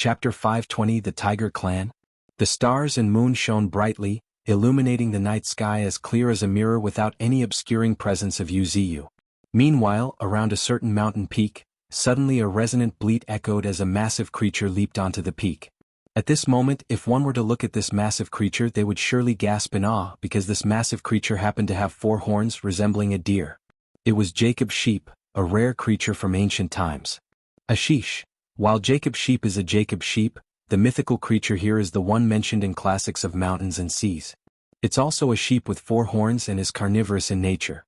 Chapter 520 The Tiger Clan. The stars and moon shone brightly, illuminating the night sky as clear as a mirror without any obscuring presence of Wuxia. Meanwhile, around a certain mountain peak, suddenly a resonant bleat echoed as a massive creature leaped onto the peak. At this moment, if one were to look at this massive creature, they would surely gasp in awe because this massive creature happened to have 4 horns resembling a deer. It was Jacob's sheep, a rare creature from ancient times. A sheesh. While Jacob's sheep is a Jacob sheep, the mythical creature here is the one mentioned in classics of mountains and seas. It's also a sheep with 4 horns and is carnivorous in nature.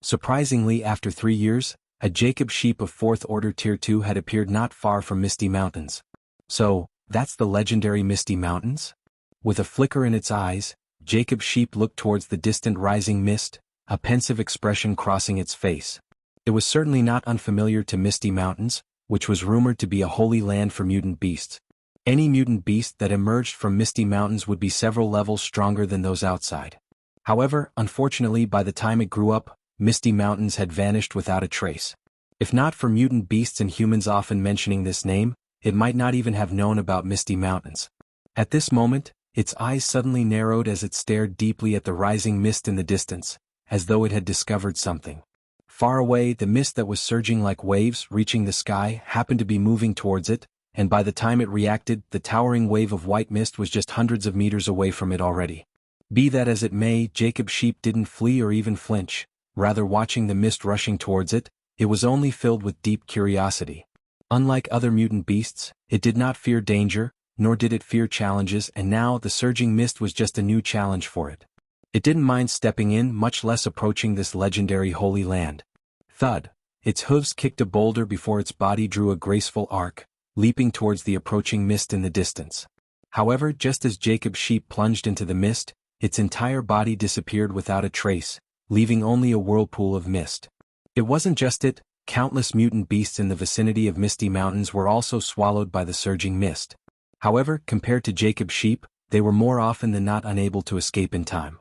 Surprisingly, after 3 years, a Jacob sheep of 4th order tier 2 had appeared not far from Misty Mountains. So, that's the legendary Misty Mountains? With a flicker in its eyes, Jacob's sheep looked towards the distant rising mist, a pensive expression crossing its face. It was certainly not unfamiliar to Misty Mountains, which was rumored to be a holy land for mutant beasts. Any mutant beast that emerged from Misty Mountains would be several levels stronger than those outside. However, unfortunately, by the time it grew up, Misty Mountains had vanished without a trace. If not for mutant beasts and humans often mentioning this name, it might not even have known about Misty Mountains. At this moment, its eyes suddenly narrowed as it stared deeply at the rising mist in the distance, as though it had discovered something. Far away, the mist that was surging like waves reaching the sky happened to be moving towards it, and by the time it reacted, the towering wave of white mist was just hundreds of meters away from it already. Be that as it may, Jacob's sheep didn't flee or even flinch. Rather, watching the mist rushing towards it, it was only filled with deep curiosity. Unlike other mutant beasts, it did not fear danger, nor did it fear challenges, and now the surging mist was just a new challenge for it. It didn't mind stepping in, much less approaching this legendary holy land. Thud! Its hooves kicked a boulder before its body drew a graceful arc, leaping towards the approaching mist in the distance. However, just as Jacob's sheep plunged into the mist, its entire body disappeared without a trace, leaving only a whirlpool of mist. It wasn't just it. Countless mutant beasts in the vicinity of Misty Mountains were also swallowed by the surging mist. However, compared to Jacob's sheep, they were more often than not unable to escape in time.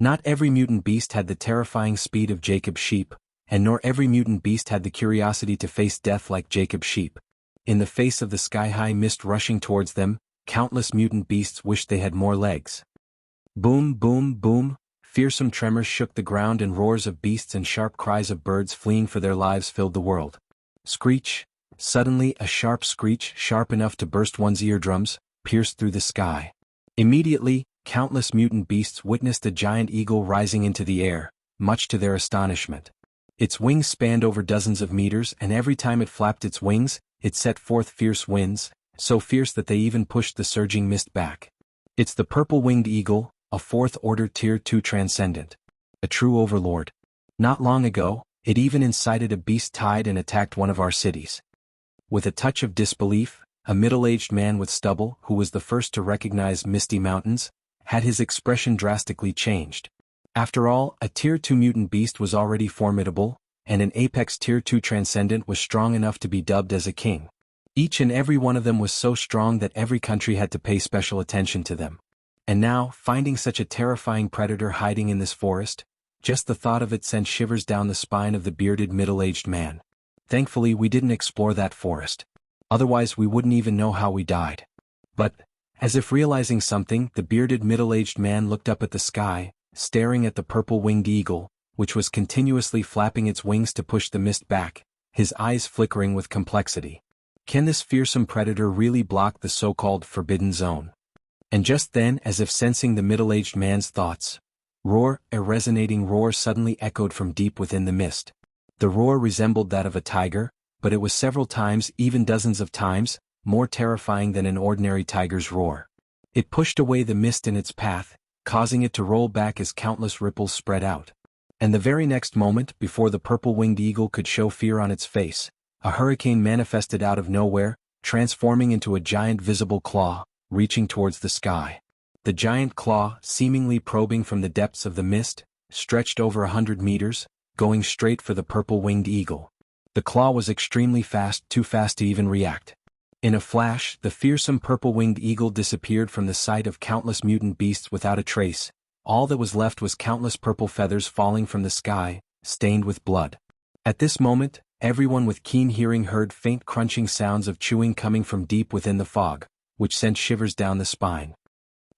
Not every mutant beast had the terrifying speed of Jacob's sheep, and nor every mutant beast had the curiosity to face death like Jacob's sheep. In the face of the sky-high mist rushing towards them, countless mutant beasts wished they had more legs. Boom, boom, boom. Fearsome tremors shook the ground, and roars of beasts and sharp cries of birds fleeing for their lives filled the world. Screech! Suddenly, a sharp screech, sharp enough to burst one's eardrums, pierced through the sky. Immediately, countless mutant beasts witnessed a giant eagle rising into the air, much to their astonishment. Its wings spanned over dozens of meters, and every time it flapped its wings, it set forth fierce winds, so fierce that they even pushed the surging mist back. It's the purple-winged eagle, a 4th order tier 2 transcendent. A true overlord. Not long ago, it even incited a beast tide and attacked one of our cities. With a touch of disbelief, a middle-aged man with stubble, who was the first to recognize Misty Mountains, had his expression drastically changed. After all, a tier 2 mutant beast was already formidable, and an apex tier 2 transcendent was strong enough to be dubbed as a king. Each and every one of them was so strong that every country had to pay special attention to them. And now, finding such a terrifying predator hiding in this forest, just the thought of it sent shivers down the spine of the bearded middle-aged man. Thankfully, we didn't explore that forest. Otherwise, we wouldn't even know how we died. But, as if realizing something, the bearded middle-aged man looked up at the sky, staring at the purple-winged eagle, which was continuously flapping its wings to push the mist back, his eyes flickering with complexity. Can this fearsome predator really block the so-called forbidden zone? And just then, as if sensing the middle-aged man's thoughts, a resonating roar suddenly echoed from deep within the mist. The roar resembled that of a tiger, but it was several times, even dozens of times, more terrifying than an ordinary tiger's roar. It pushed away the mist in its path, causing it to roll back as countless ripples spread out. And the very next moment, before the purple-winged eagle could show fear on its face, a hurricane manifested out of nowhere, transforming into a giant visible claw, reaching towards the sky. The giant claw, seemingly probing from the depths of the mist, stretched over 100 meters, going straight for the purple-winged eagle. The claw was extremely fast, too fast to even react. In a flash, the fearsome purple-winged eagle disappeared from the sight of countless mutant beasts without a trace. All that was left was countless purple feathers falling from the sky, stained with blood. At this moment, everyone with keen hearing heard faint crunching sounds of chewing coming from deep within the fog, which sent shivers down the spine.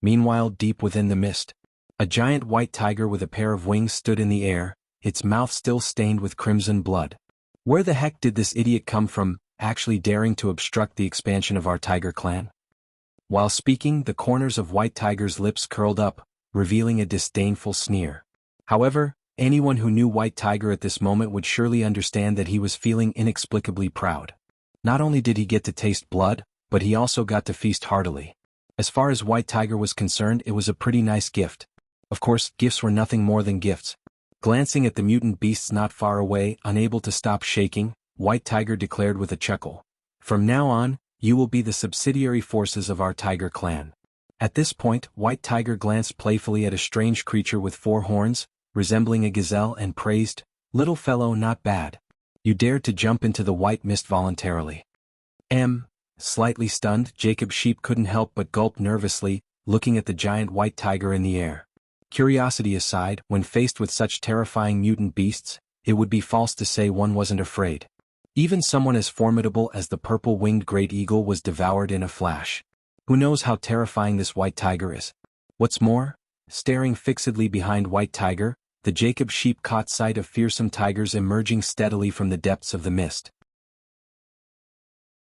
Meanwhile, deep within the mist, a giant white tiger with a pair of wings stood in the air, its mouth still stained with crimson blood. Where the heck did this idiot come from, actually daring to obstruct the expansion of our tiger clan? While speaking, the corners of White Tiger's lips curled up, revealing a disdainful sneer. However, anyone who knew White Tiger at this moment would surely understand that he was feeling inexplicably proud. Not only did he get to taste blood, but he also got to feast heartily. As far as White Tiger was concerned, it was a pretty nice gift. Of course, gifts were nothing more than gifts. Glancing at the mutant beasts not far away, unable to stop shaking, White Tiger declared with a chuckle, "From now on, you will be the subsidiary forces of our tiger clan." At this point, White Tiger glanced playfully at a strange creature with 4 horns, resembling a gazelle, and praised, "Little fellow, not bad. You dared to jump into the white mist voluntarily." Slightly stunned, Jacob Sheep couldn't help but gulp nervously, looking at the giant white tiger in the air. Curiosity aside, when faced with such terrifying mutant beasts, it would be false to say one wasn't afraid. Even someone as formidable as the purple-winged great eagle was devoured in a flash. Who knows how terrifying this white tiger is? What's more, staring fixedly behind White Tiger, the Jacob Sheep caught sight of fearsome tigers emerging steadily from the depths of the mist.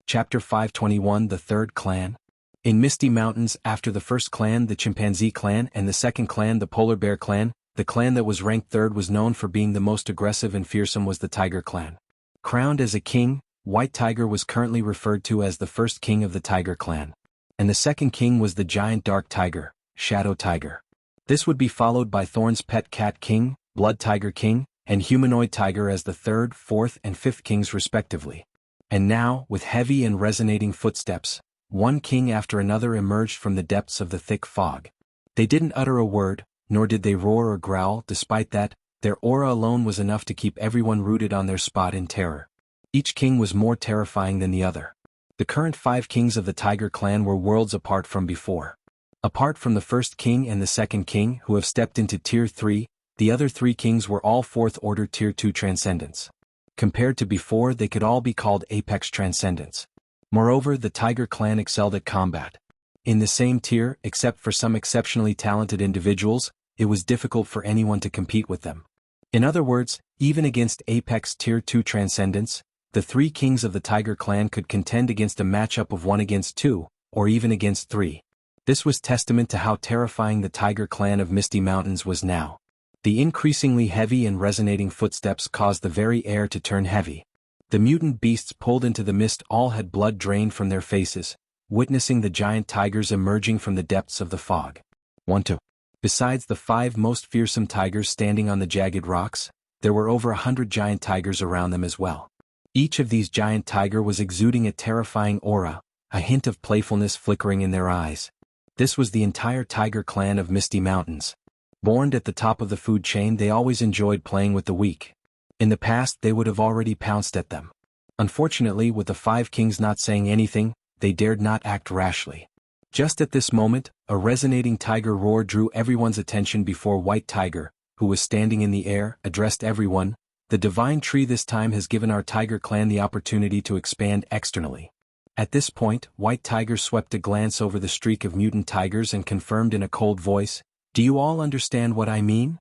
Chapter 521, The Third Clan. In Misty Mountains, after the first clan, the Chimpanzee Clan, and the second clan, the Polar Bear Clan, the clan that was ranked third was known for being the most aggressive and fearsome was the Tiger Clan. Crowned as a king, White Tiger was currently referred to as the first king of the Tiger Clan. And the second king was the giant dark tiger, Shadow Tiger. This would be followed by Thorn's Pet Cat King, Blood Tiger King, and Humanoid Tiger as the third, fourth, and fifth kings respectively. And now, with heavy and resonating footsteps, one king after another emerged from the depths of the thick fog. They didn't utter a word, nor did they roar or growl. Despite that, their aura alone was enough to keep everyone rooted on their spot in terror. Each king was more terrifying than the other. The current 5 kings of the Tiger Clan were worlds apart from before. Apart from the first king and the second king, who have stepped into Tier 3, the other 3 kings were all 4th Order Tier 2 Transcendents. Compared to before, they could all be called Apex Transcendents. Moreover, the Tiger Clan excelled at combat. In the same tier, except for some exceptionally talented individuals, it was difficult for anyone to compete with them. In other words, even against Apex Tier 2 Transcendents, the 3 kings of the Tiger Clan could contend against a matchup of 1 against 2, or even against 3. This was testament to how terrifying the Tiger Clan of Misty Mountains was now. The increasingly heavy and resonating footsteps caused the very air to turn heavy. The mutant beasts pulled into the mist all had blood drained from their faces, witnessing the giant tigers emerging from the depths of the fog. 1-2. Besides the 5 most fearsome tigers standing on the jagged rocks, there were over 100 giant tigers around them as well. Each of these giant tiger was exuding a terrifying aura, a hint of playfulness flickering in their eyes. This was the entire Tiger Clan of Misty Mountains. Born at the top of the food chain, they always enjoyed playing with the weak. In the past, they would have already pounced at them. Unfortunately, with the 5 kings not saying anything, they dared not act rashly. Just at this moment, a resonating tiger roar drew everyone's attention before White Tiger, who was standing in the air, addressed everyone. "The divine tree this time has given our Tiger Clan the opportunity to expand externally." At this point, White Tiger swept a glance over the streak of mutant tigers and confirmed in a cold voice, "Do you all understand what I mean?"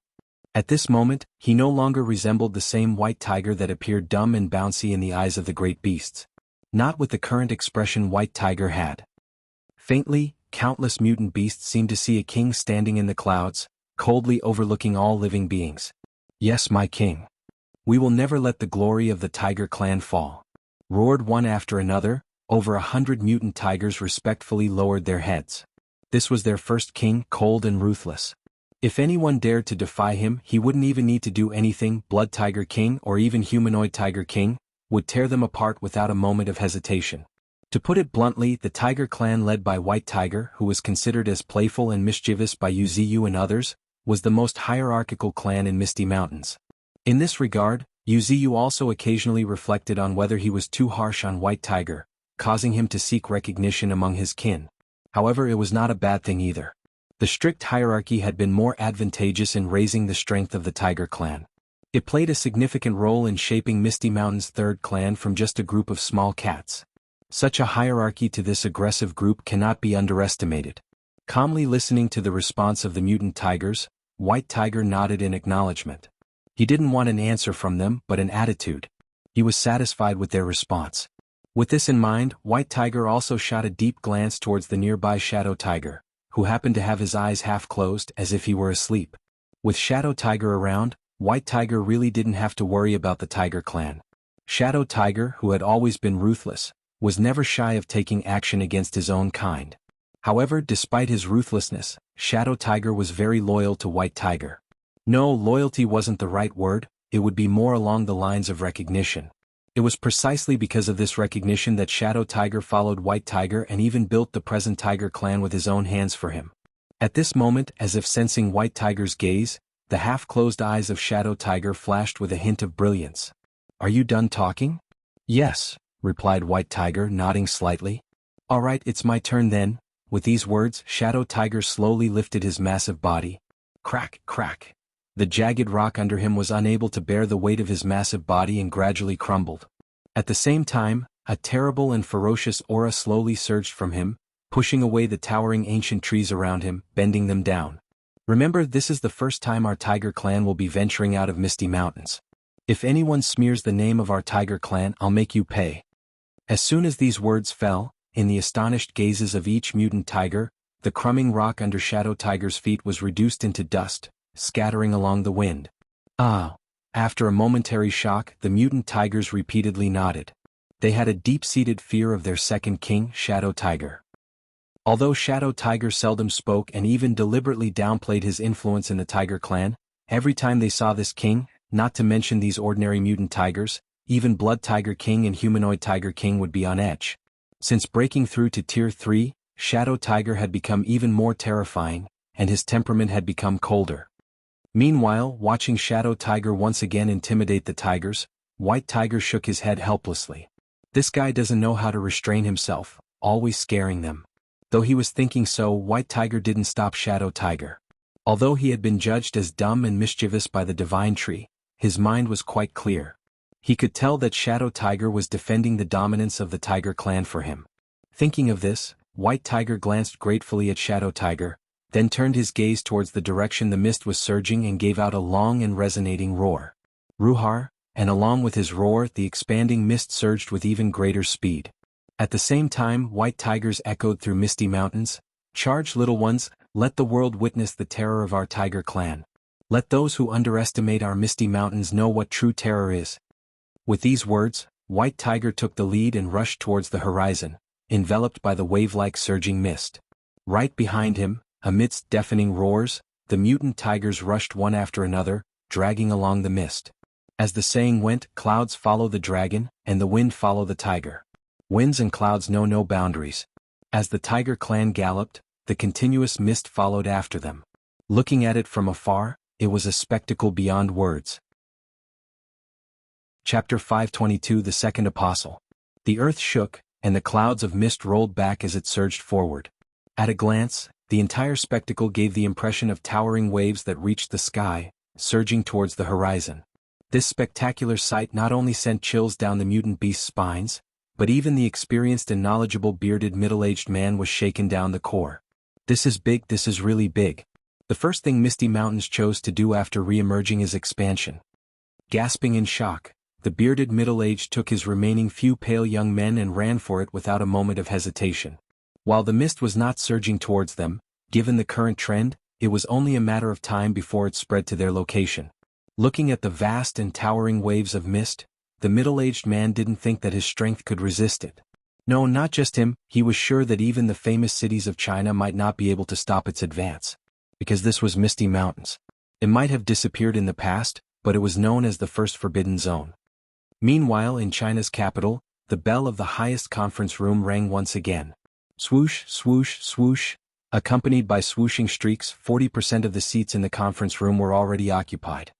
At this moment, he no longer resembled the same white tiger that appeared dumb and bouncy in the eyes of the great beasts. Not with the current expression White Tiger had. Faintly, countless mutant beasts seemed to see a king standing in the clouds, coldly overlooking all living beings. "Yes, my king. We will never let the glory of the Tiger Clan fall," roared one after another. Over 100 mutant tigers respectfully lowered their heads. This was their first king, cold and ruthless. If anyone dared to defy him, he wouldn't even need to do anything. Blood Tiger King, or even Humanoid Tiger King, would tear them apart without a moment of hesitation. To put it bluntly, the Tiger Clan led by White Tiger, who was considered as playful and mischievous by Wuxia and others, was the most hierarchical clan in Misty Mountains. In this regard, Wuxia also occasionally reflected on whether he was too harsh on White Tiger, causing him to seek recognition among his kin. However, it was not a bad thing either. The strict hierarchy had been more advantageous in raising the strength of the Tiger Clan. It played a significant role in shaping Misty Mountain's third clan from just a group of small cats. Such a hierarchy to this aggressive group cannot be underestimated. Calmly listening to the response of the mutant tigers, White Tiger nodded in acknowledgement. He didn't want an answer from them but an attitude. He was satisfied with their response. With this in mind, White Tiger also shot a deep glance towards the nearby Shadow Tiger, who happened to have his eyes half closed as if he were asleep. With Shadow Tiger around, White Tiger really didn't have to worry about the Tiger clan. Shadow Tiger, who had always been ruthless, was never shy of taking action against his own kind. However, despite his ruthlessness, Shadow Tiger was very loyal to White Tiger. No, loyalty wasn't the right word, it would be more along the lines of recognition. It was precisely because of this recognition that Shadow Tiger followed White Tiger and even built the present Tiger clan with his own hands for him. At this moment, as if sensing White Tiger's gaze, the half-closed eyes of Shadow Tiger flashed with a hint of brilliance. "Are you done talking?" "Yes," replied White Tiger, nodding slightly. "All right, it's my turn then." With these words, Shadow Tiger slowly lifted his massive body. Crack, crack. The jagged rock under him was unable to bear the weight of his massive body and gradually crumbled. At the same time, a terrible and ferocious aura slowly surged from him, pushing away the towering ancient trees around him, bending them down. "Remember, this is the first time our Tiger clan will be venturing out of Misty Mountains. If anyone smears the name of our Tiger clan, I'll make you pay." As soon as these words fell, in the astonished gazes of each mutant tiger, the crumbling rock under Shadow Tiger's feet was reduced into dust, scattering along the wind. "Ah!" After a momentary shock, the mutant tigers repeatedly nodded. They had a deep-seated fear of their second king, Shadow Tiger. Although Shadow Tiger seldom spoke and even deliberately downplayed his influence in the Tiger clan, every time they saw this king, not to mention these ordinary mutant tigers, even Blood Tiger King and Humanoid Tiger King would be on edge. Since breaking through to Tier 3, Shadow Tiger had become even more terrifying, and his temperament had become colder. Meanwhile, watching Shadow Tiger once again intimidate the tigers, White Tiger shook his head helplessly. This guy doesn't know how to restrain himself, always scaring them. Though he was thinking so, White Tiger didn't stop Shadow Tiger. Although he had been judged as dumb and mischievous by the Divine Tree, his mind was quite clear. He could tell that Shadow Tiger was defending the dominance of the Tiger clan for him. Thinking of this, White Tiger glanced gratefully at Shadow Tiger, then turned his gaze towards the direction the mist was surging and gave out a long and resonating roar. Ruhar, and along with his roar, the expanding mist surged with even greater speed. At the same time, White Tigers echoed through Misty Mountains. "Charge, little ones, let the world witness the terror of our Tiger clan. Let those who underestimate our Misty Mountains know what true terror is." With these words, White Tiger took the lead and rushed towards the horizon, enveloped by the wave-like surging mist. Right behind him, amidst deafening roars, the mutant tigers rushed one after another, dragging along the mist. As the saying went, clouds follow the dragon, and the wind follow the tiger. Winds and clouds know no boundaries. As the Tiger clan galloped, the continuous mist followed after them. Looking at it from afar, it was a spectacle beyond words. Chapter 522 The Second Apostle. The earth shook, and the clouds of mist rolled back as it surged forward. At a glance, the entire spectacle gave the impression of towering waves that reached the sky, surging towards the horizon. This spectacular sight not only sent chills down the mutant beast's spines, but even the experienced and knowledgeable bearded middle-aged man was shaken down the core. "This is big, this is really big." The first thing Misty Mountains chose to do after re-emerging is expansion. Gasping in shock, the bearded middle-aged took his remaining few pale young men and ran for it without a moment of hesitation. While the mist was not surging towards them, given the current trend, it was only a matter of time before it spread to their location. Looking at the vast and towering waves of mist, the middle-aged man didn't think that his strength could resist it. No, not just him, he was sure that even the famous cities of China might not be able to stop its advance. Because this was Misty Mountains. It might have disappeared in the past, but it was known as the first forbidden zone. Meanwhile, in China's capital, the bell of the highest conference room rang once again. Swoosh, swoosh, swoosh. Accompanied by swooshing streaks, 40% of the seats in the conference room were already occupied.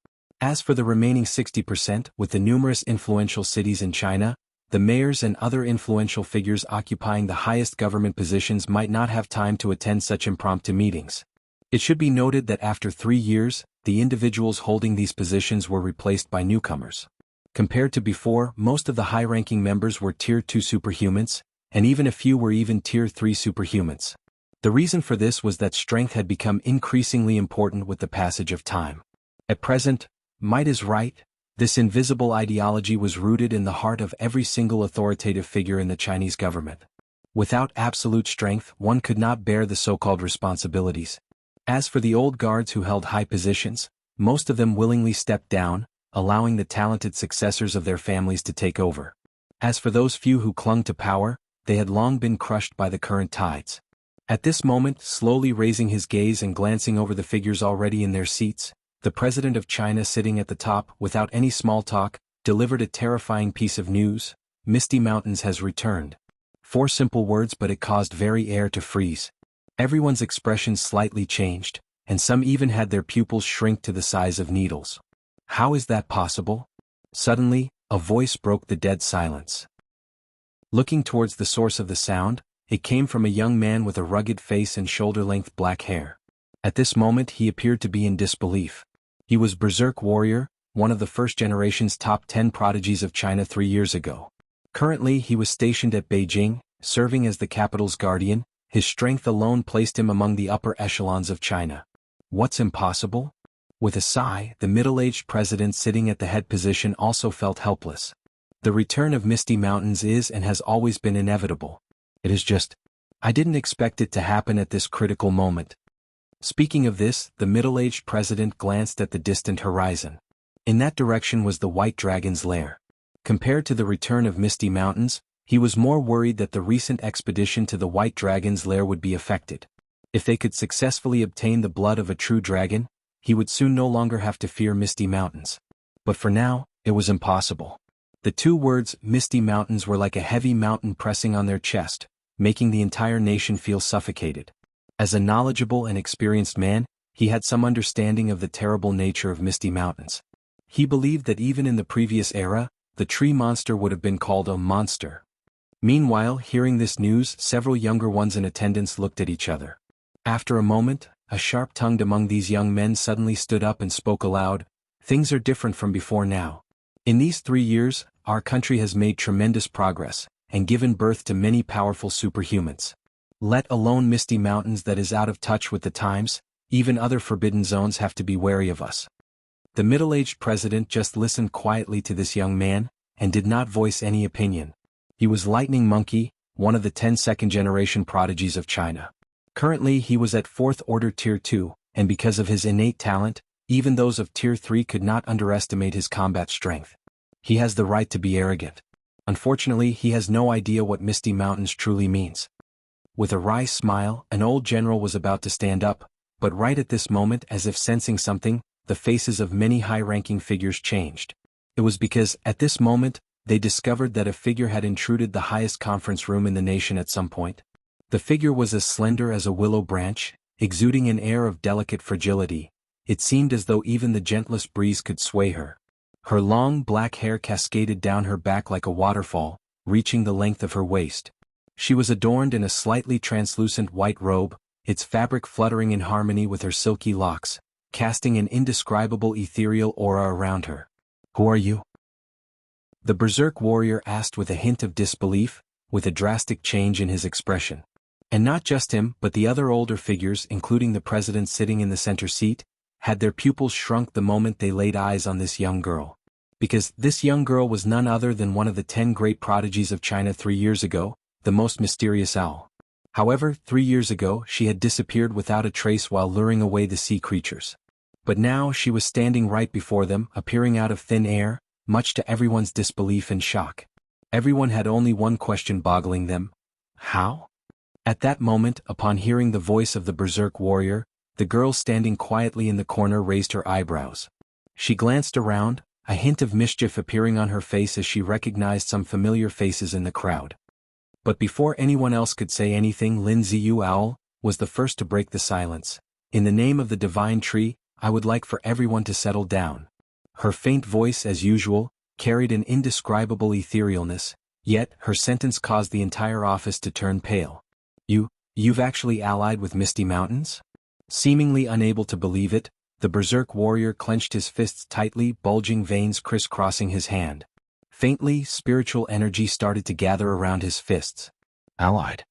As for the remaining 60%, with the numerous influential cities in China, the mayors and other influential figures occupying the highest government positions might not have time to attend such impromptu meetings. It should be noted that after 3 years, the individuals holding these positions were replaced by newcomers. Compared to before, most of the high-ranking members were Tier 2 superhumans, and even a few were even Tier 3 superhumans. The reason for this was that strength had become increasingly important with the passage of time. At present, might is right. This invisible ideology was rooted in the heart of every single authoritative figure in the Chinese government. Without absolute strength, one could not bear the so-called responsibilities. As for the old guards who held high positions, most of them willingly stepped down, allowing the talented successors of their families to take over. As for those few who clung to power, they had long been crushed by the current tides. At this moment, slowly raising his gaze and glancing over the figures already in their seats, the president of China, sitting at the top without any small talk, delivered a terrifying piece of news: Misty Mountains has returned. 4 simple words, but it caused very air to freeze. Everyone's expressions slightly changed, and some even had their pupils shrink to the size of needles. How is that possible? Suddenly, a voice broke the dead silence. Looking towards the source of the sound, it came from a young man with a rugged face and shoulder-length black hair. At this moment he appeared to be in disbelief. He was Berserk Warrior, one of the first generation's top 10 prodigies of China 3 years ago. Currently he was stationed at Beijing, serving as the capital's guardian. His strength alone placed him among the upper echelons of China. What's impossible? With a sigh, the middle-aged president sitting at the head position also felt helpless. The return of Misty Mountains is and has always been inevitable. It is just, I didn't expect it to happen at this critical moment. Speaking of this, the middle-aged president glanced at the distant horizon. In that direction was the White Dragon's lair. Compared to the return of Misty Mountains, he was more worried that the recent expedition to the White Dragon's lair would be affected. If they could successfully obtain the blood of a true dragon, he would soon no longer have to fear Misty Mountains. But for now, it was impossible. The 2 words, Misty Mountains, were like a heavy mountain pressing on their chest, making the entire nation feel suffocated. As a knowledgeable and experienced man, he had some understanding of the terrible nature of Misty Mountains. He believed that even in the previous era, the tree monster would have been called a monster. Meanwhile, hearing this news, several younger ones in attendance looked at each other. After a moment, a sharp-tongued among these young men suddenly stood up and spoke aloud. Things are different from before now. In these 3 years, our country has made tremendous progress, and given birth to many powerful superhumans. Let alone Misty Mountains that is out of touch with the times, even other forbidden zones have to be wary of us. The middle-aged president just listened quietly to this young man, and did not voice any opinion. He was Lightning Monkey, one of the 10 second-generation prodigies of China. Currently he was at 4th Order Tier 2, and because of his innate talent, even those of Tier 3 could not underestimate his combat strength. He has the right to be arrogant. Unfortunately, he has no idea what Misty Mountains truly means. With a wry smile, an old general was about to stand up, but right at this moment, as if sensing something, the faces of many high-ranking figures changed. It was because, at this moment, they discovered that a figure had intruded the highest conference room in the nation at some point. The figure was as slender as a willow branch, exuding an air of delicate fragility. It seemed as though even the gentlest breeze could sway her. Her long black hair cascaded down her back like a waterfall, reaching the length of her waist. She was adorned in a slightly translucent white robe, its fabric fluttering in harmony with her silky locks, casting an indescribable ethereal aura around her. "Who are you?" The Berserk Warrior asked with a hint of disbelief, with a drastic change in his expression. And not just him, but the other older figures, including the president sitting in the center seat, had their pupils shrunk the moment they laid eyes on this young girl. Because this young girl was none other than one of the 10 great prodigies of China 3 years ago, the most mysterious owl. However, 3 years ago she had disappeared without a trace while luring away the sea creatures. But now she was standing right before them, appearing out of thin air, much to everyone's disbelief and shock. Everyone had only one question boggling them: how? At that moment, upon hearing the voice of the Berserk Warrior, the girl standing quietly in the corner raised her eyebrows. She glanced around, a hint of mischief appearing on her face as she recognized some familiar faces in the crowd. But before anyone else could say anything, Lin Ziyu Owl was the first to break the silence. "In the name of the divine tree, I would like for everyone to settle down." Her faint voice, as usual, carried an indescribable etherealness, yet her sentence caused the entire office to turn pale. You've actually allied with Misty Mountains?" Seemingly unable to believe it, the berserk warrior clenched his fists tightly, bulging veins crisscrossing his hand. Faintly, spiritual energy started to gather around his fists. Allied.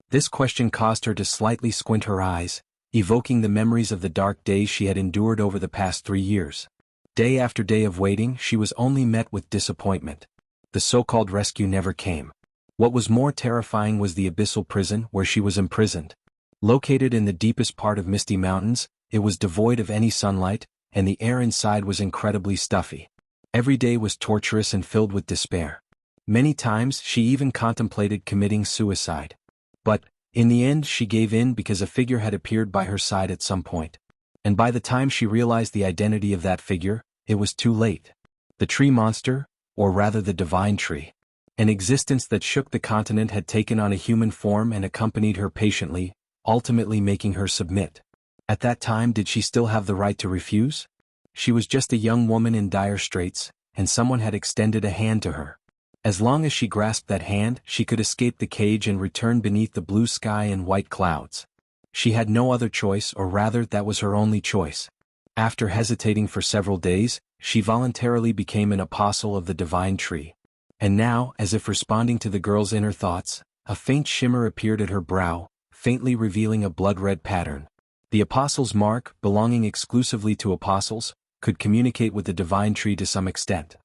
This question caused her to slightly squint her eyes, evoking the memories of the dark days she had endured over the past 3 years. Day after day of waiting, she was only met with disappointment. The so-called rescue never came. What was more terrifying was the abyssal prison where she was imprisoned. Located in the deepest part of Misty Mountains, it was devoid of any sunlight, and the air inside was incredibly stuffy. Every day was torturous and filled with despair. Many times she even contemplated committing suicide. But, in the end, she gave in because a figure had appeared by her side at some point. And by the time she realized the identity of that figure, it was too late. The tree monster, or rather the divine tree. An existence that shook the continent had taken on a human form and accompanied her patiently, ultimately making her submit. At that time, did she still have the right to refuse? She was just a young woman in dire straits, and someone had extended a hand to her. As long as she grasped that hand, she could escape the cage and return beneath the blue sky and white clouds. She had no other choice, or rather that was her only choice. After hesitating for several days, she voluntarily became an apostle of the divine tree. And now, as if responding to the girl's inner thoughts, a faint shimmer appeared at her brow, faintly revealing a blood-red pattern. The apostle's mark, belonging exclusively to apostles, could communicate with the divine tree to some extent.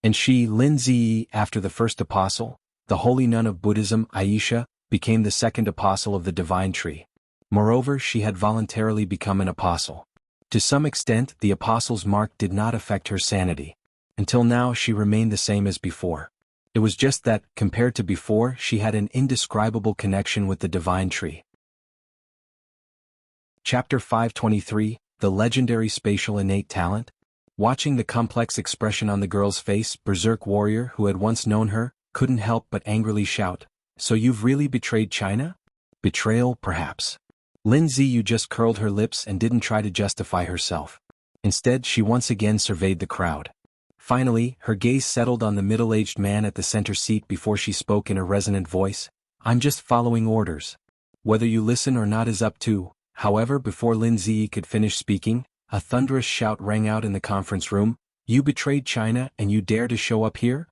And she, Lin Ziyi, after the first apostle, the holy nun of Buddhism, Aisha, became the second apostle of the divine tree. Moreover, she had voluntarily become an apostle. To some extent, the apostle's mark did not affect her sanity. Until now, she remained the same as before. It was just that, compared to before, she had an indescribable connection with the divine tree. Chapter 523, The Legendary Spatial Innate Talent. Watching the complex expression on the girl's face, Berserk Warrior, who had once known her, couldn't help but angrily shout, "So you've really betrayed China?" Betrayal, perhaps. Lin Ziyu just curled her lips and didn't try to justify herself. Instead, she once again surveyed the crowd. Finally, her gaze settled on the middle-aged man at the center seat before she spoke in a resonant voice, "I'm just following orders. Whether you listen or not is up to." However, before Lin Ziyi could finish speaking, a thunderous shout rang out in the conference room, "You betrayed China and you dare to show up here?"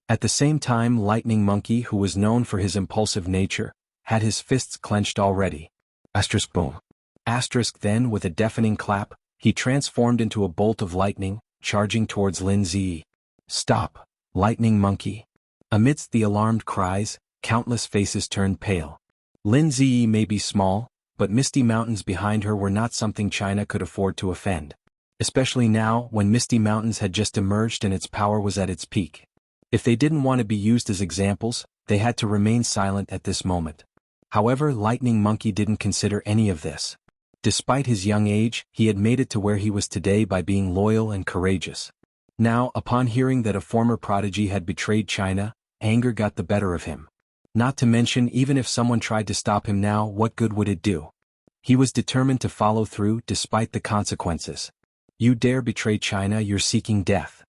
At the same time, Lightning Monkey, who was known for his impulsive nature, had his fists clenched already. Asterisk boom. Asterisk then, with a deafening clap, he transformed into a bolt of lightning, charging towards Lin Ziyi. "Stop, Lightning Monkey." Amidst the alarmed cries, countless faces turned pale. Lin Ziyi may be small, but Misty Mountains behind her were not something China could afford to offend. Especially now, when Misty Mountains had just emerged and its power was at its peak. If they didn't want to be used as examples, they had to remain silent at this moment. However, Lightning Monkey didn't consider any of this. Despite his young age, he had made it to where he was today by being loyal and courageous. Now, upon hearing that a former prodigy had betrayed China, anger got the better of him. Not to mention, even if someone tried to stop him now, what good would it do? He was determined to follow through despite the consequences. "You dare betray China, you're seeking death."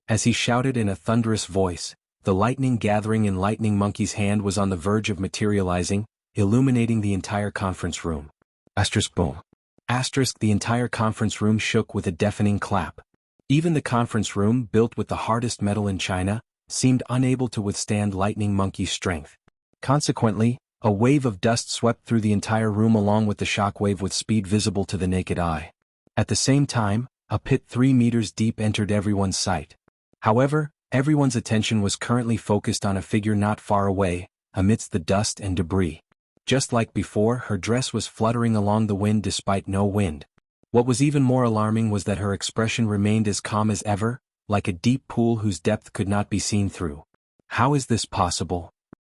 As he shouted in a thunderous voice, the lightning gathering in Lightning Monkey's hand was on the verge of materializing, illuminating the entire conference room. Asterisk boom. Asterisk, the entire conference room shook with a deafening clap. Even the conference room, built with the hardest metal in China, seemed unable to withstand Lightning Monkey's strength. Consequently, a wave of dust swept through the entire room along with the shockwave with speed visible to the naked eye. At the same time, a pit 3 meters deep entered everyone's sight. However, everyone's attention was currently focused on a figure not far away, amidst the dust and debris. Just like before, her dress was fluttering along the wind despite no wind. What was even more alarming was that her expression remained as calm as ever, like a deep pool whose depth could not be seen through. How is this possible?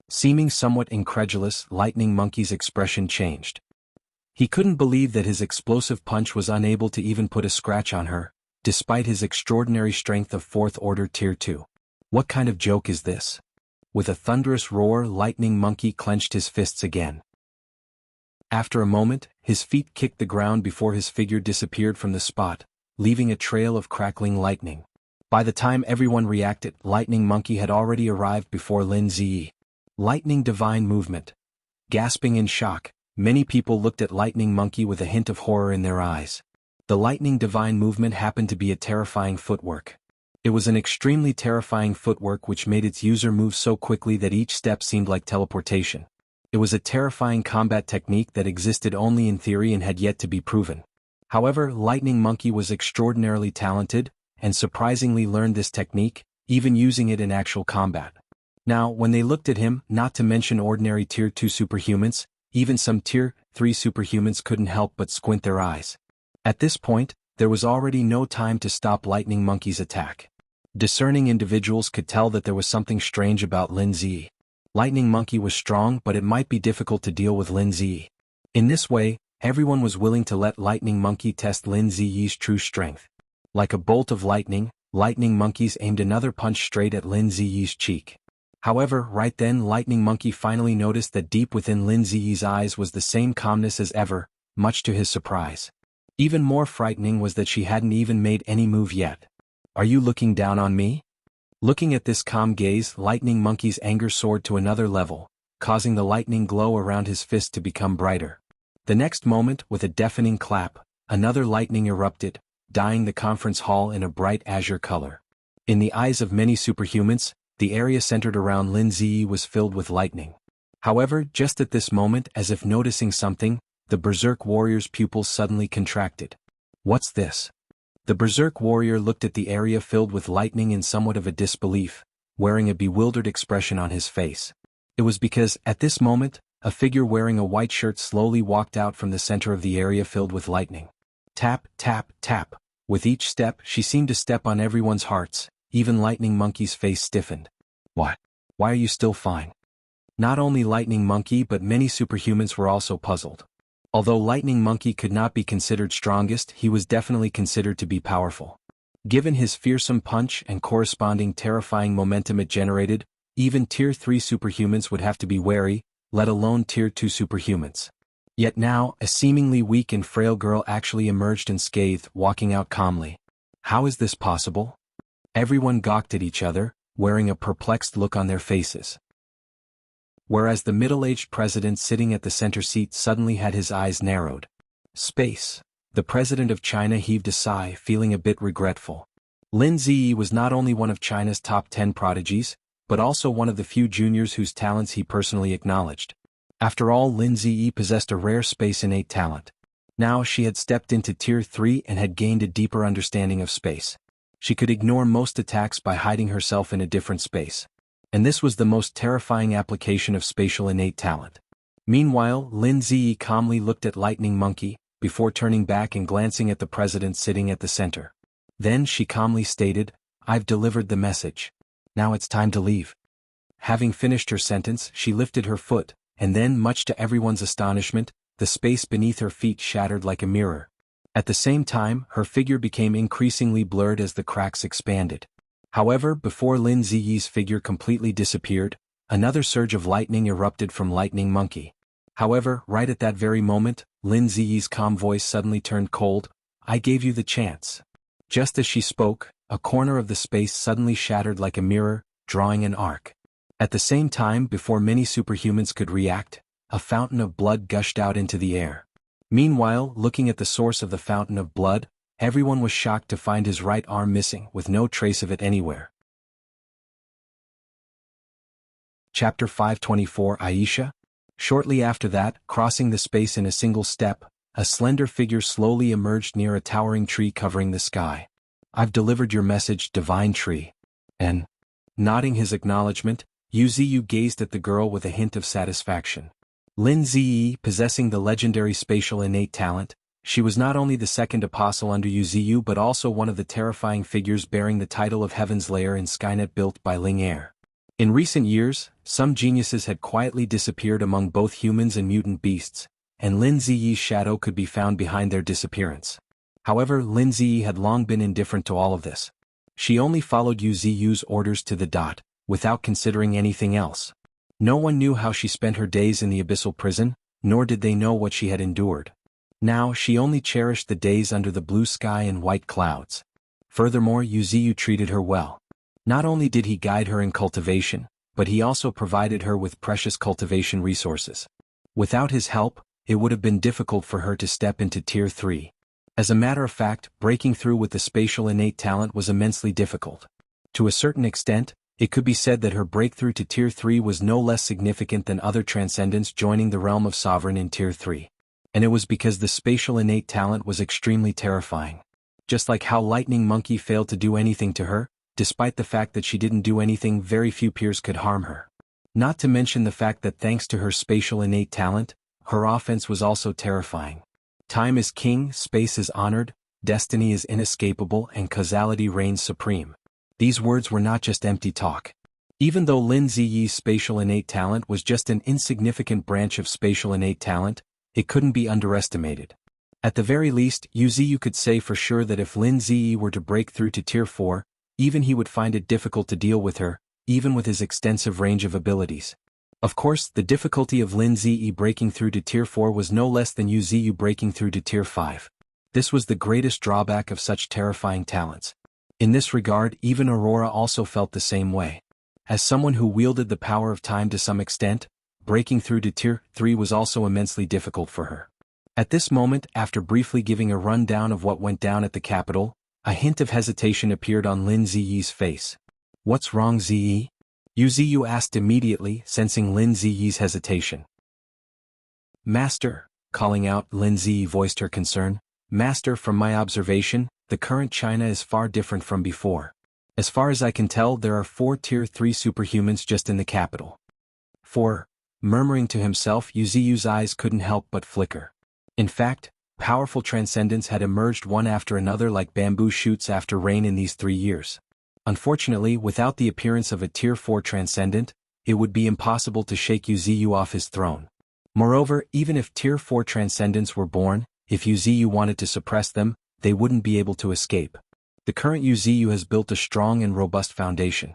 Seeming somewhat incredulous, Lightning Monkey's expression changed. He couldn't believe that his explosive punch was unable to even put a scratch on her, despite his extraordinary strength of 4th Order Tier 2. What kind of joke is this? With a thunderous roar, Lightning Monkey clenched his fists again. After a moment, his feet kicked the ground before his figure disappeared from the spot, leaving a trail of crackling lightning. By the time everyone reacted, Lightning Monkey had already arrived before Lin Ziyi. Lightning divine movement. Gasping in shock, many people looked at Lightning Monkey with a hint of horror in their eyes. The Lightning Divine movement happened to be a terrifying footwork. It was an extremely terrifying footwork which made its user move so quickly that each step seemed like teleportation. It was a terrifying combat technique that existed only in theory and had yet to be proven. However, Lightning Monkey was extraordinarily talented, and surprisingly learned this technique, even using it in actual combat. Now, when they looked at him, not to mention ordinary Tier 2 superhumans, even some Tier 3 superhumans couldn't help but squint their eyes. At this point, there was already no time to stop Lightning Monkey's attack. Discerning individuals could tell that there was something strange about Lin Ziyi. Lightning Monkey was strong, but it might be difficult to deal with Lin Ziyi. In this way, everyone was willing to let Lightning Monkey test Lin Ziyi's true strength. Like a bolt of lightning, Lightning Monkeys aimed another punch straight at Lin Ziyi's cheek. However, right then Lightning Monkey finally noticed that deep within Lin Ziyi's eyes was the same calmness as ever, much to his surprise. Even more frightening was that she hadn't even made any move yet. "Are you looking down on me?" Looking at this calm gaze, Lightning Monkey's anger soared to another level, causing the lightning glow around his fist to become brighter. The next moment, with a deafening clap, another lightning erupted, dyeing the conference hall in a bright azure color. In the eyes of many superhumans, the area centered around Lin Ziyi was filled with lightning. However, just at this moment, as if noticing something, the Berserk warrior's pupils suddenly contracted. "What's this?" The Berserk warrior looked at the area filled with lightning in somewhat of a disbelief, wearing a bewildered expression on his face. It was because, at this moment, a figure wearing a white shirt slowly walked out from the center of the area filled with lightning. Tap, tap, tap. With each step, she seemed to step on everyone's hearts. Even Lightning Monkey's face stiffened. "What? Why are you still fine?" Not only Lightning Monkey but many superhumans were also puzzled. Although Lightning Monkey could not be considered strongest, he was definitely considered to be powerful. Given his fearsome punch and corresponding terrifying momentum it generated, even Tier 3 superhumans would have to be wary, let alone Tier 2 superhumans. Yet now, a seemingly weak and frail girl actually emerged unscathed, walking out calmly. How is this possible? Everyone gawked at each other, wearing a perplexed look on their faces. Whereas the middle-aged president sitting at the center seat suddenly had his eyes narrowed. Space. The president of China heaved a sigh, feeling a bit regretful. Lin Ziyi was not only one of China's top 10 prodigies, but also one of the few juniors whose talents he personally acknowledged. After all, Lin Ziyi possessed a rare space innate talent. Now she had stepped into Tier 3 and had gained a deeper understanding of space. She could ignore most attacks by hiding herself in a different space. And this was the most terrifying application of spatial innate talent. Meanwhile, Lin Ziyi calmly looked at Lightning Monkey, before turning back and glancing at the president sitting at the center. Then she calmly stated, "I've delivered the message. Now it's time to leave." Having finished her sentence, she lifted her foot, and then, much to everyone's astonishment, the space beneath her feet shattered like a mirror. At the same time, her figure became increasingly blurred as the cracks expanded. However, before Lin Ziyi's figure completely disappeared, another surge of lightning erupted from Lightning Monkey. However, right at that very moment, Lin Ziyi's calm voice suddenly turned cold. "I gave you the chance." Just as she spoke, a corner of the space suddenly shattered like a mirror, drawing an arc. At the same time, before many superhumans could react, a fountain of blood gushed out into the air. Meanwhile, looking at the source of the fountain of blood, everyone was shocked to find his right arm missing, with no trace of it anywhere. Chapter 524 Aisha? Shortly after that, crossing the space in a single step, a slender figure slowly emerged near a towering tree covering the sky. "I've delivered your message, Divine Tree." And, nodding his acknowledgement, Yu Ziyu gazed at the girl with a hint of satisfaction. Lin Ziyi, possessing the legendary spatial innate talent, she was not only the second apostle under Yu Ziyu but also one of the terrifying figures bearing the title of Heaven's Lair in Skynet built by Ling Air. In recent years, some geniuses had quietly disappeared among both humans and mutant beasts, and Lin Ziyi's shadow could be found behind their disappearance. However, Lin Ziyi had long been indifferent to all of this. She only followed Yu Ziyu's orders to the dot, without considering anything else. No one knew how she spent her days in the abyssal prison, nor did they know what she had endured. Now she only cherished the days under the blue sky and white clouds. Furthermore, Yu Ziyu treated her well. Not only did he guide her in cultivation, but he also provided her with precious cultivation resources. Without his help, it would have been difficult for her to step into Tier 3. As a matter of fact, breaking through with the spatial innate talent was immensely difficult. To a certain extent, it could be said that her breakthrough to Tier 3 was no less significant than other transcendents joining the realm of Sovereign in Tier 3. And it was because the spatial innate talent was extremely terrifying. Just like how Lightning Monkey failed to do anything to her, despite the fact that she didn't do anything, very few peers could harm her. Not to mention the fact that thanks to her spatial innate talent, her offense was also terrifying. Time is king, space is honored, destiny is inescapable, and causality reigns supreme. These words were not just empty talk. Even though Lin Ziyi's spatial innate talent was just an insignificant branch of spatial innate talent, it couldn't be underestimated. At the very least, Yu Ziyu could say for sure that if Lin Ziyi were to break through to Tier 4, even he would find it difficult to deal with her, even with his extensive range of abilities. Of course, the difficulty of Lin Ziyi breaking through to Tier 4 was no less than Yu Ziyu breaking through to Tier 5. This was the greatest drawback of such terrifying talents. In this regard, even Aurora also felt the same way. As someone who wielded the power of time to some extent, breaking through to Tier 3 was also immensely difficult for her. At this moment, after briefly giving a rundown of what went down at the capital, a hint of hesitation appeared on Lin Ziyi's face. "What's wrong, Ziyi?" Yu Ziyu asked immediately, sensing Lin Ziyi's hesitation. "Master," calling out, Lin Ziyi voiced her concern. "Master, from my observation, the current China is far different from before. As far as I can tell, there are 4 Tier 3 superhumans just in the capital." 4. Murmuring to himself, Yu Ziyu's eyes couldn't help but flicker. In fact, powerful transcendents had emerged one after another like bamboo shoots after rain in these 3 years. Unfortunately, without the appearance of a Tier 4 transcendent, it would be impossible to shake Yu Ziyu off his throne. Moreover, even if Tier 4 transcendents were born, if Yu Ziyu wanted to suppress them, they wouldn't be able to escape. The current Yu Ziyu has built a strong and robust foundation.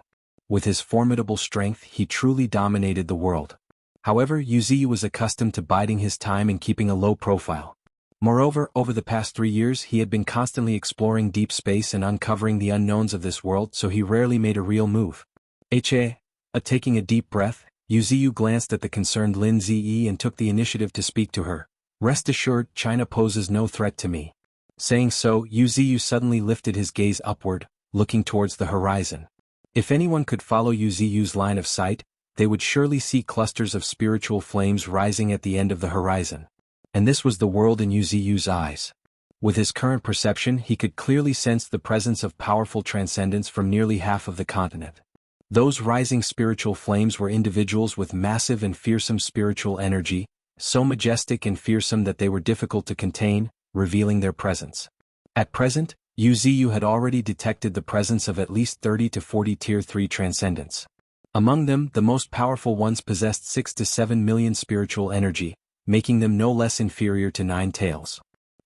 With his formidable strength, he truly dominated the world. However, Yu Ziyu was accustomed to biding his time and keeping a low profile. Moreover, over the past 3 years he had been constantly exploring deep space and uncovering the unknowns of this world, so he rarely made a real move. Taking a deep breath, Yu Ziyu glanced at the concerned Lin Ziyi and took the initiative to speak to her. "Rest assured, China poses no threat to me." Saying so, Yu Ziyu suddenly lifted his gaze upward, looking towards the horizon. If anyone could follow Yu Ziyu's line of sight, they would surely see clusters of spiritual flames rising at the end of the horizon. And this was the world in Yu Ziyu's eyes. With his current perception, he could clearly sense the presence of powerful transcendents from nearly half of the continent. Those rising spiritual flames were individuals with massive and fearsome spiritual energy, so majestic and fearsome that they were difficult to contain, revealing their presence. At present, Yu Ziyu had already detected the presence of at least 30 to 40 Tier 3 transcendents. Among them, the most powerful ones possessed 6 to 7 million spiritual energy, making them no less inferior to 9 tails.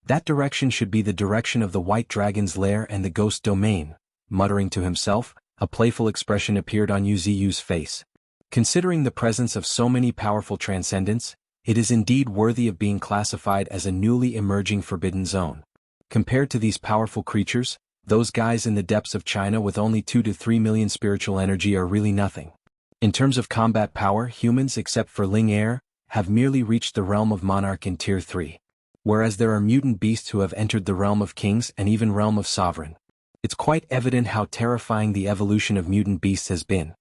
That direction should be the direction of the White Dragon's lair and the Ghost Domain. Muttering to himself, a playful expression appeared on Yu Ziyu's face. Considering the presence of so many powerful transcendents, it is indeed worthy of being classified as a newly emerging forbidden zone. Compared to these powerful creatures, those guys in the depths of China with only 2 to 3 million spiritual energy are really nothing. In terms of combat power, humans except for Ling Air have merely reached the realm of Monarch in Tier 3. Whereas there are mutant beasts who have entered the realm of Kings and even realm of Sovereign. It's quite evident how terrifying the evolution of mutant beasts has been.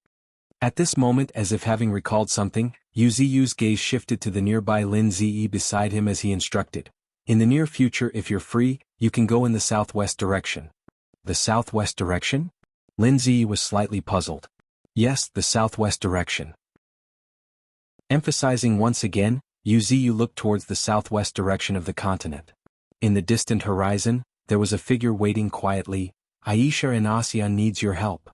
At this moment, as if having recalled something, Yu Ziyu's gaze shifted to the nearby Lin Ziyi beside him as he instructed. "In the near future, if you're free, you can go in the southwest direction." "The southwest direction?" Lin Ziyi was slightly puzzled. "Yes, the southwest direction." Emphasizing once again, Yu Ziyu looked towards the southwest direction of the continent. In the distant horizon, there was a figure waiting quietly. "Aisha and Asian needs your help."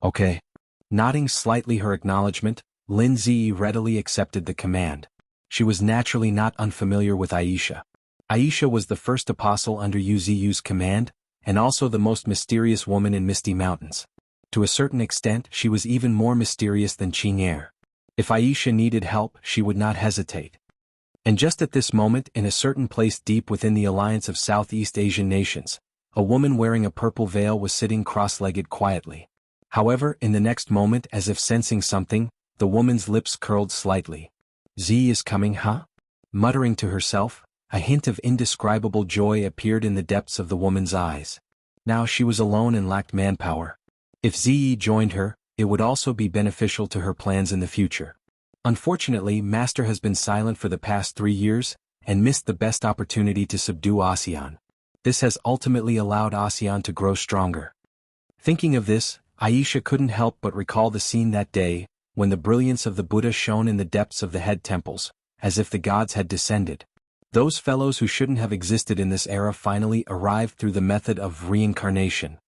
"Okay." Nodding slightly her acknowledgement, Lin Ziyi readily accepted the command. She was naturally not unfamiliar with Aisha. Aisha was the first apostle under Yu Ziyu's command, and also the most mysterious woman in Misty Mountains. To a certain extent, she was even more mysterious than Qing Er. If Aisha needed help, she would not hesitate. And just at this moment, in a certain place deep within the alliance of Southeast Asian nations, a woman wearing a purple veil was sitting cross-legged quietly. However, in the next moment, as if sensing something, the woman's lips curled slightly. "Z is coming, huh?" muttering to herself. A hint of indescribable joy appeared in the depths of the woman's eyes. Now she was alone and lacked manpower. If Ziyi joined her, it would also be beneficial to her plans in the future. Unfortunately, Master has been silent for the past 3 years, and missed the best opportunity to subdue ASEAN. This has ultimately allowed ASEAN to grow stronger. Thinking of this, Aisha couldn't help but recall the scene that day, when the brilliance of the Buddha shone in the depths of the head temples, as if the gods had descended. Those fellows who shouldn't have existed in this era finally arrived through the method of reincarnation.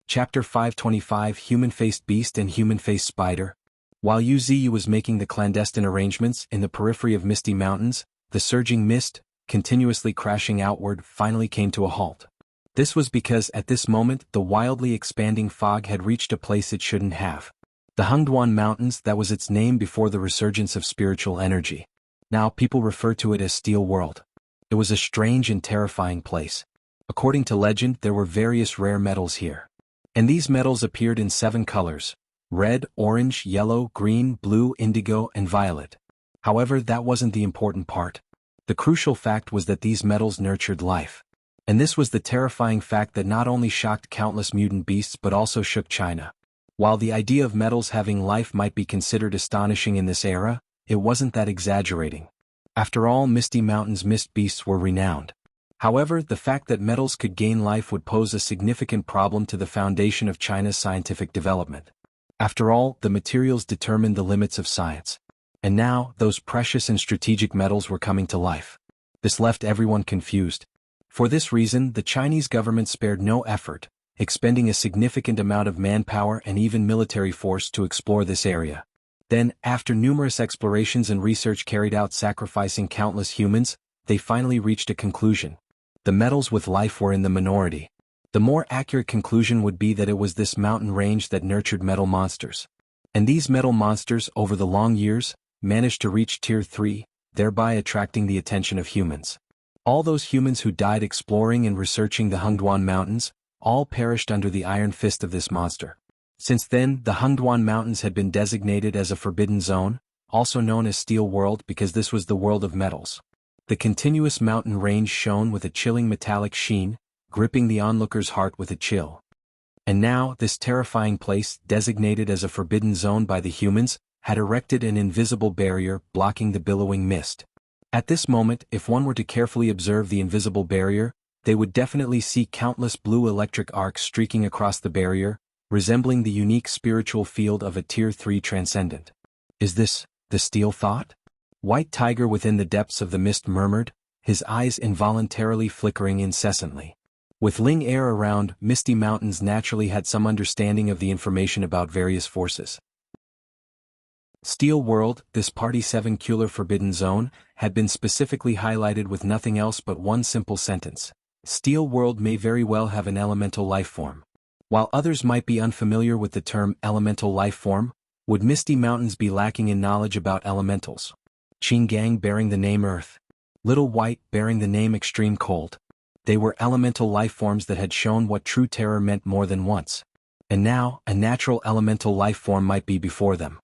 Chapter 525 Human-Faced Beast and Human-Faced Spider. While Yu Ziyu was making the clandestine arrangements in the periphery of Misty Mountains, the surging mist, continuously crashing outward, finally came to a halt. This was because at this moment the wildly expanding fog had reached a place it shouldn't have. The Hengduan Mountains, that was its name before the resurgence of spiritual energy. Now people refer to it as Steel World. It was a strange and terrifying place. According to legend, there were various rare metals here. And these metals appeared in 7 colors: red, orange, yellow, green, blue, indigo, and violet. However, that wasn't the important part. The crucial fact was that these metals nurtured life. And this was the terrifying fact that not only shocked countless mutant beasts but also shook China. While the idea of metals having life might be considered astonishing in this era, it wasn't that exaggerating. After all, Misty Mountain's mist beasts were renowned. However, the fact that metals could gain life would pose a significant problem to the foundation of China's scientific development. After all, the materials determined the limits of science. And now, those precious and strategic metals were coming to life. This left everyone confused. For this reason, the Chinese government spared no effort, expending a significant amount of manpower and even military force to explore this area. Then, after numerous explorations and research carried out sacrificing countless humans, they finally reached a conclusion. The metals with life were in the minority. The more accurate conclusion would be that it was this mountain range that nurtured metal monsters. And these metal monsters, over the long years, managed to reach Tier 3, thereby attracting the attention of humans. All those humans who died exploring and researching the Hengduan Mountains, all perished under the iron fist of this monster. Since then, the Hengduan Mountains had been designated as a forbidden zone, also known as Steel World because this was the world of metals. The continuous mountain range shone with a chilling metallic sheen, gripping the onlooker's heart with a chill. And now, this terrifying place, designated as a forbidden zone by the humans, had erected an invisible barrier blocking the billowing mist. At this moment, if one were to carefully observe the invisible barrier, they would definitely see countless blue electric arcs streaking across the barrier, resembling the unique spiritual field of a Tier 3 transcendent. Is this the steel thought? White Tiger within the depths of the mist murmured, his eyes involuntarily flickering incessantly. With Ling air around, Misty Mountains naturally had some understanding of the information about various forces. Steel World, this Party 7 Kular Forbidden Zone, had been specifically highlighted with nothing else but one simple sentence. Steel World may very well have an elemental life form. While others might be unfamiliar with the term elemental life form, would Misty Mountains be lacking in knowledge about elementals? Qinggang bearing the name Earth. Little White bearing the name Extreme Cold. They were elemental life forms that had shown what true terror meant more than once. And now, a natural elemental life form might be before them.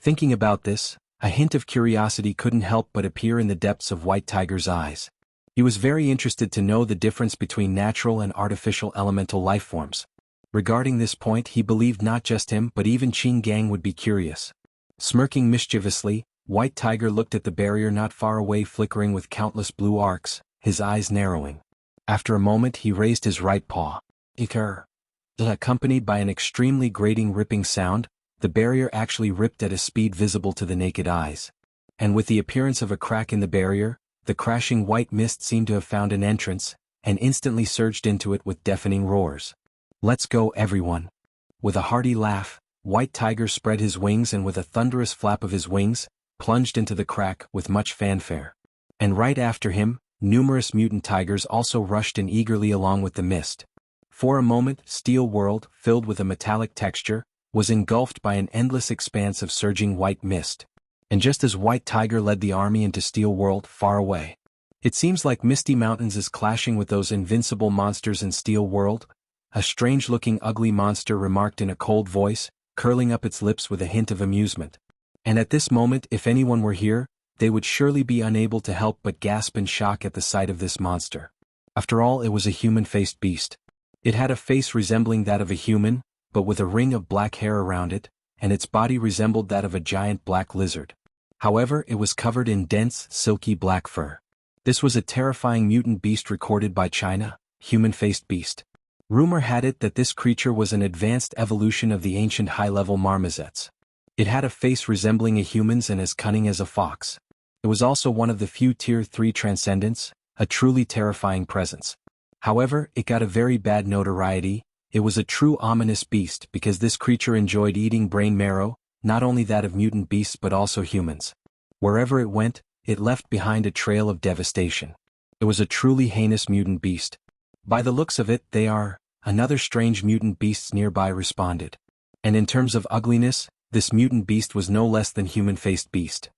Thinking about this, a hint of curiosity couldn't help but appear in the depths of White Tiger's eyes. He was very interested to know the difference between natural and artificial elemental life forms. Regarding this point, he believed not just him but even Qinggang would be curious. Smirking mischievously, White Tiger looked at the barrier not far away flickering with countless blue arcs, his eyes narrowing. After a moment he raised his right paw. Ikar. Accompanied by an extremely grating ripping sound, the barrier actually ripped at a speed visible to the naked eyes. And with the appearance of a crack in the barrier, the crashing white mist seemed to have found an entrance, and instantly surged into it with deafening roars. Let's go, everyone. With a hearty laugh, White Tiger spread his wings and with a thunderous flap of his wings, plunged into the crack with much fanfare. And right after him, numerous mutant tigers also rushed in eagerly along with the mist. For a moment, Steel World, filled with a metallic texture, was engulfed by an endless expanse of surging white mist. And just as White Tiger led the army into Steel World far away, it seems like Misty Mountains is clashing with those invincible monsters in Steel World, a strange-looking ugly monster remarked in a cold voice, curling up its lips with a hint of amusement. And at this moment, if anyone were here, they would surely be unable to help but gasp in shock at the sight of this monster. After all, it was a human-faced beast. It had a face resembling that of a human, but with a ring of black hair around it, and its body resembled that of a giant black lizard. However, it was covered in dense, silky black fur. This was a terrifying mutant beast recorded by China, human-faced beast. Rumor had it that this creature was an advanced evolution of the ancient high-level marmosets. It had a face resembling a human's and as cunning as a fox. It was also one of the few Tier 3 transcendents, a truly terrifying presence. However, it got a very bad notoriety. It was a true ominous beast because this creature enjoyed eating brain marrow, not only that of mutant beasts but also humans. Wherever it went, it left behind a trail of devastation. It was a truly heinous mutant beast. By the looks of it, they are, another strange mutant beasts nearby responded. And in terms of ugliness, this mutant beast was no less than human-faced beast.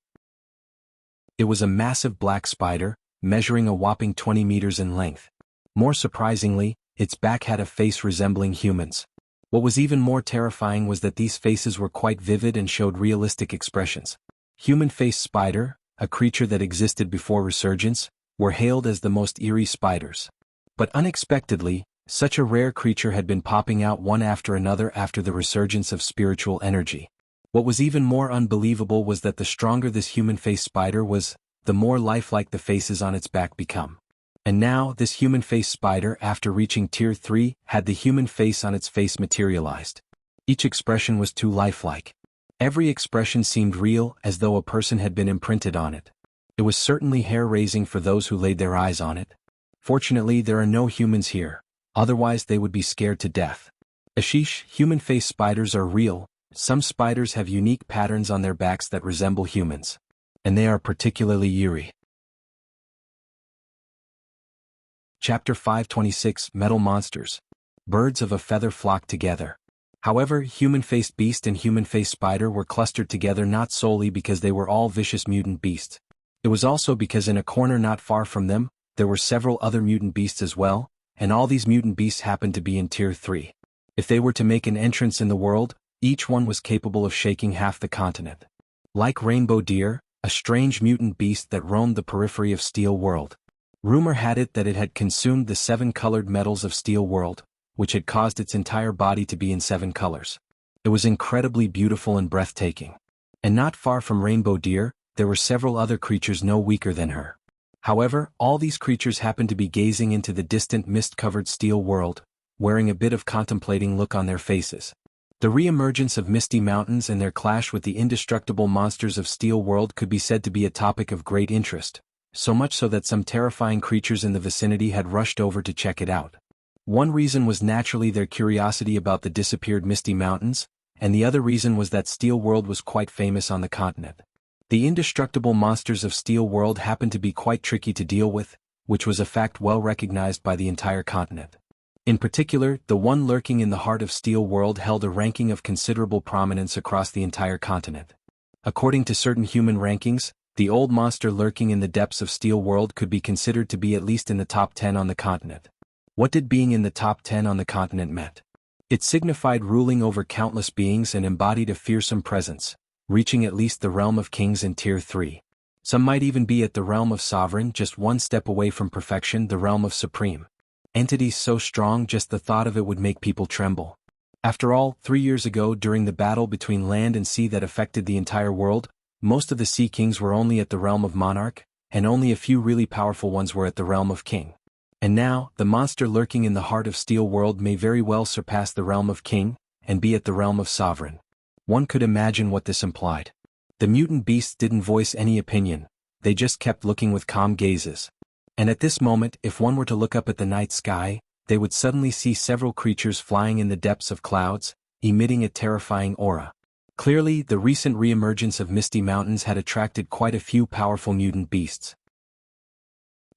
It was a massive black spider, measuring a whopping 20 meters in length. More surprisingly, its back had a face resembling humans. What was even more terrifying was that these faces were quite vivid and showed realistic expressions. Human-faced spider, a creature that existed before resurgence, were hailed as the most eerie spiders. But unexpectedly, such a rare creature had been popping out one after another after the resurgence of spiritual energy. What was even more unbelievable was that the stronger this human-faced spider was, the more lifelike the faces on its back become. And now, this human-faced spider, after reaching Tier 3, had the human face on its face materialized. Each expression was too lifelike. Every expression seemed real, as though a person had been imprinted on it. It was certainly hair-raising for those who laid their eyes on it. Fortunately, there are no humans here, otherwise they would be scared to death. Ashish, human-faced spiders are real. Some spiders have unique patterns on their backs that resemble humans. And they are particularly eerie. Chapter 526 Metal Monsters. Birds of a feather flock together. However, human-faced beast and human-faced spider were clustered together not solely because they were all vicious mutant beasts. It was also because in a corner not far from them, there were several other mutant beasts as well, and all these mutant beasts happened to be in Tier 3. If they were to make an entrance in the world, each one was capable of shaking half the continent. Like rainbow deer, a strange mutant beast that roamed the periphery of Steel World. Rumor had it that it had consumed the 7 colored metals of Steel World, which had caused its entire body to be in 7 colors. It was incredibly beautiful and breathtaking. And not far from rainbow deer, there were several other creatures no weaker than her. However, all these creatures happened to be gazing into the distant mist-covered Steel World, wearing a bit of contemplating look on their faces. The re-emergence of Misty Mountains and their clash with the indestructible monsters of Steel World could be said to be a topic of great interest, so much so that some terrifying creatures in the vicinity had rushed over to check it out. One reason was naturally their curiosity about the disappeared Misty Mountains, and the other reason was that Steel World was quite famous on the continent. The indestructible monsters of Steel World happened to be quite tricky to deal with, which was a fact well recognized by the entire continent. In particular, the one lurking in the heart of Steel World held a ranking of considerable prominence across the entire continent. According to certain human rankings, the old monster lurking in the depths of Steel World could be considered to be at least in the top 10 on the continent. What did being in the top 10 on the continent meant? It signified ruling over countless beings and embodied a fearsome presence, reaching at least the realm of kings in Tier 3. Some might even be at the realm of sovereign, just one step away from perfection, the realm of supreme. Entities so strong just the thought of it would make people tremble. After all, 3 years ago during the battle between land and sea that affected the entire world, most of the sea kings were only at the realm of monarch, and only a few really powerful ones were at the realm of king. And now, the monster lurking in the heart of Steel World may very well surpass the realm of king, and be at the realm of sovereign. One could imagine what this implied. The mutant beasts didn't voice any opinion, they just kept looking with calm gazes. And at this moment, if one were to look up at the night sky, they would suddenly see several creatures flying in the depths of clouds, emitting a terrifying aura. Clearly, the recent re-emergence of Misty Mountains had attracted quite a few powerful mutant beasts.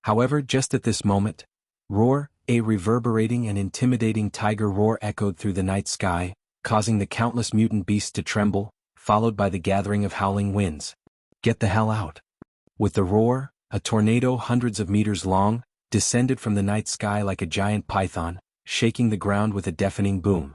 However, just at this moment, roar, a reverberating and intimidating tiger roar echoed through the night sky, causing the countless mutant beasts to tremble, followed by the gathering of howling winds. Get the hell out. With the roar, a tornado hundreds of meters long, descended from the night sky like a giant python, shaking the ground with a deafening boom.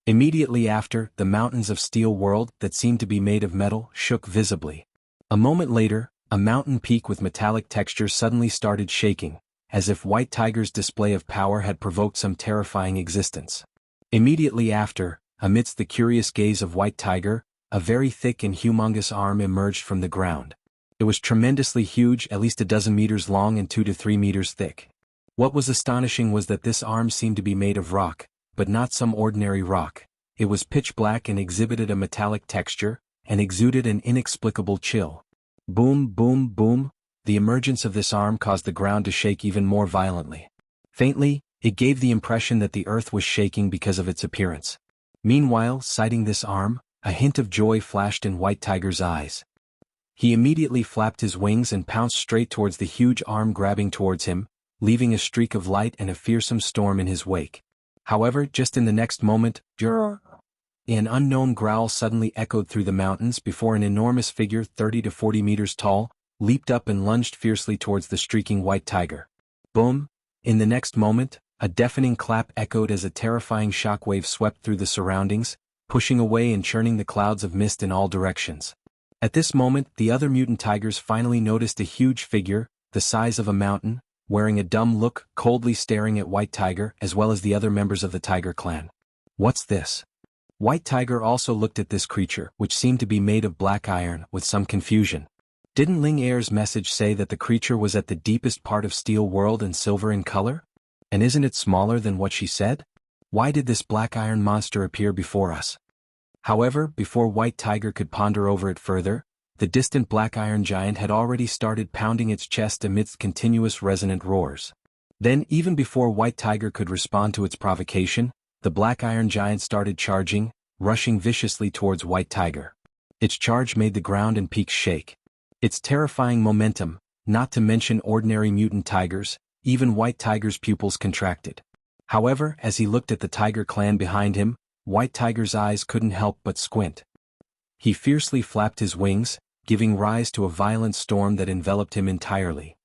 Immediately after, the mountains of Steel World that seemed to be made of metal shook visibly. A moment later, a mountain peak with metallic texture suddenly started shaking, as if White Tiger's display of power had provoked some terrifying existence. Immediately after, amidst the curious gaze of White Tiger, a very thick and humongous arm emerged from the ground. It was tremendously huge, at least a dozen meters long and 2 to 3 meters thick. What was astonishing was that this arm seemed to be made of rock, but not some ordinary rock. It was pitch black and exhibited a metallic texture, and exuded an inexplicable chill. Boom, boom, boom. The emergence of this arm caused the ground to shake even more violently. Faintly, it gave the impression that the earth was shaking because of its appearance. Meanwhile, sighting this arm, a hint of joy flashed in White Tiger's eyes. He immediately flapped his wings and pounced straight towards the huge arm, grabbing towards him, leaving a streak of light and a fearsome storm in his wake. However, just in the next moment, an unknown growl suddenly echoed through the mountains before an enormous figure 30 to 40 meters tall leaped up and lunged fiercely towards the streaking White Tiger. Boom! In the next moment, a deafening clap echoed as a terrifying shockwave swept through the surroundings, pushing away and churning the clouds of mist in all directions. At this moment, the other mutant tigers finally noticed a huge figure, the size of a mountain, wearing a dumb look, coldly staring at White Tiger as well as the other members of the Tiger clan. What's this? White Tiger also looked at this creature, which seemed to be made of black iron, with some confusion. Didn't Ling Air's message say that the creature was at the deepest part of Steel World and silver in color? And isn't it smaller than what she said? Why did this black iron monster appear before us? However, before White Tiger could ponder over it further, the distant black iron giant had already started pounding its chest amidst continuous resonant roars. Then, even before White Tiger could respond to its provocation, the black iron giant started charging, rushing viciously towards White Tiger. Its charge made the ground and peaks shake. Its terrifying momentum, not to mention ordinary mutant tigers, even White Tiger's pupils contracted. However, as he looked at the Tiger clan behind him, White Tiger's eyes couldn't help but squint. He fiercely flapped his wings, giving rise to a violent storm that enveloped him entirely.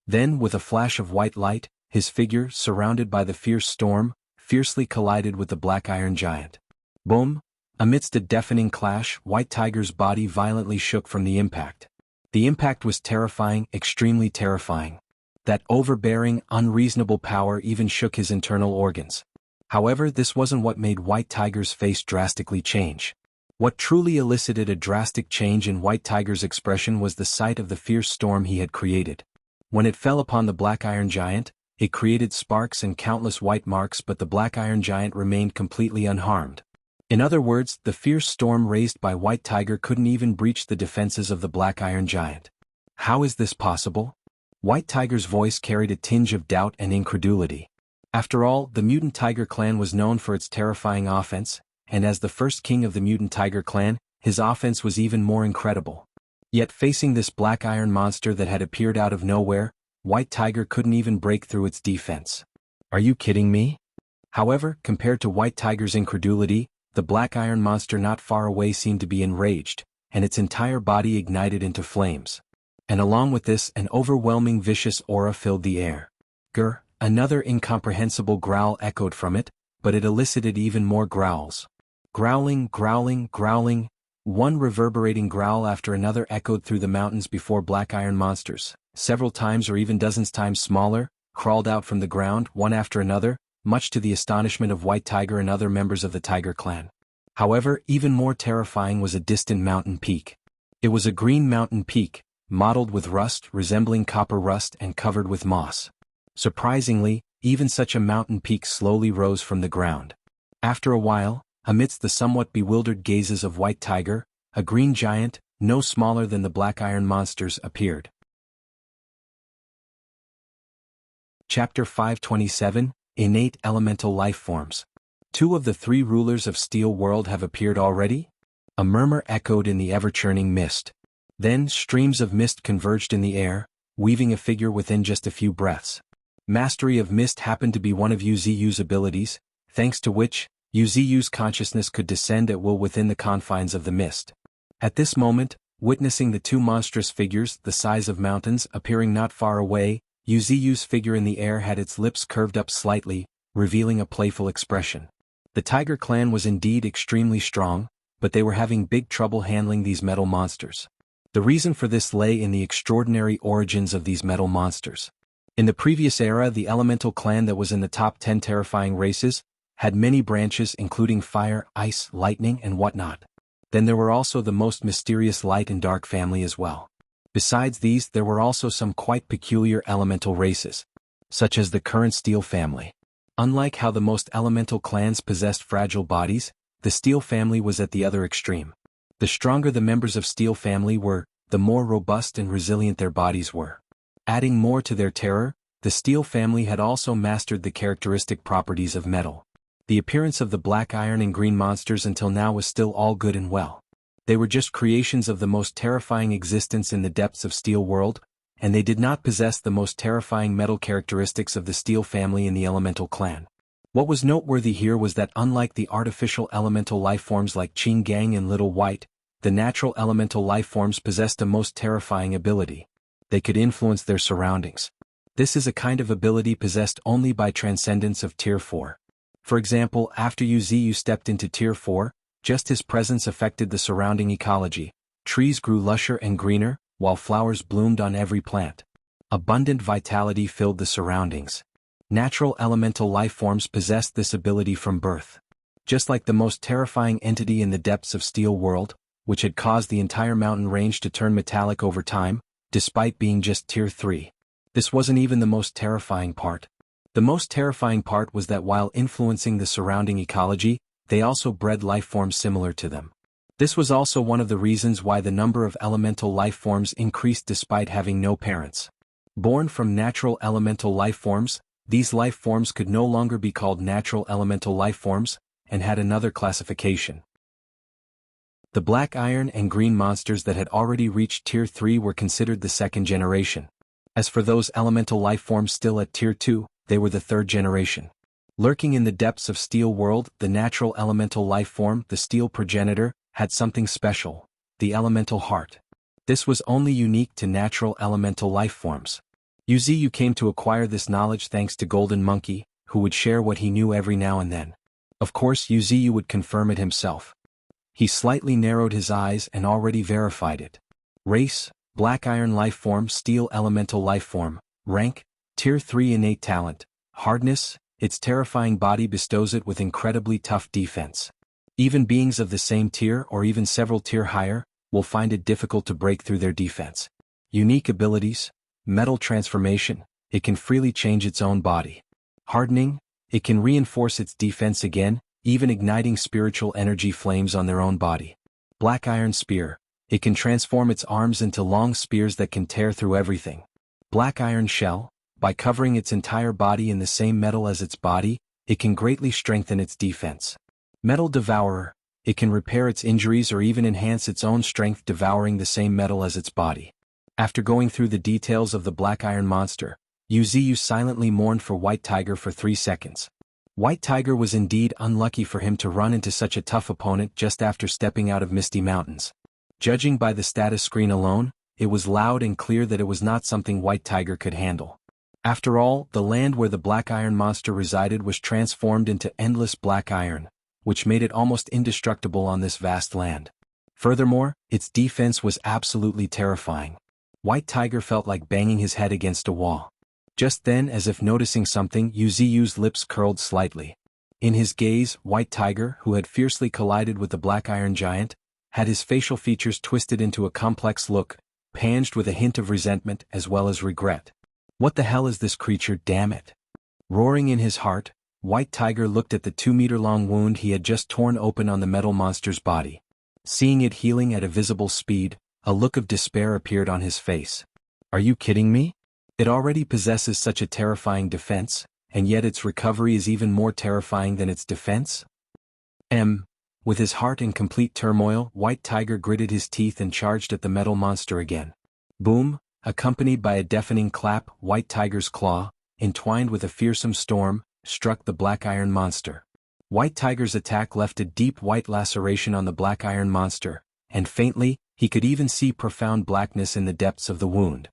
Then, with a flash of white light, his figure, surrounded by the fierce storm, fiercely collided with the black iron giant. Boom! Amidst a deafening clash, White Tiger's body violently shook from the impact. The impact was terrifying, extremely terrifying. That overbearing, unreasonable power even shook his internal organs. However, this wasn't what made White Tiger's face drastically change. What truly elicited a drastic change in White Tiger's expression was the sight of the fierce storm he had created. When it fell upon the black iron giant, it created sparks and countless white marks, but the black iron giant remained completely unharmed. In other words, the fierce storm raised by White Tiger couldn't even breach the defenses of the black iron giant. How is this possible? White Tiger's voice carried a tinge of doubt and incredulity. After all, the Mutant Tiger clan was known for its terrifying offense, and as the first king of the Mutant Tiger clan, his offense was even more incredible. Yet facing this black iron monster that had appeared out of nowhere, White Tiger couldn't even break through its defense. Are you kidding me? However, compared to White Tiger's incredulity, the black iron monster not far away seemed to be enraged, and its entire body ignited into flames. And along with this, an overwhelming vicious aura filled the air. Grr! Another incomprehensible growl echoed from it, but it elicited even more growls. Growling, growling, growling. One reverberating growl after another echoed through the mountains before black iron monsters, several times or even dozens times smaller, crawled out from the ground one after another, much to the astonishment of White Tiger and other members of the Tiger clan. However, even more terrifying was a distant mountain peak. It was a green mountain peak, mottled with rust resembling copper rust and covered with moss. Surprisingly, even such a mountain peak slowly rose from the ground. After a while, amidst the somewhat bewildered gazes of White Tiger, a green giant, no smaller than the black iron monsters, appeared. Chapter 527, Innate Elemental Life Forms. 2 of the 3 rulers of Steel World have appeared already? A murmur echoed in the ever-churning mist. Then streams of mist converged in the air, weaving a figure within just a few breaths. Mastery of mist happened to be one of Yu's abilities, thanks to which, Yu's consciousness could descend at will within the confines of the mist. At this moment, witnessing the 2 monstrous figures, the size of mountains, appearing not far away, Yu's figure in the air had its lips curved up slightly, revealing a playful expression. The Tiger clan was indeed extremely strong, but they were having big trouble handling these metal monsters. The reason for this lay in the extraordinary origins of these metal monsters. In the previous era, the elemental clan that was in the top 10 terrifying races had many branches including fire, ice, lightning, and whatnot. Then there were also the most mysterious light and dark family as well. Besides these, there were also some quite peculiar elemental races, such as the current Steel family. Unlike how the most elemental clans possessed fragile bodies, the Steel family was at the other extreme. The stronger the members of Steel family were, the more robust and resilient their bodies were. Adding more to their terror, the Steel family had also mastered the characteristic properties of metal. The appearance of the black iron and green monsters until now was still all good and well. They were just creations of the most terrifying existence in the depths of Steel world, and they did not possess the most terrifying metal characteristics of the Steel family in the elemental clan. What was noteworthy here was that unlike the artificial elemental lifeforms like Qing Gang and Little White, the natural elemental lifeforms possessed a most terrifying ability. They could influence their surroundings. This is a kind of ability possessed only by transcendence of Tier 4. For example, after Wuxia stepped into Tier 4, just his presence affected the surrounding ecology. Trees grew lusher and greener, while flowers bloomed on every plant. Abundant vitality filled the surroundings. Natural elemental lifeforms possessed this ability from birth. Just like the most terrifying entity in the depths of Steel world, which had caused the entire mountain range to turn metallic over time, despite being just Tier 3. This wasn't even the most terrifying part. The most terrifying part was that while influencing the surrounding ecology, they also bred lifeforms similar to them. This was also one of the reasons why the number of elemental lifeforms increased despite having no parents. Born from natural elemental lifeforms, these lifeforms could no longer be called natural elemental lifeforms, and had another classification. The black iron and green monsters that had already reached Tier 3 were considered the second generation. As for those elemental lifeforms still at Tier 2, they were the third generation. Lurking in the depths of Steel world, the natural elemental lifeform, the Steel progenitor, had something special, the elemental heart. This was only unique to natural elemental lifeforms. Wuxia came to acquire this knowledge thanks to Golden Monkey, who would share what he knew every now and then. Of course, Wuxia would confirm it himself. He slightly narrowed his eyes and already verified it. Race, black iron lifeform, Steel elemental lifeform. Rank, Tier 3 innate talent. Hardness, its terrifying body bestows it with incredibly tough defense. Even beings of the same tier or even several tier higher will find it difficult to break through their defense. Unique abilities, metal transformation, it can freely change its own body. Hardening, it can reinforce its defense again, even igniting spiritual energy flames on their own body. Black iron spear, it can transform its arms into long spears that can tear through everything. Black iron shell, by covering its entire body in the same metal as its body, it can greatly strengthen its defense. Metal devourer, it can repair its injuries or even enhance its own strength devouring the same metal as its body. After going through the details of the black iron monster, Wuxia silently mourned for White Tiger for 3 seconds. White Tiger was indeed unlucky for him to run into such a tough opponent just after stepping out of Misty Mountains. Judging by the status screen alone, it was loud and clear that it was not something White Tiger could handle. After all, the land where the black iron monster resided was transformed into endless black iron, which made it almost indestructible on this vast land. Furthermore, its defense was absolutely terrifying. White Tiger felt like banging his head against a wall. Just then, as if noticing something, Wuxia's lips curled slightly. In his gaze, White Tiger, who had fiercely collided with the black iron giant, had his facial features twisted into a complex look, panged with a hint of resentment as well as regret. What the hell is this creature, damn it? Roaring in his heart, White Tiger looked at the 2-meter-long wound he had just torn open on the metal monster's body. Seeing it healing at a visible speed, a look of despair appeared on his face. Are you kidding me? It already possesses such a terrifying defense, and yet its recovery is even more terrifying than its defense? With his heart in complete turmoil, White Tiger gritted his teeth and charged at the metal monster again. Boom! Accompanied by a deafening clap, White Tiger's claw, entwined with a fearsome storm, struck the black iron monster. White Tiger's attack left a deep white laceration on the black iron monster, and faintly, he could even see profound blackness in the depths of the wound.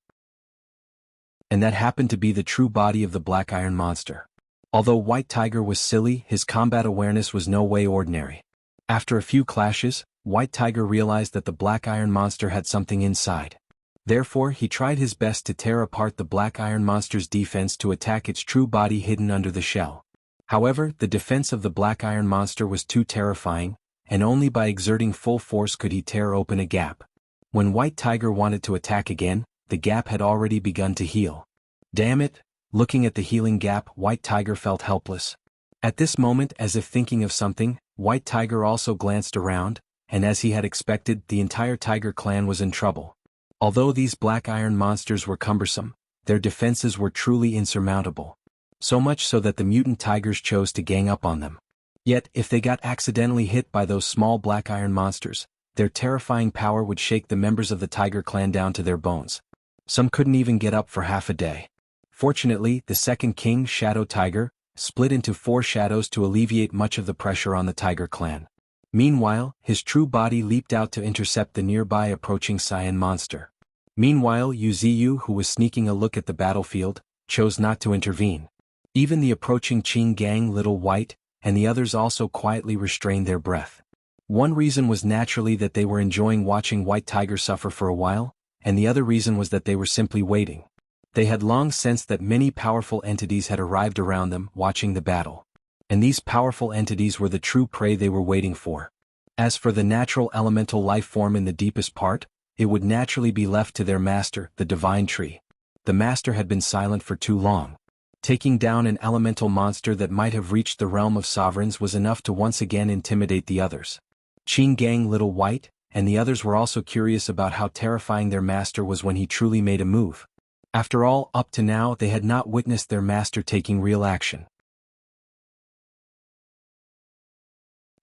And that happened to be the true body of the black iron monster. Although White Tiger was silly, his combat awareness was no way ordinary. After a few clashes, White Tiger realized that the black iron monster had something inside. Therefore, he tried his best to tear apart the black iron monster's defense to attack its true body hidden under the shell. However, the defense of the black iron monster was too terrifying, and only by exerting full force could he tear open a gap. When White Tiger wanted to attack again, the gap had already begun to heal. Damn it! Looking at the healing gap, White Tiger felt helpless. At this moment, as if thinking of something, White Tiger also glanced around, and as he had expected, the entire Tiger clan was in trouble. Although these black iron monsters were cumbersome, their defenses were truly insurmountable. So much so that the mutant tigers chose to gang up on them. Yet, if they got accidentally hit by those small black iron monsters, their terrifying power would shake the members of the Tiger clan down to their bones. Some couldn't even get up for half a day. Fortunately, the second king, Shadow Tiger, split into 4 shadows to alleviate much of the pressure on the Tiger clan. Meanwhile, his true body leaped out to intercept the nearby approaching cyan monster. Meanwhile, Yuziyu, who was sneaking a look at the battlefield, chose not to intervene. Even the approaching Qing gang, Little White, and the others also quietly restrained their breath. One reason was naturally that they were enjoying watching White Tiger suffer for a while, and the other reason was that they were simply waiting. They had long sensed that many powerful entities had arrived around them, watching the battle. And these powerful entities were the true prey they were waiting for. As for the natural elemental life form in the deepest part, it would naturally be left to their master, the Divine Tree. The master had been silent for too long. Taking down an elemental monster that might have reached the realm of sovereigns was enough to once again intimidate the others. Qing gang, Little White, and the others were also curious about how terrifying their master was when he truly made a move. After all, up to now they had not witnessed their master taking real action.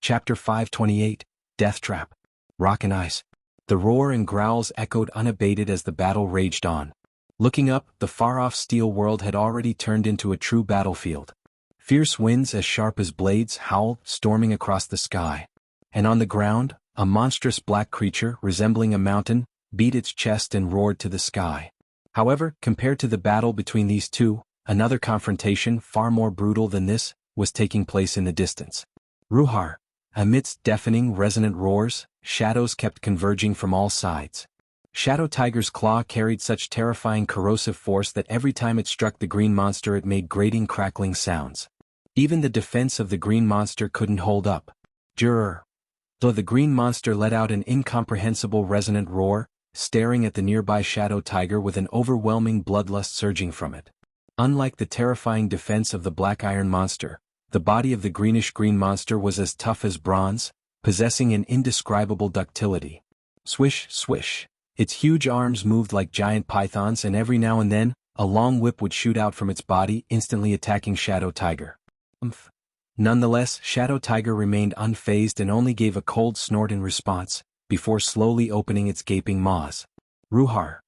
Chapter 528, Death Trap. Rock and Ice. The roar and growls echoed unabated as the battle raged on. Looking up, the far-off steel world had already turned into a true battlefield. Fierce winds as sharp as blades howled, storming across the sky. And on the ground, a monstrous black creature, resembling a mountain, beat its chest and roared to the sky. However, compared to the battle between these two, another confrontation, far more brutal than this, was taking place in the distance. Ruhar. Amidst deafening, resonant roars, shadows kept converging from all sides. Shadow Tiger's claw carried such terrifying corrosive force that every time it struck the green monster it made grating, crackling sounds. Even the defense of the green monster couldn't hold up. Jurr. Though the green monster let out an incomprehensible resonant roar, staring at the nearby Shadow Tiger with an overwhelming bloodlust surging from it. Unlike the terrifying defense of the black iron monster, the body of the greenish-green monster was as tough as bronze, possessing an indescribable ductility. Swish, swish. Its huge arms moved like giant pythons, and every now and then, a long whip would shoot out from its body, instantly attacking Shadow Tiger. Nonetheless, Shadow Tiger remained unfazed and only gave a cold snort in response, before slowly opening its gaping maws. Ruhar.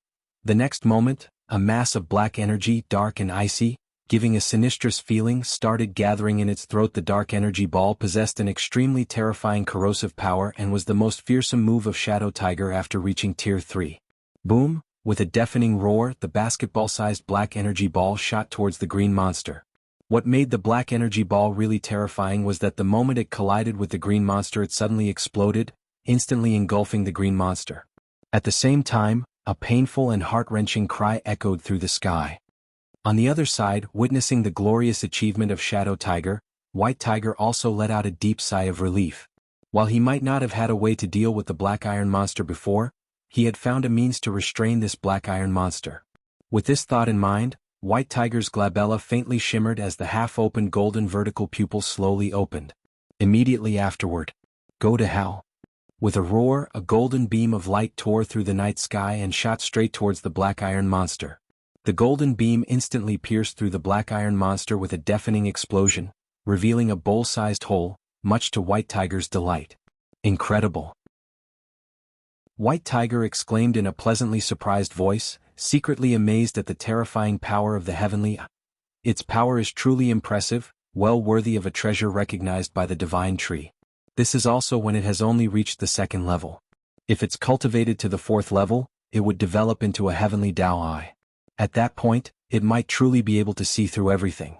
The next moment, a mass of black energy, dark and icy, giving a sinistrous feeling, started gathering in its throat. The dark energy ball possessed an extremely terrifying corrosive power and was the most fearsome move of Shadow Tiger after reaching Tier 3. Boom! With a deafening roar, the basketball-sized black energy ball shot towards the green monster. What made the black energy ball really terrifying was that the moment it collided with the green monster it suddenly exploded, instantly engulfing the green monster. At the same time, a painful and heart-wrenching cry echoed through the sky. On the other side, witnessing the glorious achievement of Shadow Tiger, White Tiger also let out a deep sigh of relief. While he might not have had a way to deal with the black iron monster before, he had found a means to restrain this black iron monster. With this thought in mind, White Tiger's glabella faintly shimmered as the half-opened golden vertical pupil slowly opened. Immediately afterward, go to hell. With a roar, a golden beam of light tore through the night sky and shot straight towards the black iron monster. The golden beam instantly pierced through the black iron monster with a deafening explosion, revealing a bowl-sized hole, much to White Tiger's delight. Incredible! White Tiger exclaimed in a pleasantly surprised voice, secretly amazed at the terrifying power of the heavenly. Its power is truly impressive, well worthy of a treasure recognized by the Divine Tree. This is also when it has only reached the 2nd level. If it's cultivated to the 4th level, it would develop into a heavenly Dao Eye. At that point, it might truly be able to see through everything.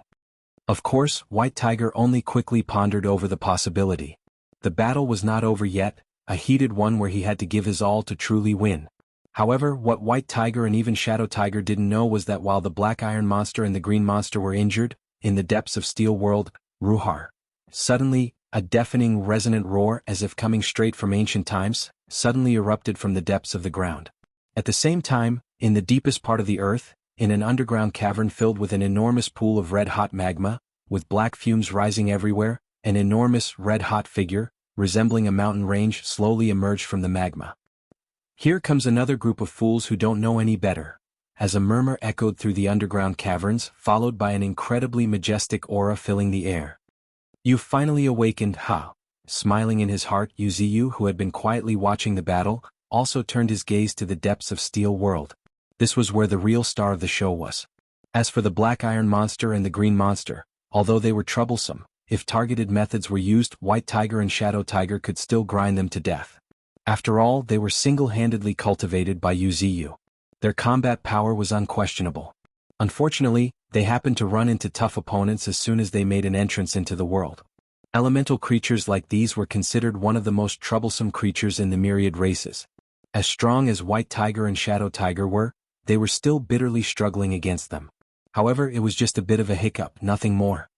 Of course, White Tiger only quickly pondered over the possibility. The battle was not over yet, a heated one where he had to give his all to truly win. However, what White Tiger and even Shadow Tiger didn't know was that while the Black Iron Monster and the Green Monster were injured, in the depths of Steel World, Ruhar. Suddenly, a deafening resonant roar as if coming straight from ancient times, suddenly erupted from the depths of the ground. At the same time, in the deepest part of the earth, in an underground cavern filled with an enormous pool of red-hot magma, with black fumes rising everywhere, an enormous red-hot figure, resembling a mountain range, slowly emerged from the magma. Here comes another group of fools who don't know any better. As a murmur echoed through the underground caverns, followed by an incredibly majestic aura filling the air. "You've finally awakened, ha!" Smiling in his heart, Yuziyu, who had been quietly watching the battle, also turned his gaze to the depths of Steel World. This was where the real star of the show was. As for the Black Iron Monster and the Green Monster, although they were troublesome, if targeted methods were used, White Tiger and Shadow Tiger could still grind them to death. After all, they were single-handedly cultivated by Yuziyu. Their combat power was unquestionable. Unfortunately, they happened to run into tough opponents as soon as they made an entrance into the world. Elemental creatures like these were considered one of the most troublesome creatures in the myriad races. As strong as White Tiger and Shadow Tiger were, they were still bitterly struggling against them. However, it was just a bit of a hiccup, nothing more.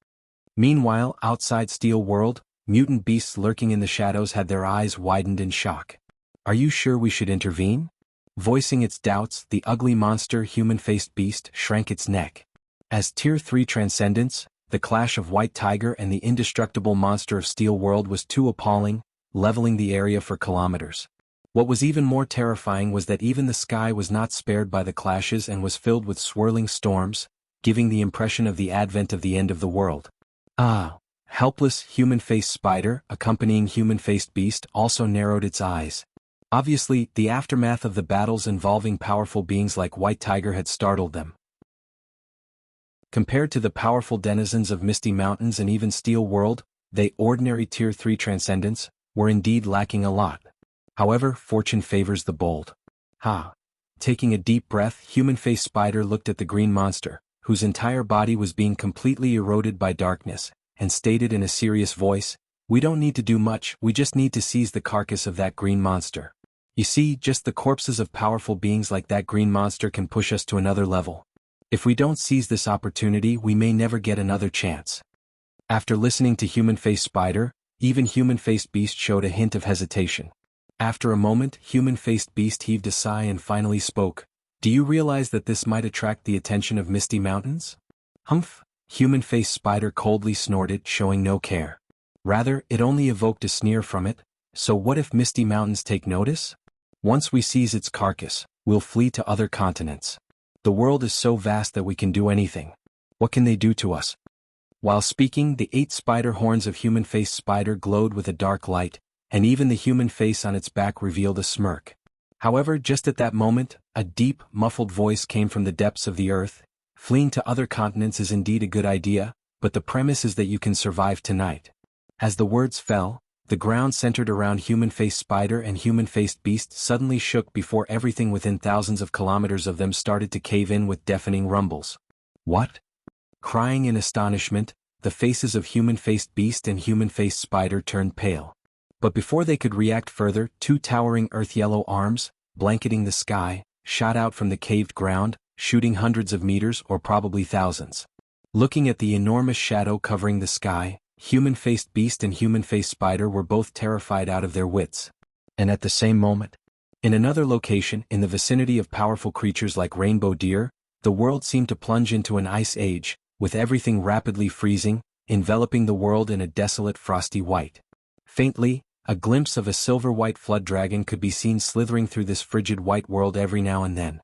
Meanwhile, outside Steel World, mutant beasts lurking in the shadows had their eyes widened in shock. "Are you sure we should intervene?" Voicing its doubts, the ugly monster human-faced beast shrank its neck. As Tier 3 Transcendence, the clash of White Tiger and the indestructible monster of Steel World was too appalling, leveling the area for kilometers. What was even more terrifying was that even the sky was not spared by the clashes and was filled with swirling storms, giving the impression of the advent of the end of the world. Helpless human-faced spider, accompanying human-faced beast, also narrowed its eyes. Obviously, the aftermath of the battles involving powerful beings like White Tiger had startled them. Compared to the powerful denizens of Misty Mountains and even Steel World, they ordinary Tier 3 Transcendents were indeed lacking a lot. However, fortune favors the bold. Taking a deep breath, human-faced spider looked at the green monster, whose entire body was being completely eroded by darkness, and stated in a serious voice, "We don't need to do much, we just need to seize the carcass of that green monster. You see, just the corpses of powerful beings like that green monster can push us to another level. If we don't seize this opportunity, we may never get another chance." After listening to human-faced spider, even human-faced beast showed a hint of hesitation. After a moment, human-faced beast heaved a sigh and finally spoke, "Do you realize that this might attract the attention of Misty Mountains?" "Humph," human-faced spider coldly snorted, showing no care. "Rather, it only evoked a sneer from it, so what if Misty Mountains take notice? Once we seize its carcass, we'll flee to other continents. The world is so vast that we can do anything. What can they do to us?" While speaking, the 8 spider horns of human-faced spider glowed with a dark light, and even the human face on its back revealed a smirk. However, just at that moment, a deep, muffled voice came from the depths of the earth. "Fleeing to other continents is indeed a good idea, but the premise is that you can survive tonight." As the words fell, the ground centered around human-faced spider and human-faced beast suddenly shook before everything within thousands of kilometers of them started to cave in with deafening rumbles. "What?" Crying in astonishment, the faces of human-faced beast and human-faced spider turned pale. But before they could react further, 2 towering earth-yellow arms, blanketing the sky, shot out from the caved ground, shooting hundreds of meters or probably thousands. Looking at the enormous shadow covering the sky, human-faced beast and human-faced spider were both terrified out of their wits. And at the same moment, in another location, in the vicinity of powerful creatures like rainbow deer, the world seemed to plunge into an ice age, with everything rapidly freezing, enveloping the world in a desolate frosty white. Faintly, a glimpse of a silver-white flood dragon could be seen slithering through this frigid white world every now and then.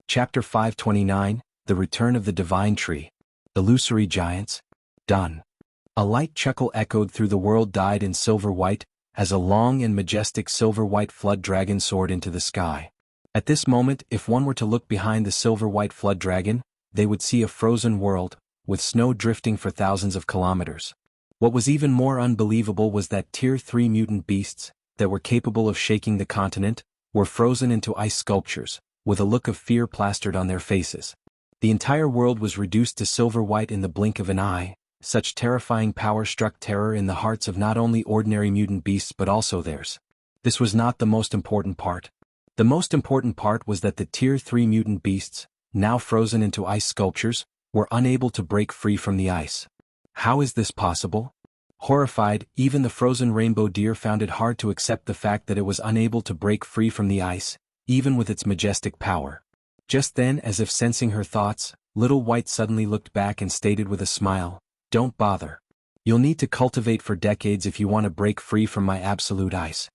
Chapter 529, The Return of the Divine Tree. Illusory Giants. Done. A light chuckle echoed through the world dyed in silver-white, as a long and majestic silver-white flood dragon soared into the sky. At this moment, if one were to look behind the silver-white flood dragon, they would see a frozen world, with snow drifting for thousands of kilometers. What was even more unbelievable was that Tier 3 mutant beasts, that were capable of shaking the continent, were frozen into ice sculptures, with a look of fear plastered on their faces. The entire world was reduced to silver-white in the blink of an eye. Such terrifying power struck terror in the hearts of not only ordinary mutant beasts but also theirs. This was not the most important part. The most important part was that the Tier 3 mutant beasts, now frozen into ice sculptures, were unable to break free from the ice. How is this possible? Horrified, even the frozen rainbow deer found it hard to accept the fact that it was unable to break free from the ice, even with its majestic power. Just then, as if sensing her thoughts, Little White suddenly looked back and stated with a smile, "Don't bother. You'll need to cultivate for decades if you want to break free from my absolute ice."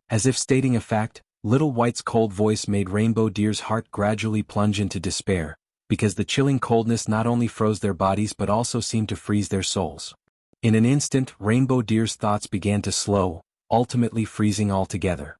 As if stating a fact, Little White's cold voice made Rainbow Deer's heart gradually plunge into despair, because the chilling coldness not only froze their bodies but also seemed to freeze their souls. In an instant, Rainbow Deer's thoughts began to slow, ultimately freezing altogether.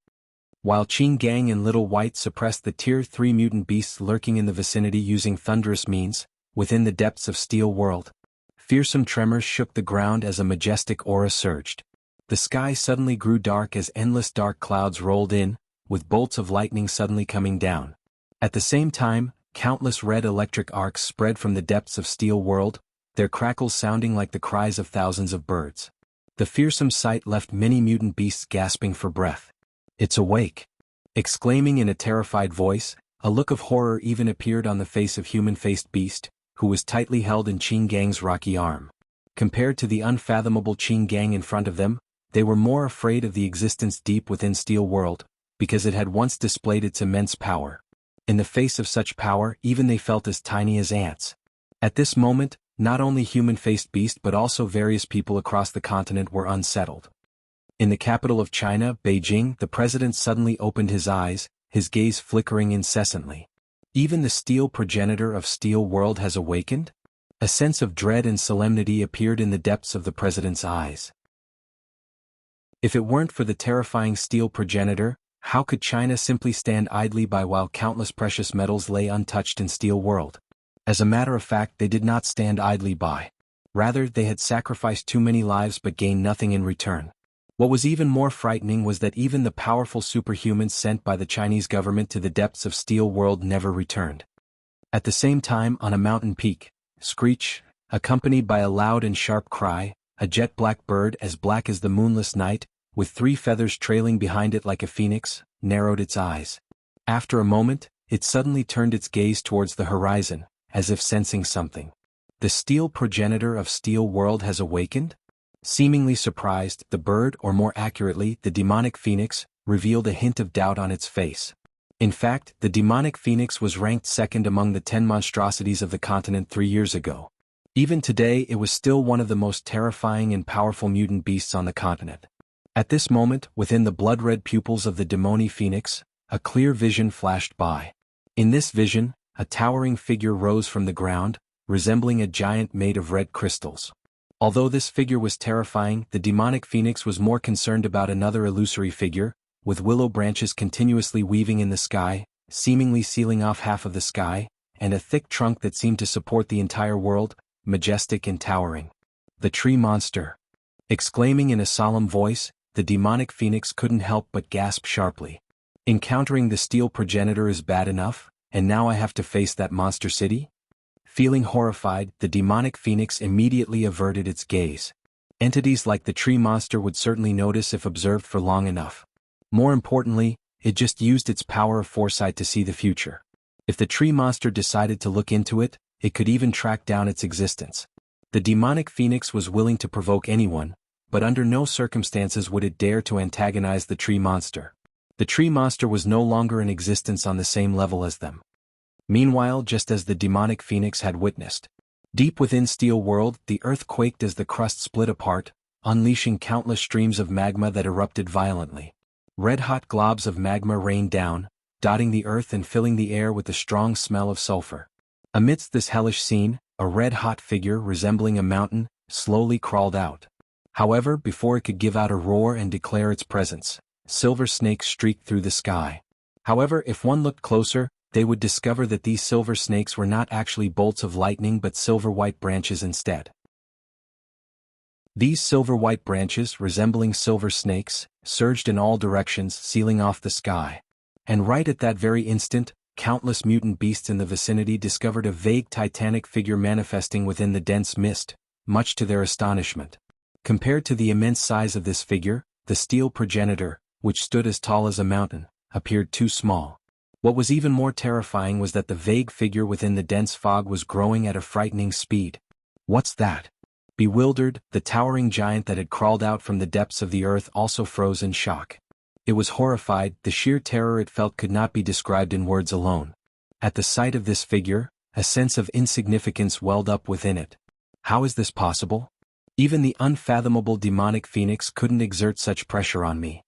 While Qing Gang and Little White suppressed the Tier 3 mutant beasts lurking in the vicinity using thunderous means, within the depths of Steel World, fearsome tremors shook the ground as a majestic aura surged. The sky suddenly grew dark as endless dark clouds rolled in, with bolts of lightning suddenly coming down. At the same time, countless red electric arcs spread from the depths of Steel World, their crackles sounding like the cries of thousands of birds. The fearsome sight left many mutant beasts gasping for breath. "It's awake!" Exclaiming in a terrified voice, a look of horror even appeared on the face of human-faced beast, who was tightly held in Qing Gang's rocky arm. Compared to the unfathomable Qing Gang in front of them, they were more afraid of the existence deep within Steel World, because it had once displayed its immense power. In the face of such power, even they felt as tiny as ants. At this moment, not only human-faced beast but also various people across the continent were unsettled. In the capital of China, Beijing, the president suddenly opened his eyes, his gaze flickering incessantly. Even the steel progenitor of Steel World has awakened? A sense of dread and solemnity appeared in the depths of the president's eyes. If it weren't for the terrifying steel progenitor, how could China simply stand idly by while countless precious metals lay untouched in Steel World? As a matter of fact, they did not stand idly by. Rather, they had sacrificed too many lives but gained nothing in return. What was even more frightening was that even the powerful superhumans sent by the Chinese government to the depths of Steel World never returned. At the same time, on a mountain peak, Screech, accompanied by a loud and sharp cry, a jet-black bird as black as the moonless night, with 3 feathers trailing behind it like a phoenix, narrowed its eyes. After a moment, it suddenly turned its gaze towards the horizon, as if sensing something. The steel progenitor of Steel World has awakened? Seemingly surprised, the bird, or more accurately, the demonic phoenix, revealed a hint of doubt on its face. In fact, the demonic phoenix was ranked second among the 10 monstrosities of the continent 3 years ago. Even today, it was still one of the most terrifying and powerful mutant beasts on the continent. At this moment, within the blood-red pupils of the demonic phoenix, a clear vision flashed by. In this vision, a towering figure rose from the ground, resembling a giant made of red crystals. Although this figure was terrifying, the demonic phoenix was more concerned about another illusory figure, with willow branches continuously weaving in the sky, seemingly sealing off half of the sky, and a thick trunk that seemed to support the entire world, majestic and towering. "The tree monster!" Exclaiming in a solemn voice, the demonic phoenix couldn't help but gasp sharply. "Encountering the steel progenitor is bad enough, and now I have to face that monster city?" Feeling horrified, the demonic phoenix immediately averted its gaze. Entities like the tree monster would certainly notice if observed for long enough. More importantly, it just used its power of foresight to see the future. If the tree monster decided to look into it, it could even track down its existence. The demonic phoenix was willing to provoke anyone, but under no circumstances would it dare to antagonize the tree monster. The tree monster was no longer in existence on the same level as them. Meanwhile, just as the demonic phoenix had witnessed, deep within Steel World, the earth quaked as the crust split apart, unleashing countless streams of magma that erupted violently. Red-hot globs of magma rained down, dotting the earth and filling the air with the strong smell of sulfur. Amidst this hellish scene, a red-hot figure resembling a mountain slowly crawled out. However, before it could give out a roar and declare its presence, silver snakes streaked through the sky. However, if one looked closer, they would discover that these silver snakes were not actually bolts of lightning but silver-white branches instead. These silver-white branches, resembling silver snakes, surged in all directions, sealing off the sky. And right at that very instant, countless mutant beasts in the vicinity discovered a vague titanic figure manifesting within the dense mist, much to their astonishment. Compared to the immense size of this figure, the steel progenitor, which stood as tall as a mountain, appeared too small. What was even more terrifying was that the vague figure within the dense fog was growing at a frightening speed. What's that? Bewildered, the towering giant that had crawled out from the depths of the earth also froze in shock. It was horrified, the sheer terror it felt could not be described in words alone. At the sight of this figure, a sense of insignificance welled up within it. How is this possible? Even the unfathomable demonic phoenix couldn't exert such pressure on me.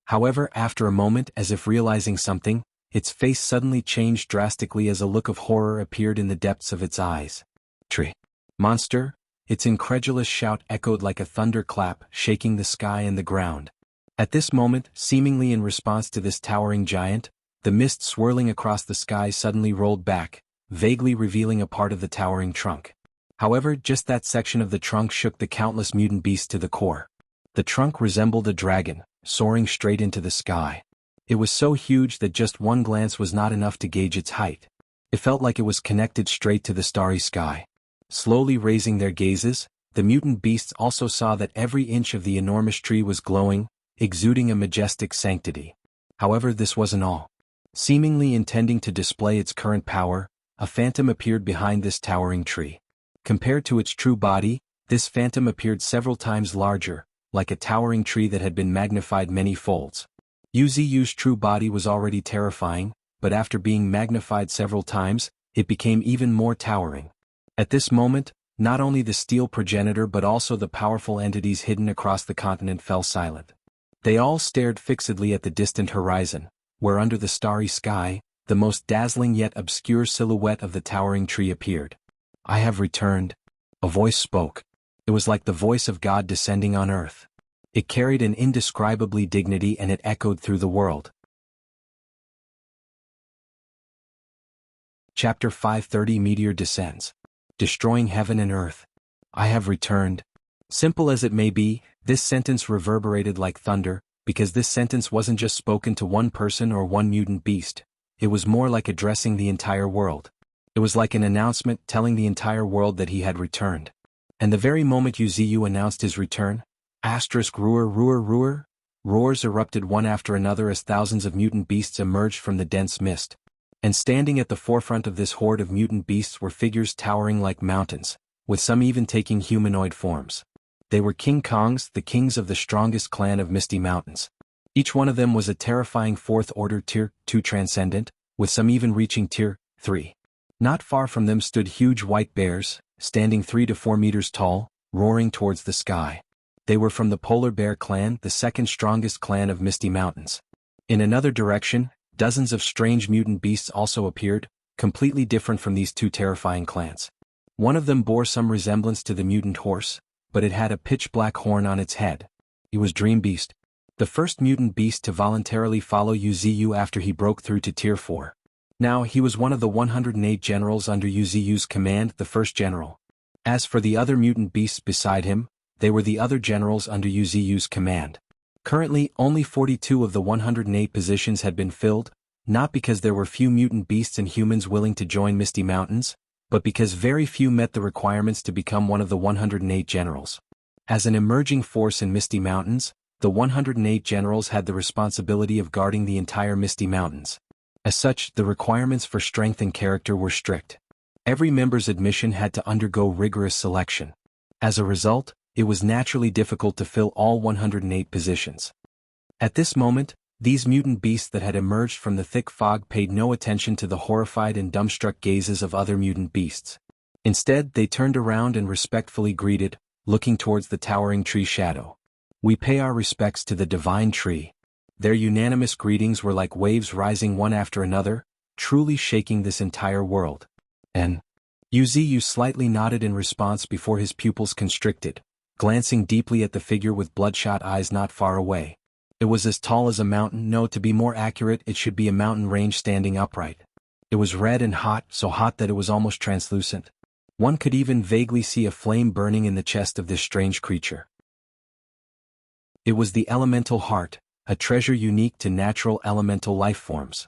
However, after a moment, as if realizing something, its face suddenly changed drastically as a look of horror appeared in the depths of its eyes. Tree. Monster? Its incredulous shout echoed like a thunderclap, shaking the sky and the ground. At this moment, seemingly in response to this towering giant, the mist swirling across the sky suddenly rolled back, vaguely revealing a part of the towering trunk. However, just that section of the trunk shook the countless mutant beasts to the core. The trunk resembled a dragon, soaring straight into the sky. It was so huge that just one glance was not enough to gauge its height. It felt like it was connected straight to the starry sky. Slowly raising their gazes, the mutant beasts also saw that every inch of the enormous tree was glowing, exuding a majestic sanctity. However, this wasn't all. Seemingly intending to display its current power, a phantom appeared behind this towering tree. Compared to its true body, this phantom appeared several times larger, like a towering tree that had been magnified many folds. Yu's true body was already terrifying, but after being magnified several times, it became even more towering. At this moment, not only the steel progenitor but also the powerful entities hidden across the continent fell silent. They all stared fixedly at the distant horizon, where under the starry sky, the most dazzling yet obscure silhouette of the towering tree appeared. I have returned. A voice spoke. It was like the voice of God descending on earth. It carried an indescribably dignity and it echoed through the world. Chapter 530 Meteor descends. Destroying heaven and earth. I have returned. Simple as it may be, this sentence reverberated like thunder, because this sentence wasn't just spoken to one person or one mutant beast. It was more like addressing the entire world. It was like an announcement telling the entire world that he had returned. And the very moment Wuxia announced his return, roars erupted one after another as thousands of mutant beasts emerged from the dense mist. And standing at the forefront of this horde of mutant beasts were figures towering like mountains, with some even taking humanoid forms. They were King Kongs, the kings of the strongest clan of Misty Mountains. Each one of them was a terrifying fourth-order Tier 2 transcendent, with some even reaching Tier 3. Not far from them stood huge white bears, standing 3 to 4 meters tall, roaring towards the sky. They were from the Polar Bear clan, the second strongest clan of Misty Mountains. In another direction, dozens of strange mutant beasts also appeared, completely different from these two terrifying clans. One of them bore some resemblance to the mutant horse, but it had a pitch-black horn on its head. It was Dream Beast, the first mutant beast to voluntarily follow Wuxia after he broke through to Tier 4. Now, he was one of the 108 generals under Wuxia's command, the first general. As for the other mutant beasts beside him, they were the other generals under Wuxia's command. Currently, only 42 of the 108 positions had been filled, not because there were few mutant beasts and humans willing to join Misty Mountains, but because very few met the requirements to become one of the 108 generals. As an emerging force in Misty Mountains, the 108 generals had the responsibility of guarding the entire Misty Mountains. As such, the requirements for strength and character were strict. Every member's admission had to undergo rigorous selection. As a result, it was naturally difficult to fill all 108 positions. At this moment, these mutant beasts that had emerged from the thick fog paid no attention to the horrified and dumbstruck gazes of other mutant beasts. Instead, they turned around and respectfully greeted, looking towards the towering tree shadow. We pay our respects to the divine tree. Their unanimous greetings were like waves rising one after another, truly shaking this entire world. And Wuxia slightly nodded in response before his pupils constricted, glancing deeply at the figure with bloodshot eyes not far away. It was as tall as a mountain, no, to be more accurate, it should be a mountain range standing upright. It was red and hot, so hot that it was almost translucent. One could even vaguely see a flame burning in the chest of this strange creature. It was the elemental heart, a treasure unique to natural elemental life forms.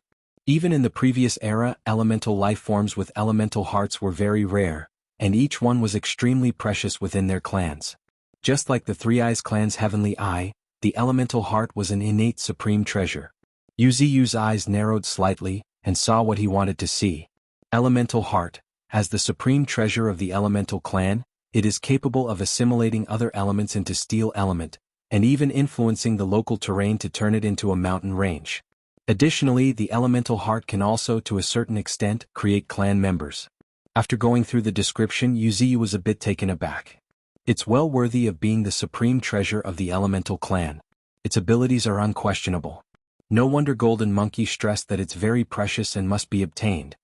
Even in the previous era, elemental life forms with elemental hearts were very rare, and each one was extremely precious within their clans. Just like the Three Eyes clan's heavenly eye, the elemental heart was an innate supreme treasure. Yuziyu's eyes narrowed slightly, and saw what he wanted to see. Elemental heart. As the supreme treasure of the elemental clan, it is capable of assimilating other elements into steel element, and even influencing the local terrain to turn it into a mountain range. Additionally, the elemental heart can also, to a certain extent, create clan members. After going through the description, Yuziyu was a bit taken aback. It's well worthy of being the supreme treasure of the elemental clan. Its abilities are unquestionable. No wonder Golden Monkey stressed that it's very precious and must be obtained.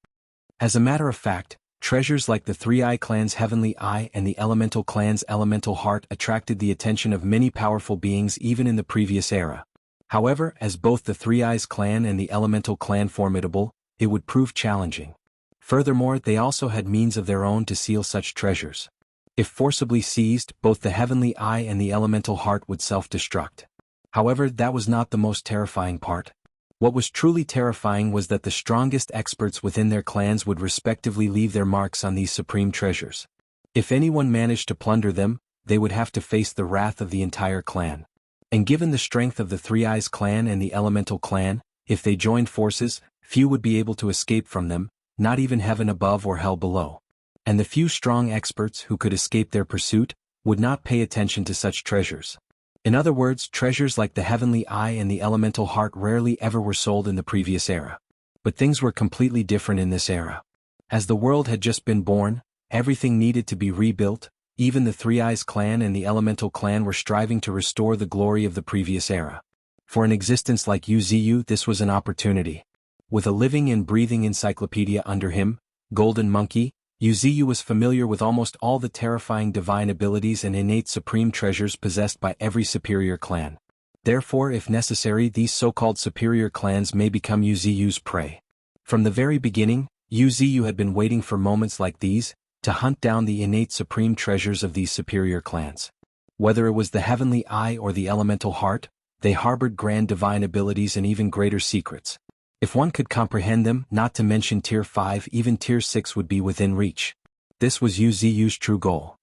As a matter of fact, treasures like the Three-Eye clan's heavenly eye and the elemental clan's elemental heart attracted the attention of many powerful beings even in the previous era. However, as both the Three Eyes clan and the elemental clan formidable, it would prove challenging. Furthermore, they also had means of their own to seal such treasures. If forcibly seized, both the heavenly eye and the elemental heart would self-destruct. However, that was not the most terrifying part. What was truly terrifying was that the strongest experts within their clans would respectively leave their marks on these supreme treasures. If anyone managed to plunder them, they would have to face the wrath of the entire clan. And given the strength of the Three Eyes clan and the elemental clan, if they joined forces, few would be able to escape from them, not even heaven above or hell below. And the few strong experts who could escape their pursuit would not pay attention to such treasures. In other words, treasures like the heavenly eye and the elemental heart rarely ever were sold in the previous era. But things were completely different in this era. As the world had just been born, everything needed to be rebuilt. Even the Three Eyes clan and the elemental clan were striving to restore the glory of the previous era. For an existence like Yuziyu, this was an opportunity. With a living and breathing encyclopedia under him, Golden Monkey, Yuziyu was familiar with almost all the terrifying divine abilities and innate supreme treasures possessed by every superior clan. Therefore, if necessary, these so-called superior clans may become Yuziyu's prey. From the very beginning, Yuziyu had been waiting for moments like these, to hunt down the innate supreme treasures of these superior clans. Whether it was the heavenly eye or the elemental heart, they harbored grand divine abilities and even greater secrets. If one could comprehend them, not to mention Tier 5, even Tier 6 would be within reach. This was Yuziyu's true goal.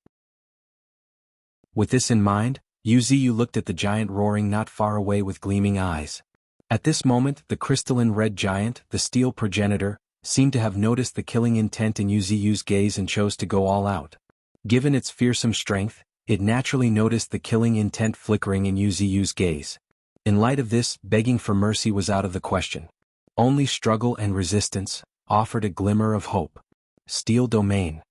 With this in mind, Yuziyu looked at the giant roaring not far away with gleaming eyes. At this moment, the crystalline red giant, the steel progenitor, seemed to have noticed the killing intent in Yuziyu's gaze and chose to go all out. Given its fearsome strength, it naturally noticed the killing intent flickering in Yuziyu's gaze. In light of this, begging for mercy was out of the question. Only struggle and resistance offered a glimmer of hope. Steel domain.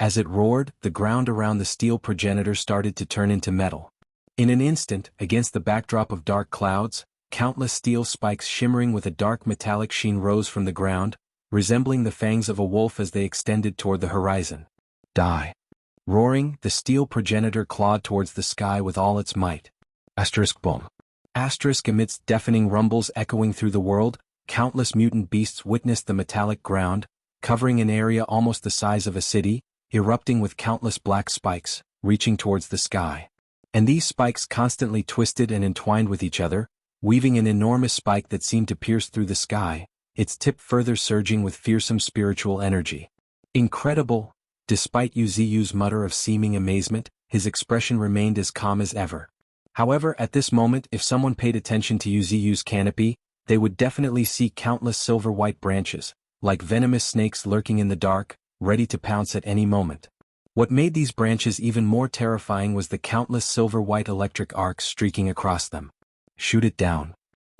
As it roared, the ground around the steel progenitor started to turn into metal. In an instant, against the backdrop of dark clouds, countless steel spikes shimmering with a dark metallic sheen rose from the ground, resembling the fangs of a wolf as they extended toward the horizon. Die. Roaring, the steel progenitor clawed towards the sky with all its might. Boom. Amidst deafening rumbles echoing through the world, countless mutant beasts witnessed the metallic ground, covering an area almost the size of a city, erupting with countless black spikes, reaching towards the sky. And these spikes constantly twisted and entwined with each other, weaving an enormous spike that seemed to pierce through the sky, its tip further surging with fearsome spiritual energy. Incredible! Despite Yuziyu's mutter of seeming amazement, his expression remained as calm as ever. However, at this moment, if someone paid attention to Yuziyu's canopy, they would definitely see countless silver-white branches, like venomous snakes lurking in the dark, ready to pounce at any moment. What made these branches even more terrifying was the countless silver-white electric arcs streaking across them. Shoot it down.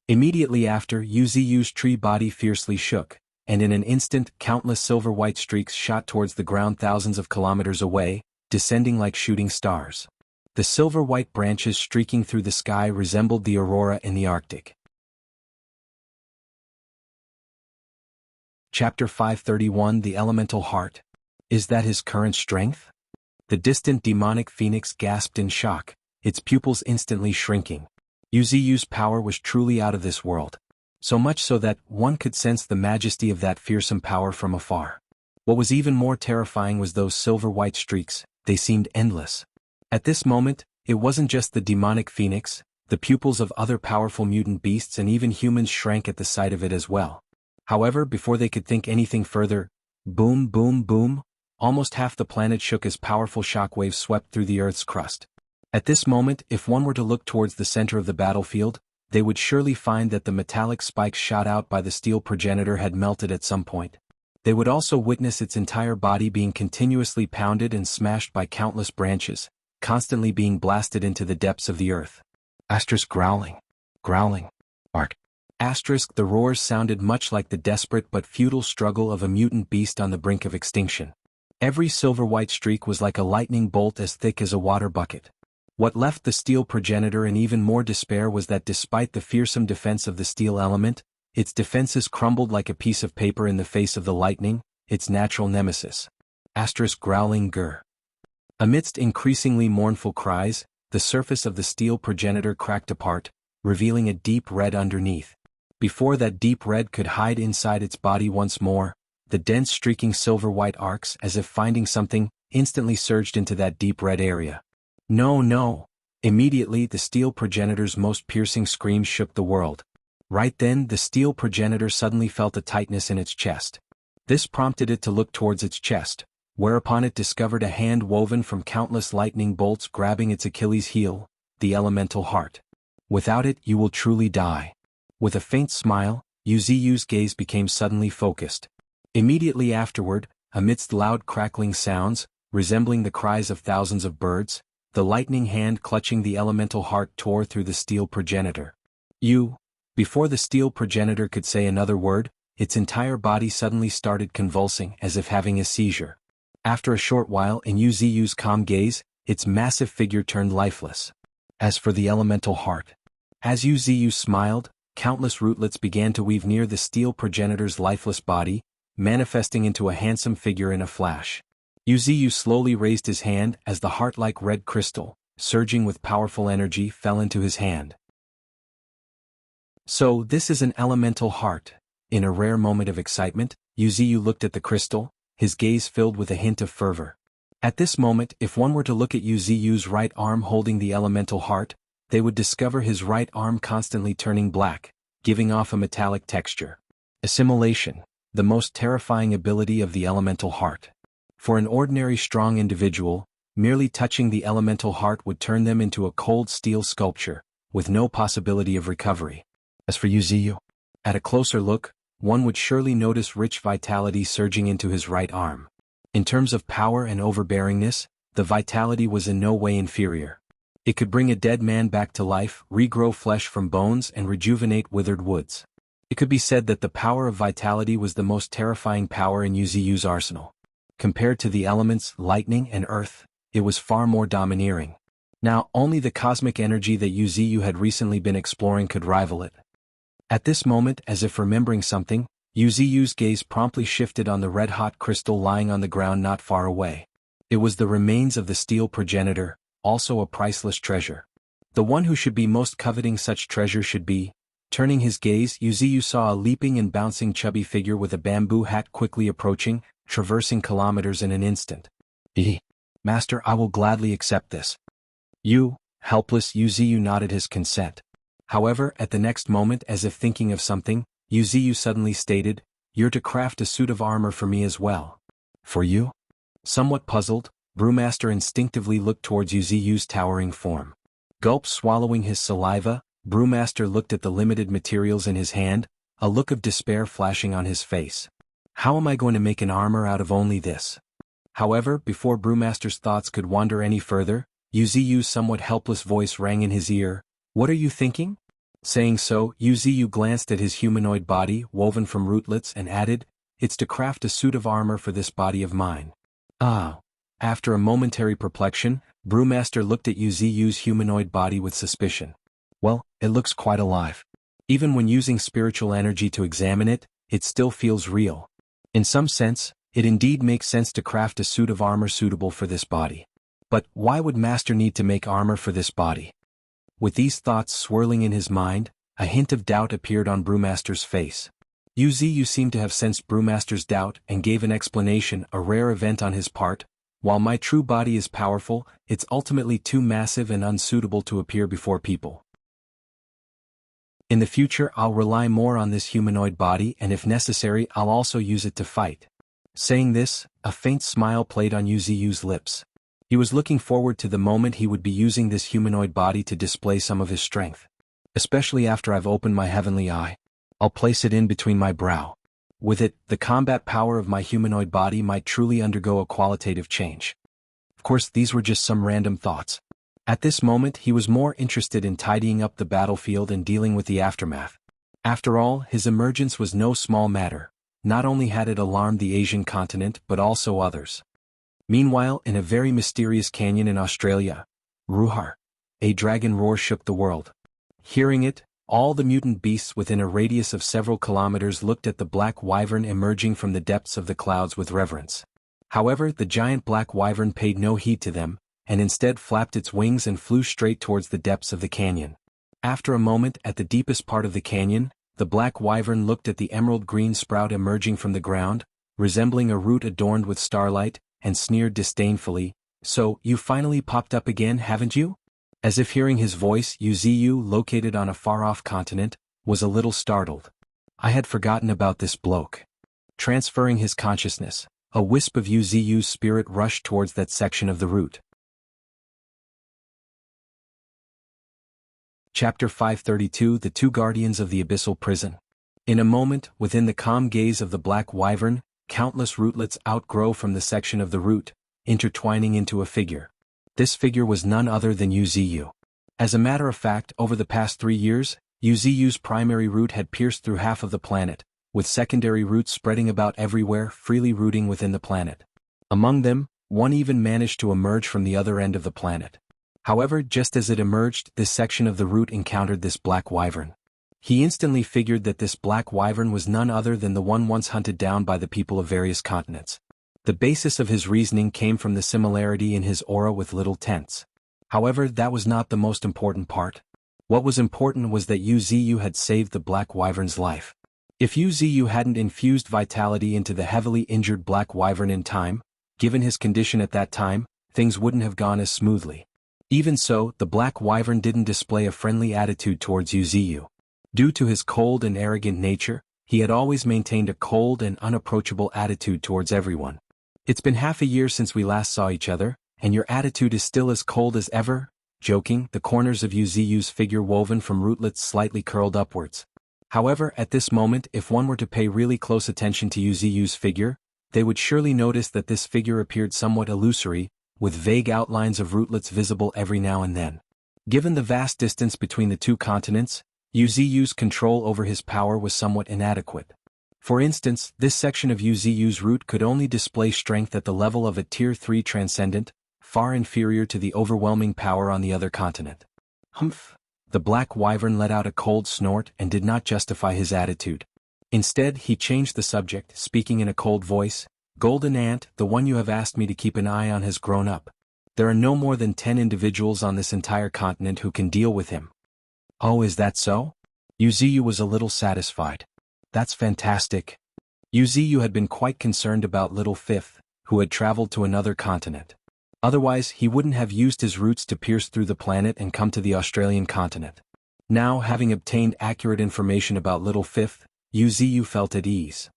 Immediately after, Yuziyu's tree body fiercely shook, and in an instant, countless silver-white streaks shot towards the ground thousands of kilometers away, descending like shooting stars. The silver-white branches streaking through the sky resembled the aurora in the Arctic. Chapter 531 The Elemental Heart. Is that his current strength? The distant demonic phoenix gasped in shock, its pupils instantly shrinking. Yuziyu's power was truly out of this world. So much so that one could sense the majesty of that fearsome power from afar. What was even more terrifying was those silver-white streaks, they seemed endless. At this moment, it wasn't just the demonic phoenix, the pupils of other powerful mutant beasts and even humans shrank at the sight of it as well. However, before they could think anything further, boom, boom, boom, almost half the planet shook as powerful shockwaves swept through the Earth's crust. At this moment, if one were to look towards the center of the battlefield, they would surely find that the metallic spikes shot out by the steel progenitor had melted at some point. They would also witness its entire body being continuously pounded and smashed by countless branches, constantly being blasted into the depths of the earth. Asterisk growling. Growling. Bark. Asterisk the roars sounded much like the desperate but futile struggle of a mutant beast on the brink of extinction. Every silver-white streak was like a lightning bolt as thick as a water bucket. What left the steel progenitor in even more despair was that despite the fearsome defense of the steel element, its defenses crumbled like a piece of paper in the face of the lightning, its natural nemesis. Asterisk growling grr. Amidst increasingly mournful cries, the surface of the steel progenitor cracked apart, revealing a deep red underneath. Before that deep red could hide inside its body once more, the dense streaking silver-white arcs, as if finding something, instantly surged into that deep red area. No, no! Immediately, the steel progenitor's most piercing scream shook the world. Right then, the steel progenitor suddenly felt a tightness in its chest. This prompted it to look towards its chest, whereupon it discovered a hand woven from countless lightning bolts grabbing its Achilles heel, the elemental heart. Without it, you will truly die. With a faint smile, Yuziu's gaze became suddenly focused. Immediately afterward, amidst loud crackling sounds, resembling the cries of thousands of birds, the lightning hand clutching the elemental heart tore through the steel progenitor. Before the steel progenitor could say another word, its entire body suddenly started convulsing as if having a seizure. After a short while, in Yuziu's calm gaze, its massive figure turned lifeless. As for the elemental heart, as Yuziu smiled, countless rootlets began to weave near the steel progenitor's lifeless body, manifesting into a handsome figure in a flash. Yuziu slowly raised his hand as the heart-like red crystal, surging with powerful energy, fell into his hand. So this is an elemental heart. In a rare moment of excitement, Yuziu looked at the crystal, his gaze filled with a hint of fervor. At this moment, if one were to look at Yuziu's right arm holding the elemental heart, they would discover his right arm constantly turning black, giving off a metallic texture. Assimilation, the most terrifying ability of the elemental heart. For an ordinary strong individual, merely touching the elemental heart would turn them into a cold steel sculpture, with no possibility of recovery. As for Yuziu, at a closer look, one would surely notice rich vitality surging into his right arm. In terms of power and overbearingness, the vitality was in no way inferior. It could bring a dead man back to life, regrow flesh from bones, and rejuvenate withered woods. It could be said that the power of vitality was the most terrifying power in Yuziu's arsenal. Compared to the elements, lightning and earth, it was far more domineering. Now, only the cosmic energy that Yuziu had recently been exploring could rival it. At this moment, as if remembering something, Yuziu's gaze promptly shifted on the red-hot crystal lying on the ground not far away. It was the remains of the steel progenitor, also a priceless treasure. The one who should be most coveting such treasure should be. Turning his gaze, Yuziu saw a leaping and bouncing chubby figure with a bamboo hat quickly approaching, traversing kilometers in an instant. Master, I will gladly accept this. Helpless Yuziu nodded his consent. However, at the next moment, as if thinking of something, Yuziu suddenly stated, "You're to craft a suit of armor for me as well." For you? Somewhat puzzled, Brewmaster instinctively looked towards Yuziu's towering form. Gulp swallowing his saliva, Brewmaster looked at the limited materials in his hand, a look of despair flashing on his face. How am I going to make an armor out of only this? However, before Brewmaster's thoughts could wander any further, Yuziu's somewhat helpless voice rang in his ear, "What are you thinking?" Saying so, Yuziu glanced at his humanoid body, woven from rootlets, and added, "It's to craft a suit of armor for this body of mine." Ah. After a momentary perplexion, Brewmaster looked at Yuziu's humanoid body with suspicion. Well, it looks quite alive. Even when using spiritual energy to examine it, it still feels real. In some sense, it indeed makes sense to craft a suit of armor suitable for this body. But why would Master need to make armor for this body? With these thoughts swirling in his mind, a hint of doubt appeared on Brewmaster's face. Yuziu seemed to have sensed Brewmaster's doubt and gave an explanation, a rare event on his part. While my true body is powerful, it's ultimately too massive and unsuitable to appear before people. In the future I'll rely more on this humanoid body, and if necessary I'll also use it to fight. Saying this, a faint smile played on Yuziu's lips. He was looking forward to the moment he would be using this humanoid body to display some of his strength. Especially after I've opened my heavenly eye. I'll place it in between my brow. With it, the combat power of my humanoid body might truly undergo a qualitative change. Of course, these were just some random thoughts. At this moment he was more interested in tidying up the battlefield and dealing with the aftermath. After all, his emergence was no small matter. Not only had it alarmed the Asian continent but also others. Meanwhile, in a very mysterious canyon in Australia, Ruhar, a dragon roar shook the world. Hearing it, all the mutant beasts within a radius of several kilometers looked at the black wyvern emerging from the depths of the clouds with reverence. However, the giant black wyvern paid no heed to them, and instead flapped its wings and flew straight towards the depths of the canyon. After a moment, at the deepest part of the canyon, the black wyvern looked at the emerald green sprout emerging from the ground, resembling a root adorned with starlight, and sneered disdainfully, "So, you finally popped up again, haven't you?" As if hearing his voice, Yuziu, located on a far-off continent, was a little startled. I had forgotten about this bloke. Transferring his consciousness, a wisp of Yuziu's spirit rushed towards that section of the route. Chapter 532 The Two Guardians of the Abyssal Prison. In a moment, within the calm gaze of the black wyvern, countless rootlets outgrow from the section of the root, intertwining into a figure. This figure was none other than Yuziu. As a matter of fact, over the past 3 years, Yuziu's primary root had pierced through half of the planet, with secondary roots spreading about everywhere, freely rooting within the planet. Among them, one even managed to emerge from the other end of the planet. However, just as it emerged, this section of the root encountered this black wyvern. He instantly figured that this black wyvern was none other than the one once hunted down by the people of various continents. The basis of his reasoning came from the similarity in his aura with little tents. However, that was not the most important part. What was important was that Yuziu had saved the black wyvern's life. If Yuziu hadn't infused vitality into the heavily injured black wyvern in time, given his condition at that time, things wouldn't have gone as smoothly. Even so, the black wyvern didn't display a friendly attitude towards Yuziu. Due to his cold and arrogant nature, he had always maintained a cold and unapproachable attitude towards everyone. "It's been half a year since we last saw each other, and your attitude is still as cold as ever?" Joking, the corners of Yuziu's figure woven from rootlets slightly curled upwards. However, at this moment, if one were to pay really close attention to Yuziu's figure, they would surely notice that this figure appeared somewhat illusory, with vague outlines of rootlets visible every now and then. Given the vast distance between the two continents, Yuziu's control over his power was somewhat inadequate. For instance, this section of Yuziu's root could only display strength at the level of a Tier 3 transcendent, far inferior to the overwhelming power on the other continent. Humph! The black wyvern let out a cold snort and did not justify his attitude. Instead, he changed the subject, speaking in a cold voice. "Golden Ant, the one you have asked me to keep an eye on has grown up. There are no more than 10 individuals on this entire continent who can deal with him." "Oh, is that so?" Yuziu was a little satisfied. "That's fantastic." Yuziu had been quite concerned about Little Fifth, who had traveled to another continent. Otherwise, he wouldn't have used his roots to pierce through the planet and come to the Australian continent. Now, having obtained accurate information about Little Fifth, Yuziu felt at ease.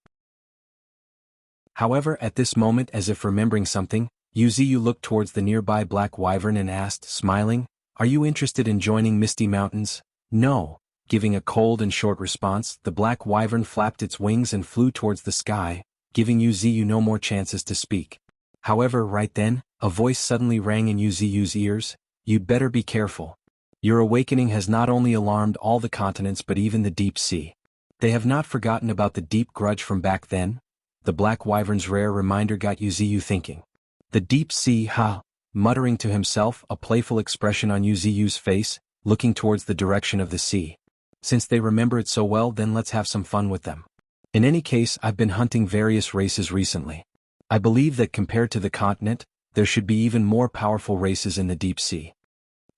However, at this moment, as if remembering something, Yuziu looked towards the nearby black wyvern and asked, smiling, "Are you interested in joining Misty Mountains?" "No." Giving a cold and short response, the black wyvern flapped its wings and flew towards the sky, giving Yuziu no more chances to speak. However, right then, a voice suddenly rang in Yuziu's ears, "You'd better be careful. Your awakening has not only alarmed all the continents but even the deep sea. They have not forgotten about the deep grudge from back then." The black wyvern's rare reminder got Yuziu thinking. "The deep sea, ha!" Muttering to himself, a playful expression on Yuziu's face, looking towards the direction of the sea. "Since they remember it so well, then let's have some fun with them. In any case, I've been hunting various races recently. I believe that compared to the continent, there should be even more powerful races in the deep sea."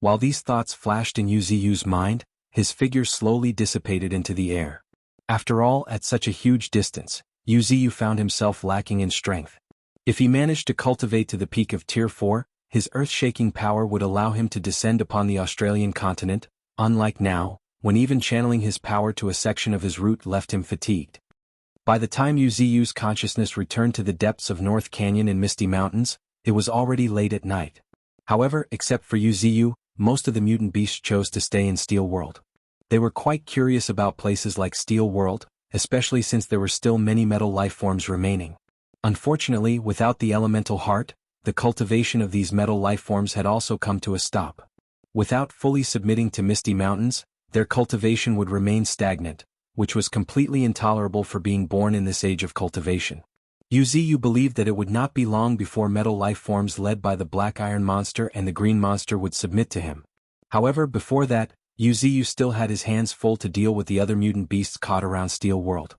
While these thoughts flashed in Yuziu's mind, his figure slowly dissipated into the air. After all, at such a huge distance, Yuziu found himself lacking in strength. If he managed to cultivate to the peak of Tier 4, his earth-shaking power would allow him to descend upon the Australian continent. Unlike now, when even channeling his power to a section of his route left him fatigued. By the time Uziyu's consciousness returned to the depths of North Canyon and Misty Mountains, it was already late at night. However, except for Uziyu, most of the mutant beasts chose to stay in Steel World. They were quite curious about places like Steel World, especially since there were still many metal life forms remaining. Unfortunately, without the elemental heart, the cultivation of these metal life forms had also come to a stop. Without fully submitting to Misty Mountains, their cultivation would remain stagnant, which was completely intolerable for being born in this age of cultivation. Uziyu believed that it would not be long before metal life forms led by the Black Iron Monster and the Green Monster would submit to him. However, before that, Uziyu still had his hands full to deal with the other mutant beasts caught around Steel World.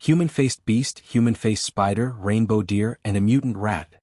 Human-faced beast, human-faced spider, rainbow deer, and a mutant rat.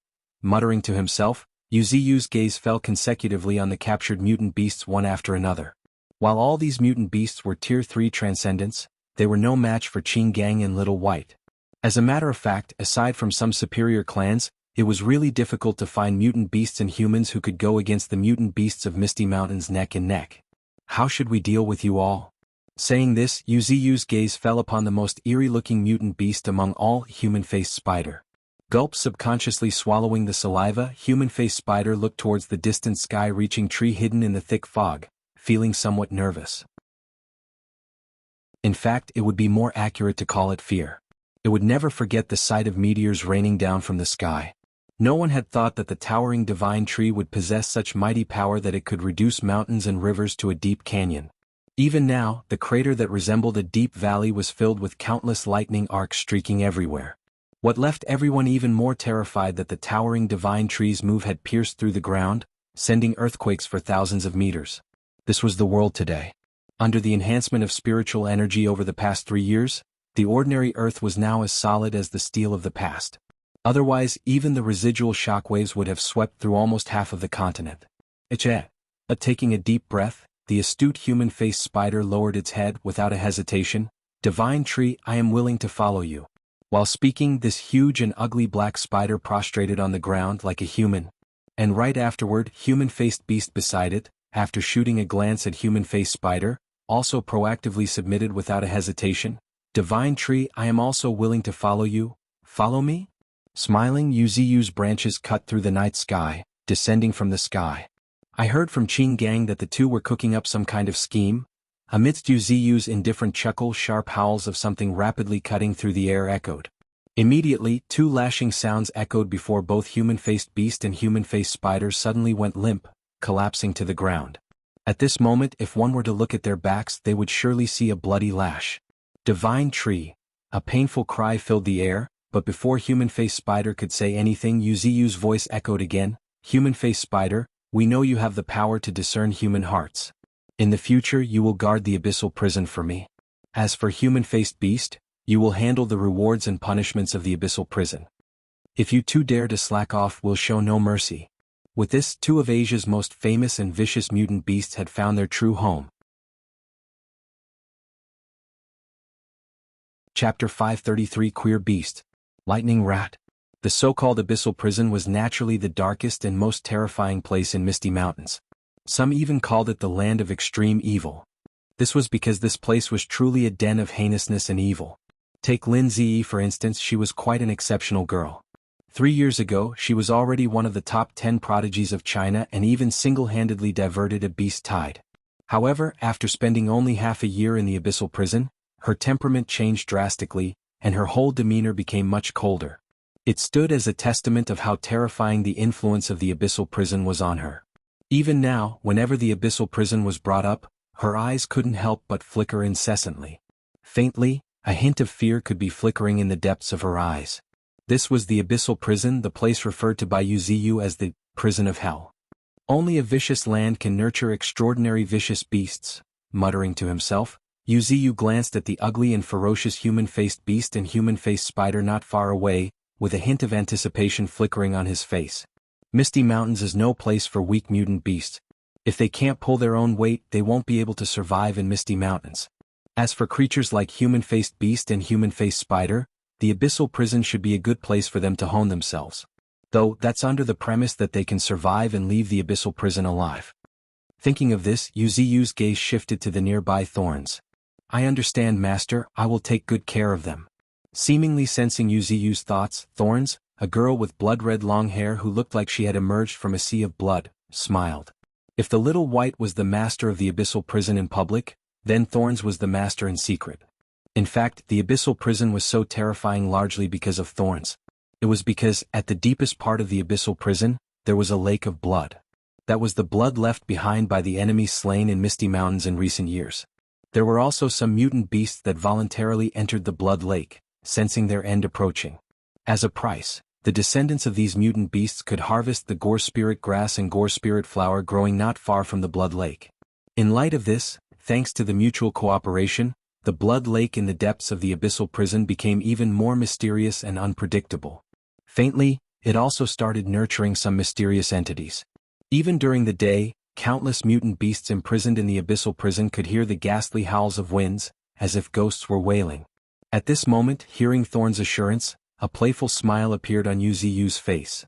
Muttering to himself, Uziyu's gaze fell consecutively on the captured mutant beasts one after another. While all these mutant beasts were Tier 3 transcendents, they were no match for Qing Gang and Little White. As a matter of fact, aside from some superior clans, it was really difficult to find mutant beasts and humans who could go against the mutant beasts of Misty Mountains neck and neck. How should we deal with you all? Saying this, Uziyu's gaze fell upon the most eerie-looking mutant beast among all, human-faced spider. Gulp, subconsciously swallowing the saliva, human-faced spider looked towards the distant sky-reaching tree hidden in the thick fog, feeling somewhat nervous. In fact, it would be more accurate to call it fear. It would never forget the sight of meteors raining down from the sky. No one had thought that the towering divine tree would possess such mighty power that it could reduce mountains and rivers to a deep canyon. Even now, the crater that resembled a deep valley was filled with countless lightning arcs streaking everywhere. What left everyone even more terrified that the towering divine tree's move had pierced through the ground, sending earthquakes for thousands of meters. This was the world today. Under the enhancement of spiritual energy over the past 3 years, the ordinary earth was now as solid as the steel of the past. Otherwise, even the residual shockwaves would have swept through almost half of the continent. Taking a deep breath, the astute human-faced spider lowered its head without a hesitation. Divine tree, I am willing to follow you. While speaking, this huge and ugly black spider prostrated on the ground like a human. And right afterward, human-faced beast beside it, after shooting a glance at human-faced spider, also proactively submitted without a hesitation. Divine tree, I am also willing to follow you. Follow me? Smiling, Uziyu's branches cut through the night sky, descending from the sky. I heard from Qing Gang that the two were cooking up some kind of scheme. Amidst Uziyu's indifferent chuckle, sharp howls of something rapidly cutting through the air echoed. Immediately, 2 lashing sounds echoed before both human-faced beast and human-faced spider suddenly went limp, collapsing to the ground. At this moment, if one were to look at their backs, they would surely see a bloody lash. Divine tree. A painful cry filled the air, but before human-faced spider could say anything, Uziyu's voice echoed again. Human-faced spider, we know you have the power to discern human hearts. In the future you will guard the abyssal prison for me. As for human-faced beast, you will handle the rewards and punishments of the abyssal prison. If you two dare to slack off, we'll show no mercy. With this, 2 of Asia's most famous and vicious mutant beasts had found their true home. Chapter 533 Queer Beast. Lightning Rat. The so-called abyssal prison was naturally the darkest and most terrifying place in Misty Mountains. Some even called it the land of extreme evil. This was because this place was truly a den of heinousness and evil. Take Lin Ziyi for instance. She was quite an exceptional girl. 3 years ago, she was already one of the top 10 prodigies of China and even single-handedly diverted a beast tide. However, after spending only half a year in the abyssal prison, her temperament changed drastically, and her whole demeanor became much colder. It stood as a testament of how terrifying the influence of the abyssal prison was on her. Even now, whenever the abyssal prison was brought up, her eyes couldn't help but flicker incessantly. Faintly, a hint of fear could be flickering in the depths of her eyes. This was the abyssal prison, the place referred to by Uziyu as the prison of hell. Only a vicious land can nurture extraordinary vicious beasts. Muttering to himself, Uziyu glanced at the ugly and ferocious human-faced beast and human-faced spider not far away, with a hint of anticipation flickering on his face. Misty Mountains is no place for weak mutant beasts. If they can't pull their own weight, they won't be able to survive in Misty Mountains. As for creatures like human-faced beast and human-faced spider, the abyssal prison should be a good place for them to hone themselves. Though, that's under the premise that they can survive and leave the abyssal prison alive. Thinking of this, Yuziu's gaze shifted to the nearby thorns. I understand, master, I will take good care of them. Seemingly sensing Yuziu's thoughts, Thorns, a girl with blood-red long hair who looked like she had emerged from a sea of blood, smiled. If the little white was the master of the abyssal prison in public, then Thorns was the master in secret. In fact, the abyssal prison was so terrifying largely because of Thorns. It was because, at the deepest part of the abyssal prison, there was a lake of blood. That was the blood left behind by the enemies slain in Misty Mountains in recent years. There were also some mutant beasts that voluntarily entered the blood lake, sensing their end approaching. As a price, the descendants of these mutant beasts could harvest the gore spirit grass and gore spirit flower growing not far from the blood lake. In light of this, thanks to the mutual cooperation, the blood lake in the depths of the abyssal prison became even more mysterious and unpredictable. Faintly, it also started nurturing some mysterious entities. Even during the day, countless mutant beasts imprisoned in the abyssal prison could hear the ghastly howls of winds, as if ghosts were wailing. At this moment, hearing Thorn's assurance, a playful smile appeared on Yuziu's face.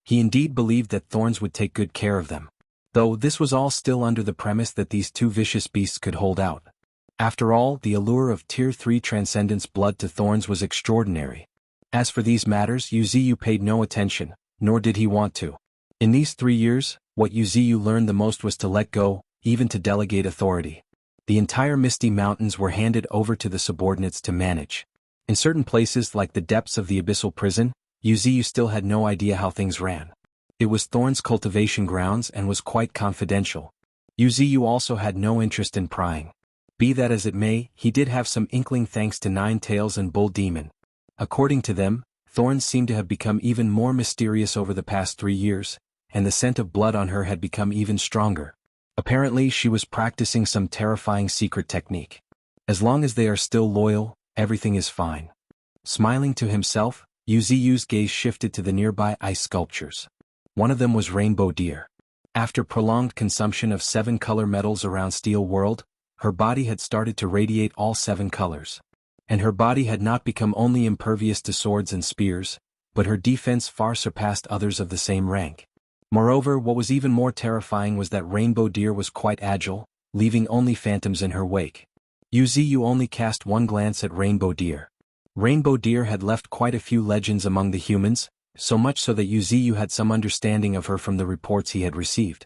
He indeed believed that Thorns would take good care of them. Though this was all still under the premise that these two vicious beasts could hold out. After all, the allure of Tier 3 Transcendence blood to Thorns was extraordinary. As for these matters, Yuziu paid no attention, nor did he want to. In these 3 years, what Yuziu learned the most was to let go, even to delegate authority. The entire Misty Mountains were handed over to the subordinates to manage. In certain places like the depths of the abyssal prison, Yuziu still had no idea how things ran. It was Thorn's cultivation grounds and was quite confidential. Yuziu also had no interest in prying. Be that as it may, he did have some inkling thanks to Nine Tails and Bull Demon. According to them, Thorns seemed to have become even more mysterious over the past 3 years, and the scent of blood on her had become even stronger. Apparently she was practicing some terrifying secret technique. As long as they are still loyal, everything is fine. Smiling to himself, Yuziu's gaze shifted to the nearby ice sculptures. One of them was Rainbow Deer. After prolonged consumption of 7 color metals around Steel World, her body had started to radiate all 7 colors. And her body had not become only impervious to swords and spears, but her defense far surpassed others of the same rank. Moreover, what was even more terrifying was that Rainbow Deer was quite agile, leaving only phantoms in her wake. Yuziu only cast one glance at Rainbow Deer. Rainbow Deer had left quite a few legends among the humans, so much so that Yuziu had some understanding of her from the reports he had received.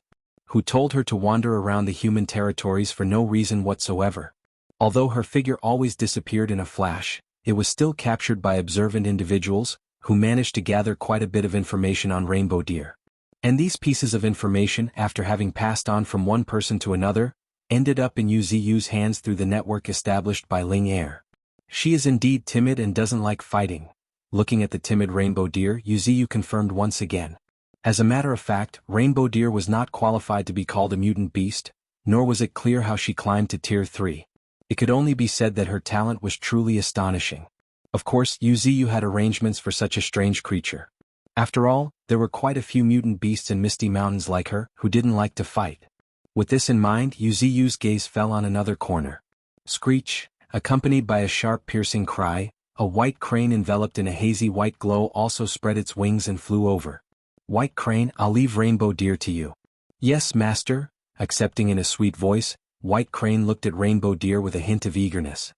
Who told her to wander around the human territories for no reason whatsoever. Although her figure always disappeared in a flash, it was still captured by observant individuals, who managed to gather quite a bit of information on Rainbow Deer. And these pieces of information, after having passed on from one person to another, ended up in Yuziu's hands through the network established by Ling Air. She is indeed timid and doesn't like fighting. Looking at the timid Rainbow Deer, Yuziu confirmed once again. As a matter of fact, Rainbow Deer was not qualified to be called a mutant beast, nor was it clear how she climbed to Tier 3. It could only be said that her talent was truly astonishing. Of course, Yuziu had arrangements for such a strange creature. After all, there were quite a few mutant beasts in Misty Mountains like her, who didn't like to fight. With this in mind, Yuziu's gaze fell on another corner. Screech, accompanied by a sharp piercing cry, a white crane enveloped in a hazy white glow also spread its wings and flew over. White Crane, I'll leave Rainbow Deer to you. Yes, master, accepting in a sweet voice, White Crane looked at Rainbow Deer with a hint of eagerness.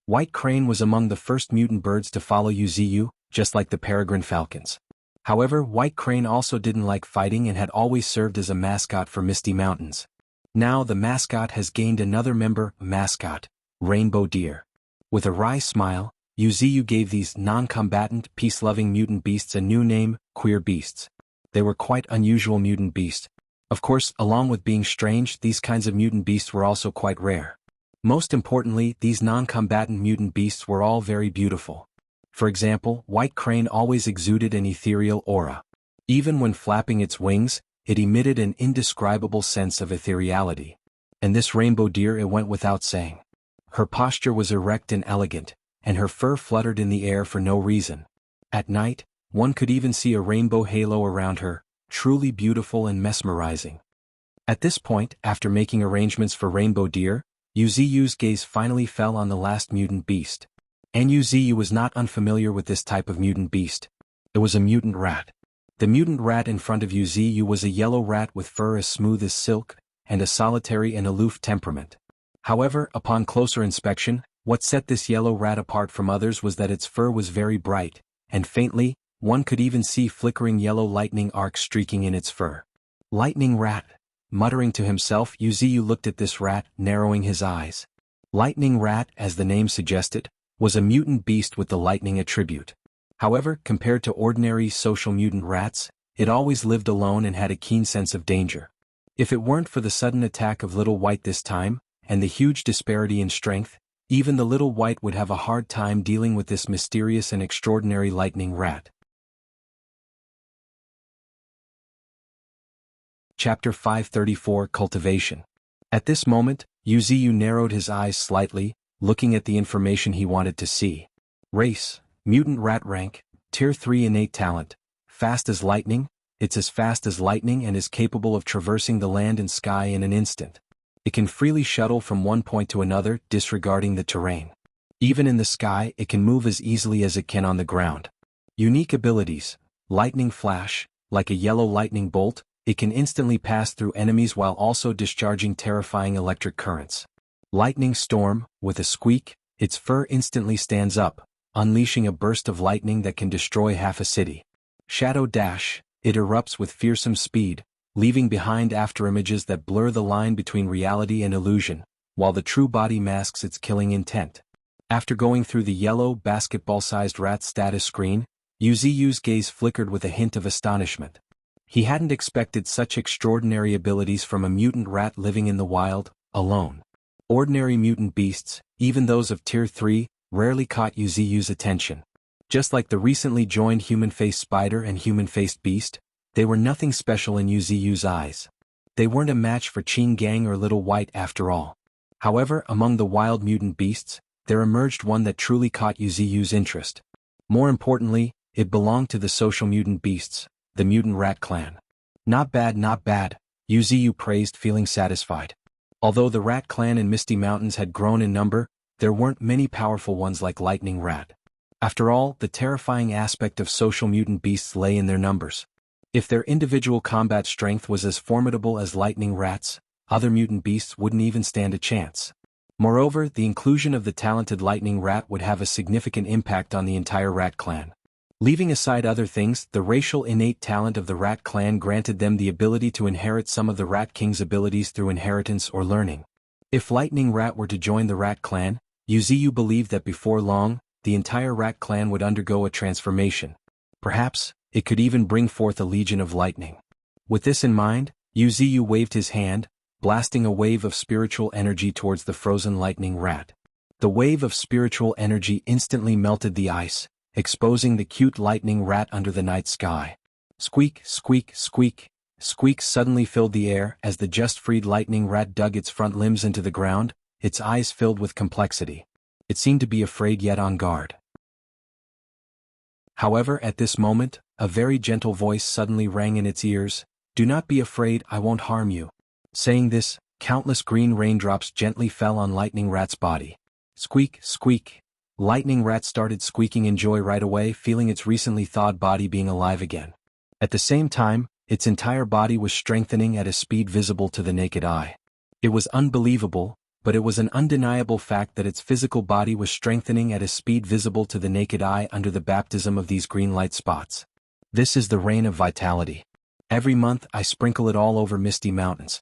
White Crane was among the first mutant birds to follow Yuziu, just like the peregrine falcons. However, White Crane also didn't like fighting and had always served as a mascot for Misty Mountains. Now the mascot has gained another member, mascot, Rainbow Deer. With a wry smile, Yuziu gave these non-combatant, peace-loving mutant beasts a new name, Queer Beasts. They were quite unusual mutant beasts. Of course, along with being strange, these kinds of mutant beasts were also quite rare. Most importantly, these non-combatant mutant beasts were all very beautiful. For example, White Crane always exuded an ethereal aura. Even when flapping its wings, it emitted an indescribable sense of ethereality. And this Rainbow Deer, it went without saying. Her posture was erect and elegant, and her fur fluttered in the air for no reason. At night, one could even see a rainbow halo around her, truly beautiful and mesmerizing. At this point, after making arrangements for Rainbow Deer, Yuziu's gaze finally fell on the last mutant beast. And Yuziu was not unfamiliar with this type of mutant beast. It was a mutant rat. The mutant rat in front of Yuziyu was a yellow rat with fur as smooth as silk, and a solitary and aloof temperament. However, upon closer inspection, what set this yellow rat apart from others was that its fur was very bright, and faintly, one could even see flickering yellow lightning arcs streaking in its fur. Lightning rat. Muttering to himself, Yuziyu looked at this rat, narrowing his eyes. Lightning rat, as the name suggested, was a mutant beast with the lightning attribute. However, compared to ordinary social mutant rats, it always lived alone and had a keen sense of danger. If it weren't for the sudden attack of Little White this time, and the huge disparity in strength, even the Little White would have a hard time dealing with this mysterious and extraordinary lightning rat. Chapter 534 Cultivation. At this moment, Yuziyu narrowed his eyes slightly, looking at the information he wanted to see. Race, mutant rat rank, tier 3 innate talent, fast as lightning. It's as fast as lightning and is capable of traversing the land and sky in an instant. It can freely shuttle from one point to another, disregarding the terrain. Even in the sky, it can move as easily as it can on the ground. Unique abilities: lightning flash, like a yellow lightning bolt, it can instantly pass through enemies while also discharging terrifying electric currents. Lightning storm, with a squeak, its fur instantly stands up, unleashing a burst of lightning that can destroy half a city. Shadow dash, it erupts with fearsome speed, leaving behind afterimages that blur the line between reality and illusion, while the true body masks its killing intent. After going through the yellow, basketball-sized rat status screen, Yuziyu's gaze flickered with a hint of astonishment. He hadn't expected such extraordinary abilities from a mutant rat living in the wild, alone. Ordinary mutant beasts, even those of Tier 3, rarely caught Yuziyu's attention. Just like the recently joined human-faced spider and human-faced beast, they were nothing special in Yuziyu's eyes. They weren't a match for Qing Gang or Little White after all. However, among the wild mutant beasts, there emerged one that truly caught Yuziyu's interest. More importantly, it belonged to the social mutant beasts, the mutant rat clan. Not bad, Yuziyu praised, feeling satisfied. Although the rat clan in Misty Mountains had grown in number, there weren't many powerful ones like Lightning Rat. After all, the terrifying aspect of social mutant beasts lay in their numbers. If their individual combat strength was as formidable as Lightning Rat's, other mutant beasts wouldn't even stand a chance. Moreover, the inclusion of the talented Lightning Rat would have a significant impact on the entire rat clan. Leaving aside other things, the racial innate talent of the rat clan granted them the ability to inherit some of the Rat King's abilities through inheritance or learning. If Lightning Rat were to join the rat clan, Yuziyu believed that before long, the entire rat clan would undergo a transformation. Perhaps, it could even bring forth a legion of lightning. With this in mind, Yuziyu waved his hand, blasting a wave of spiritual energy towards the frozen lightning rat. The wave of spiritual energy instantly melted the ice, exposing the cute lightning rat under the night sky. Squeak, squeak, squeak. Squeaks suddenly filled the air as the just-freed lightning rat dug its front limbs into the ground, its eyes filled with complexity. It seemed to be afraid yet on guard. However, at this moment, a very gentle voice suddenly rang in its ears. "Do not be afraid, I won't harm you." Saying this, countless green raindrops gently fell on Lightning Rat's body. Squeak, squeak. Lightning Rat started squeaking in joy right away, feeling its recently thawed body being alive again. At the same time, its entire body was strengthening at a speed visible to the naked eye. It was unbelievable, but it was an undeniable fact that its physical body was strengthening at a speed visible to the naked eye under the baptism of these green light spots. This is the rain of vitality. Every month I sprinkle it all over Misty Mountains.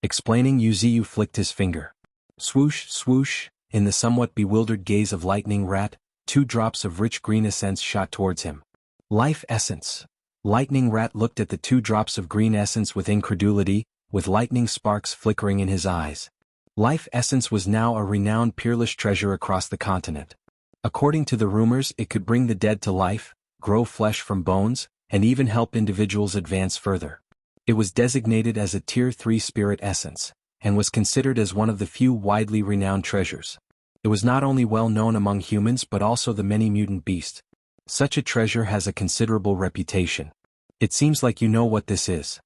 Explaining, Yuziyu flicked his finger. Swoosh, swoosh. In the somewhat bewildered gaze of Lightning Rat, 2 drops of rich green essence shot towards him. Life essence. Lightning Rat looked at the 2 drops of green essence with incredulity, with lightning sparks flickering in his eyes. Life essence was now a renowned peerless treasure across the continent. According to the rumors, it could bring the dead to life, grow flesh from bones, and even help individuals advance further. It was designated as a Tier 3 spirit essence, and was considered as one of the few widely renowned treasures. It was not only well known among humans but also the many mutant beasts. Such a treasure has a considerable reputation. It seems like you know what this is.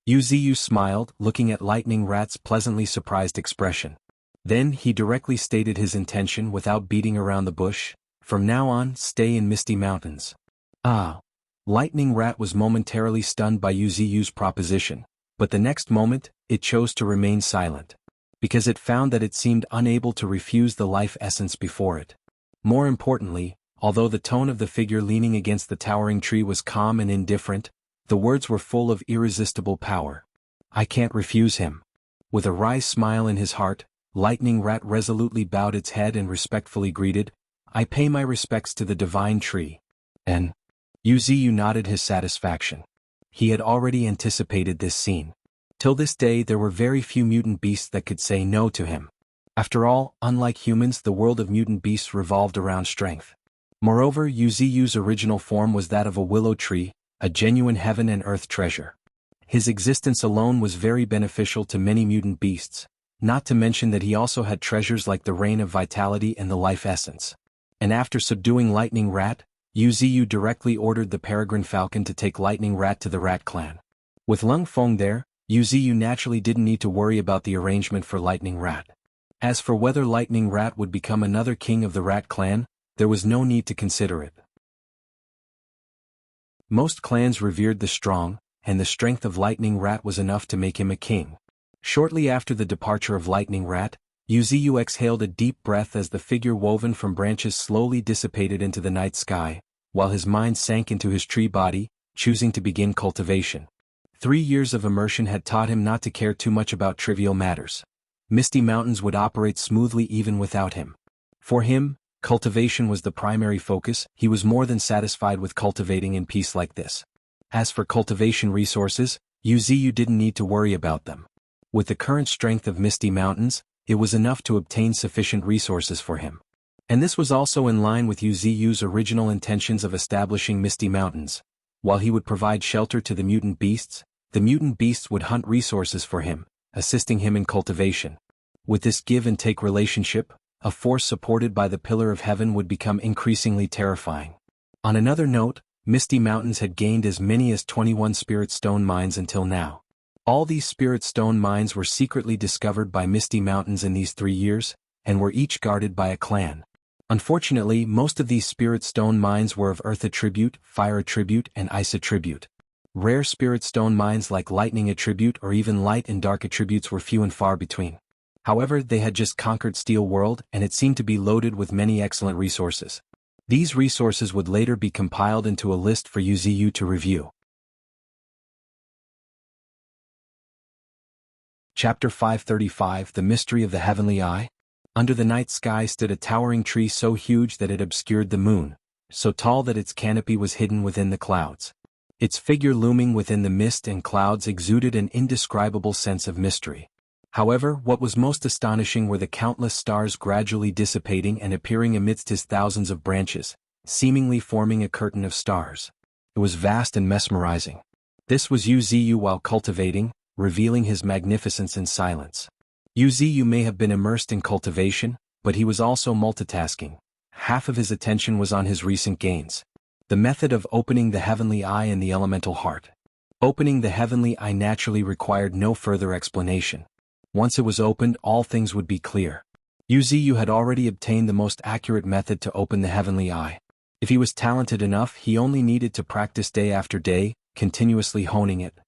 Yuziyu smiled, looking at Lightning Rat's pleasantly surprised expression. Then he directly stated his intention without beating around the bush. From now on, stay in Misty Mountains. Ah. Lightning Rat was momentarily stunned by Yu's proposition, but the next moment, it chose to remain silent. Because it found that it seemed unable to refuse the life essence before it. More importantly, although the tone of the figure leaning against the towering tree was calm and indifferent, the words were full of irresistible power. I can't refuse him. With a wry smile in his heart, Lightning Rat resolutely bowed its head and respectfully greeted, I pay my respects to the divine tree. And Yu nodded his satisfaction. He had already anticipated this scene. Till this day there were very few mutant beasts that could say no to him. After all, unlike humans, the world of mutant beasts revolved around strength. Moreover, Yu's original form was that of a willow tree, a genuine heaven and earth treasure. His existence alone was very beneficial to many mutant beasts, not to mention that he also had treasures like the Rain of Vitality and the Life Essence. And after subduing Lightning Rat, Yu directly ordered the Peregrine Falcon to take Lightning Rat to the Rat Clan. With Lung Feng there, Yu naturally didn't need to worry about the arrangement for Lightning Rat. As for whether Lightning Rat would become another king of the Rat Clan, there was no need to consider it. Most clans revered the strong, and the strength of Lightning Rat was enough to make him a king. Shortly after the departure of Lightning Rat, Yu exhaled a deep breath as the figure woven from branches slowly dissipated into the night sky, while his mind sank into his tree body, choosing to begin cultivation. 3 years of immersion had taught him not to care too much about trivial matters. Misty Mountains would operate smoothly even without him. For him, cultivation was the primary focus. He was more than satisfied with cultivating in peace like this. As for cultivation resources, Yu didn't need to worry about them. With the current strength of Misty Mountains, it was enough to obtain sufficient resources for him. And this was also in line with Yu's original intentions of establishing Misty Mountains. While he would provide shelter to the mutant beasts would hunt resources for him, assisting him in cultivation. With this give-and-take relationship, a force supported by the Pillar of Heaven would become increasingly terrifying. On another note, Misty Mountains had gained as many as 21 Spirit Stone mines until now. All these Spirit Stone mines were secretly discovered by Misty Mountains in these 3 years, and were each guarded by a clan. Unfortunately, most of these Spirit Stone mines were of Earth Attribute, Fire Attribute, and Ice Attribute. Rare Spirit Stone mines like Lightning Attribute or even Light and Dark Attributes were few and far between. However, they had just conquered Steel World and it seemed to be loaded with many excellent resources. These resources would later be compiled into a list for Yu to review. Chapter 535 The Mystery of the Heavenly Eye. Under the night sky stood a towering tree so huge that it obscured the moon, so tall that its canopy was hidden within the clouds. Its figure looming within the mist and clouds exuded an indescribable sense of mystery. However, what was most astonishing were the countless stars gradually dissipating and appearing amidst his thousands of branches, seemingly forming a curtain of stars. It was vast and mesmerizing. This was Yu while cultivating, revealing his magnificence in silence. Yu may have been immersed in cultivation, but he was also multitasking. Half of his attention was on his recent gains. The method of opening the heavenly eye and the elemental heart. Opening the heavenly eye naturally required no further explanation. Once it was opened, all things would be clear. Yu had already obtained the most accurate method to open the heavenly eye. If he was talented enough, he only needed to practice day after day, continuously honing it.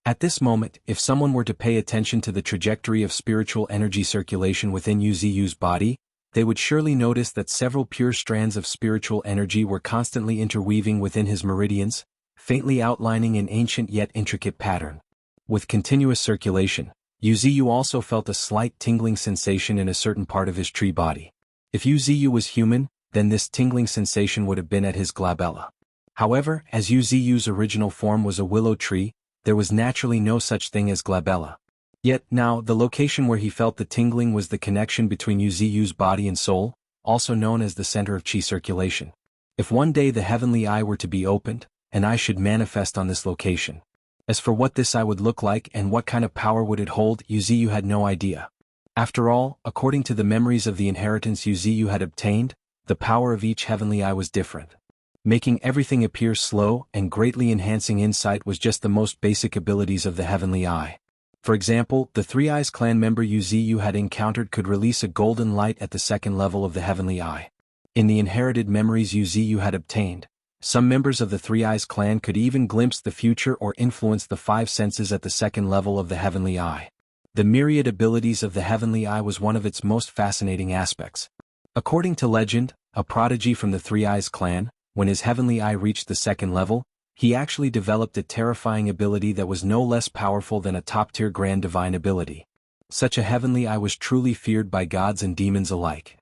At this moment, if someone were to pay attention to the trajectory of spiritual energy circulation within Yu's body, they would surely notice that several pure strands of spiritual energy were constantly interweaving within his meridians, faintly outlining an ancient yet intricate pattern. With continuous circulation, Yu also felt a slight tingling sensation in a certain part of his tree body. If Yu was human, then this tingling sensation would have been at his glabella. However, as Yu's original form was a willow tree, there was naturally no such thing as glabella. Yet now, the location where he felt the tingling was the connection between Yu's body and soul, also known as the center of chi circulation. If one day the heavenly eye were to be opened, an eye should manifest on this location. As for what this eye would look like and what kind of power would it hold, Yu had no idea. After all, according to the memories of the inheritance Yu had obtained, the power of each heavenly eye was different. Making everything appear slow and greatly enhancing insight was just the most basic abilities of the heavenly eye. For example, the Three Eyes clan member Yu had encountered could release a golden light at the second level of the heavenly eye. In the inherited memories Yu had obtained, Some members of the Three Eyes clan could even glimpse the future or influence the five senses at the second level of the Heavenly Eye. The myriad abilities of the Heavenly Eye was one of its most fascinating aspects. According to legend, a prodigy from the Three Eyes clan, when his Heavenly Eye reached the second level, he actually developed a terrifying ability that was no less powerful than a top-tier grand divine ability. Such a Heavenly Eye was truly feared by gods and demons alike.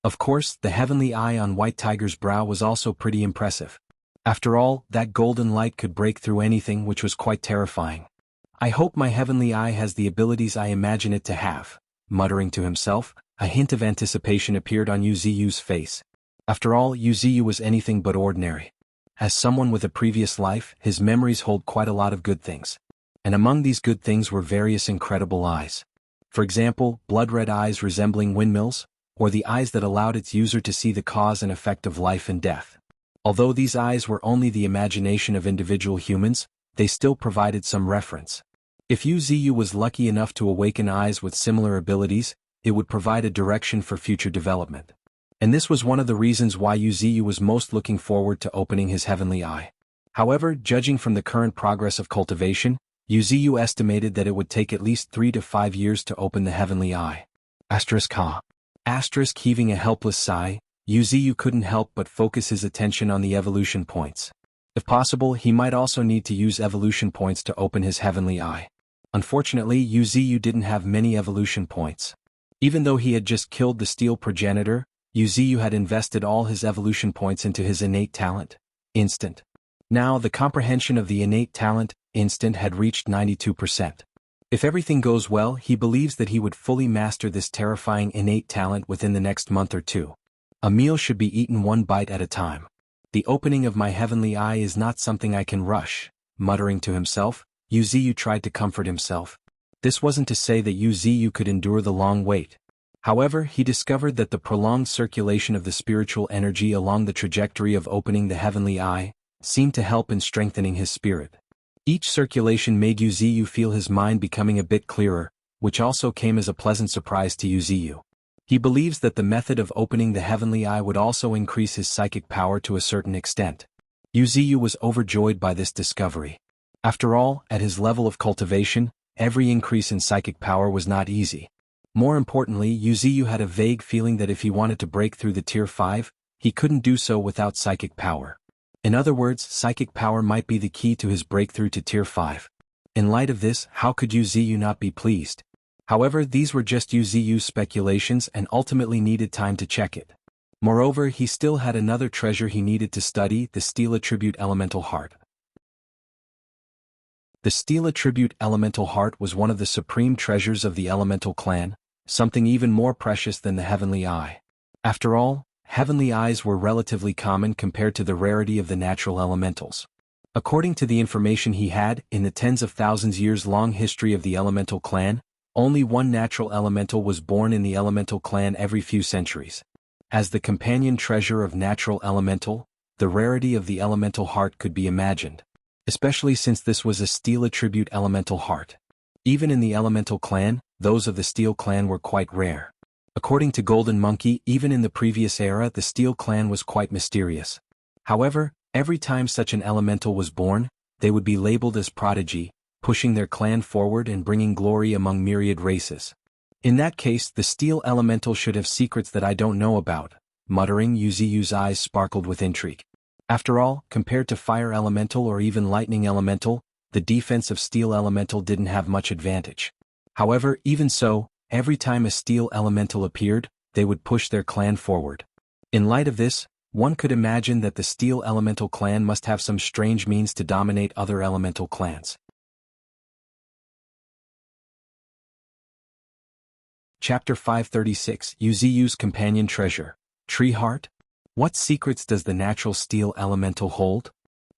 Of course, the Heavenly Eye on White Tiger's brow was also pretty impressive. After all, that golden light could break through anything, which was quite terrifying. I hope my Heavenly Eye has the abilities I imagine it to have. Muttering to himself, a hint of anticipation appeared on Yuziu's face. After all, Yuziu was anything but ordinary. As someone with a previous life, his memories hold quite a lot of good things. And among these good things were various incredible eyes. For example, blood-red eyes resembling windmills, or the eyes that allowed its user to see the cause and effect of life and death. Although these eyes were only the imagination of individual humans, they still provided some reference. If Yuziu was lucky enough to awaken eyes with similar abilities, it would provide a direction for future development. And this was one of the reasons why Yuziu was most looking forward to opening his Heavenly Eye. However, judging from the current progress of cultivation, Yuziu estimated that it would take at least 3 to 5 years to open the Heavenly Eye. Heaving a helpless sigh, Yuziu couldn't help but focus his attention on the evolution points. If possible, he might also need to use evolution points to open his Heavenly Eye. Unfortunately, Yuziu didn't have many evolution points. Even though he had just killed the steel progenitor, Yuziu had invested all his evolution points into his innate talent, Instant. Now the comprehension of the innate talent, Instant, had reached 92%. If everything goes well, he believes that he would fully master this terrifying innate talent within the next month or two. A meal should be eaten one bite at a time. The opening of my Heavenly Eye is not something I can rush. Muttering to himself, Yuziu tried to comfort himself. This wasn't to say that Yuziu could endure the long wait. However, he discovered that the prolonged circulation of the spiritual energy along the trajectory of opening the Heavenly Eye seemed to help in strengthening his spirit. Each circulation made Yuziu feel his mind becoming a bit clearer, which also came as a pleasant surprise to Yuziu. He believes that the method of opening the Heavenly Eye would also increase his psychic power to a certain extent. Yuziu was overjoyed by this discovery. After all, at his level of cultivation, every increase in psychic power was not easy. More importantly, Yuziu had a vague feeling that if he wanted to break through the Tier 5, he couldn't do so without psychic power. In other words, psychic power might be the key to his breakthrough to Tier 5. In light of this, how could Yuziu not be pleased? However, these were just Yuziu's speculations and ultimately needed time to check it. Moreover, he still had another treasure he needed to study, the Steel Attribute Elemental Heart. The Steel Attribute Elemental Heart was one of the supreme treasures of the Elemental clan, something even more precious than the Heavenly Eye. After all, Heavenly Eyes were relatively common compared to the rarity of the natural elementals. According to the information he had, in the tens of thousands years-long history of the Elemental clan, only one natural elemental was born in the Elemental clan every few centuries. As the companion treasure of natural elemental, the rarity of the Elemental Heart could be imagined, especially since this was a Steel Attribute Elemental Heart. Even in the Elemental clan, those of the Steel clan were quite rare. According to Golden Monkey, even in the previous era the Steel clan was quite mysterious. However, every time such an elemental was born, they would be labeled as prodigy, pushing their clan forward and bringing glory among myriad races. In that case, the Steel elemental should have secrets that I don't know about. Muttering, Yuziu's eyes sparkled with intrigue. After all, compared to Fire elemental or even Lightning elemental, the defense of Steel elemental didn't have much advantage. However, even so, every time a Steel elemental appeared, they would push their clan forward. In light of this, one could imagine that the Steel elemental clan must have some strange means to dominate other elemental clans. Chapter 536, Yuziu's Companion Treasure. Tree Heart? What secrets does the natural Steel elemental hold?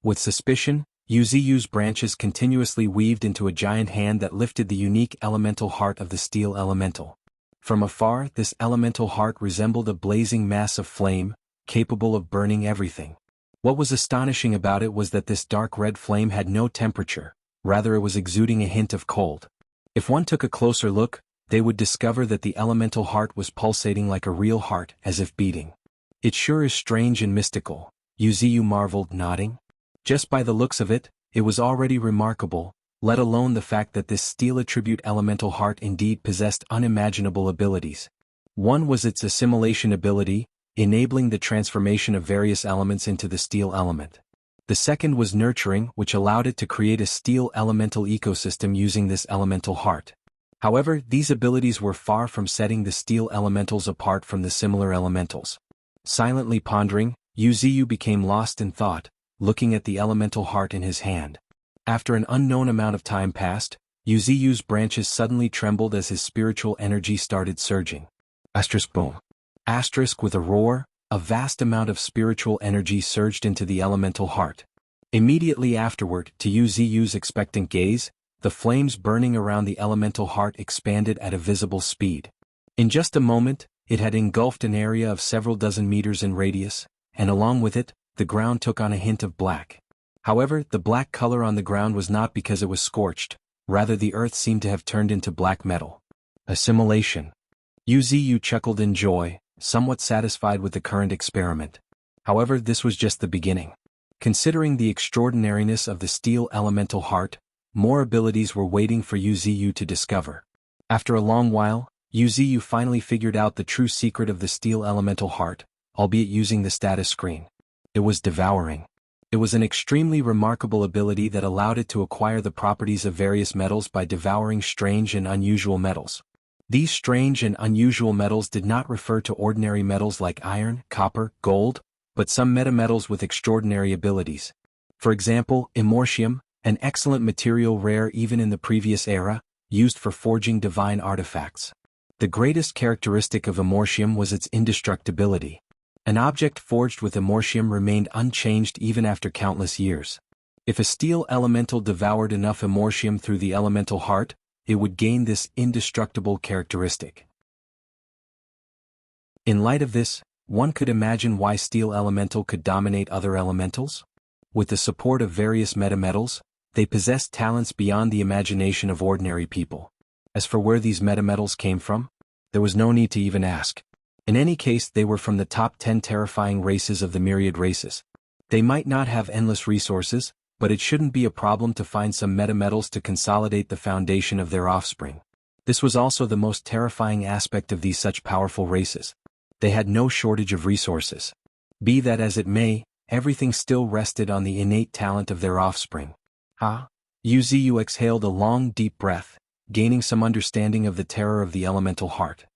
With suspicion, Yuziu's branches continuously weaved into a giant hand that lifted the unique elemental heart of the Steel elemental. From afar, this elemental heart resembled a blazing mass of flame, capable of burning everything. What was astonishing about it was that this dark red flame had no temperature, rather it was exuding a hint of cold. If one took a closer look, they would discover that the elemental heart was pulsating like a real heart, as if beating. It sure is strange and mystical, Yuziu marveled, nodding. Just by the looks of it, it was already remarkable, let alone the fact that this steel attribute elemental heart indeed possessed unimaginable abilities. One was its assimilation ability, enabling the transformation of various elements into the steel element. The second was nurturing, which allowed it to create a steel elemental ecosystem using this elemental heart. However, these abilities were far from setting the steel elementals apart from the similar elementals. Silently pondering, Yuziu became lost in thought, looking at the elemental heart in his hand. After an unknown amount of time passed, Yuziu's branches suddenly trembled as his spiritual energy started surging. Asterisk boom. Asterisk with a roar, a vast amount of spiritual energy surged into the elemental heart. Immediately afterward, to Yuziu's expectant gaze, the flames burning around the elemental heart expanded at a visible speed. In just a moment, it had engulfed an area of several dozen meters in radius, and along with it, the ground took on a hint of black. However, the black color on the ground was not because it was scorched, rather the earth seemed to have turned into black metal. Assimilation. Yuziu chuckled in joy, somewhat satisfied with the current experiment. However, this was just the beginning. Considering the extraordinariness of the steel elemental heart, more abilities were waiting for Yuziu to discover. After a long while, Yuziu finally figured out the true secret of the steel elemental heart, albeit using the status screen. It was devouring. It was an extremely remarkable ability that allowed it to acquire the properties of various metals by devouring strange and unusual metals. These strange and unusual metals did not refer to ordinary metals like iron, copper, gold, but some metametals with extraordinary abilities. For example, immortium, an excellent material rare even in the previous era, used for forging divine artifacts. The greatest characteristic of immortium was its indestructibility. An object forged with immortium remained unchanged even after countless years. If a steel elemental devoured enough immortium through the elemental heart, it would gain this indestructible characteristic. In light of this, one could imagine why steel elemental could dominate other elementals. With the support of various metametals, they possessed talents beyond the imagination of ordinary people. As for where these metametals came from, there was no need to even ask. In any case, they were from the top 10 terrifying races of the myriad races. They might not have endless resources, but it shouldn't be a problem to find some metametals to consolidate the foundation of their offspring. This was also the most terrifying aspect of these such powerful races. They had no shortage of resources. Be that as it may, everything still rested on the innate talent of their offspring. Yuziu exhaled a long, deep breath, gaining some understanding of the terror of the elemental heart.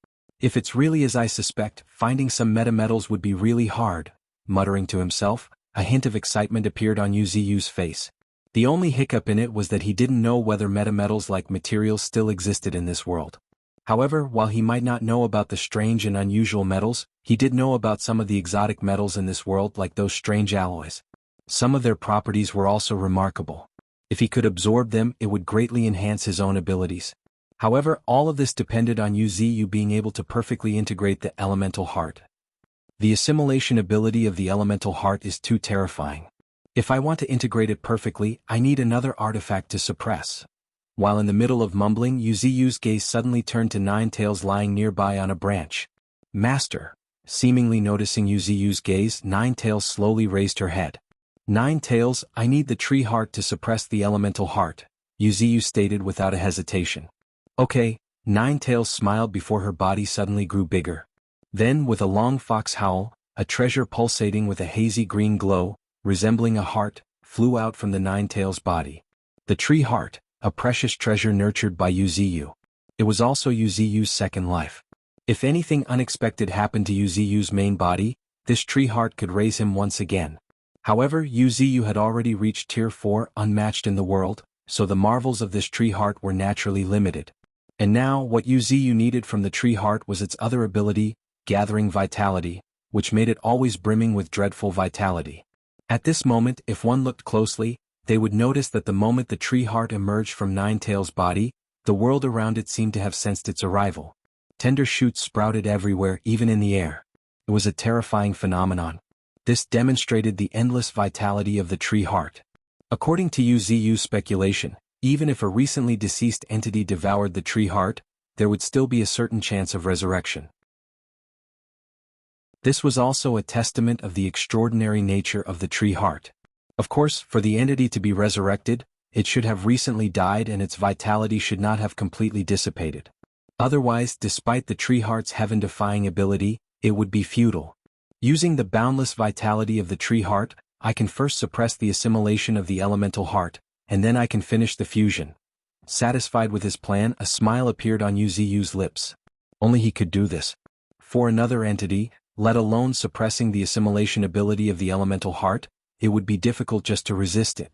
If it's really as I suspect, finding some metametals would be really hard, muttering to himself. A hint of excitement appeared on Yuziu's face. The only hiccup in it was that he didn't know whether metametals like materials still existed in this world. However, while he might not know about the strange and unusual metals, he did know about some of the exotic metals in this world, like those strange alloys. Some of their properties were also remarkable. If he could absorb them, it would greatly enhance his own abilities. However, all of this depended on Yuziu being able to perfectly integrate the elemental heart. The assimilation ability of the elemental heart is too terrifying. If I want to integrate it perfectly, I need another artifact to suppress. While in the middle of mumbling, Yuziu's gaze suddenly turned to Ninetails lying nearby on a branch. Master. Seemingly noticing Yuziu's gaze, Ninetails slowly raised her head. Ninetails, I need the tree heart to suppress the elemental heart, Yuziu stated without a hesitation. Okay, Ninetails smiled before her body suddenly grew bigger. Then, with a long fox howl, a treasure pulsating with a hazy green glow, resembling a heart, flew out from the Ninetails' body. The tree heart, a precious treasure nurtured by Yuziu. It was also Yuziu's second life. If anything unexpected happened to Yuziu's main body, this tree heart could raise him once again. However, Yuziu had already reached Tier 4, unmatched in the world, so the marvels of this tree heart were naturally limited. And now, what Yuziu needed from the tree heart was its other ability, gathering vitality, which made it always brimming with dreadful vitality. At this moment, if one looked closely, they would notice that the moment the tree heart emerged from Ninetails' body, the world around it seemed to have sensed its arrival. Tender shoots sprouted everywhere, even in the air. It was a terrifying phenomenon. This demonstrated the endless vitality of the tree heart. According to Yuziu's speculation, even if a recently deceased entity devoured the tree heart, there would still be a certain chance of resurrection. This was also a testament of the extraordinary nature of the tree heart. Of course, for the entity to be resurrected, it should have recently died and its vitality should not have completely dissipated. Otherwise, despite the tree heart's heaven-defying ability, it would be futile. Using the boundless vitality of the tree heart, I can first suppress the assimilation of the elemental heart, and then I can finish the fusion. Satisfied with his plan, a smile appeared on Yu's lips. Only he could do this. For another entity, let alone suppressing the assimilation ability of the elemental heart, it would be difficult just to resist it.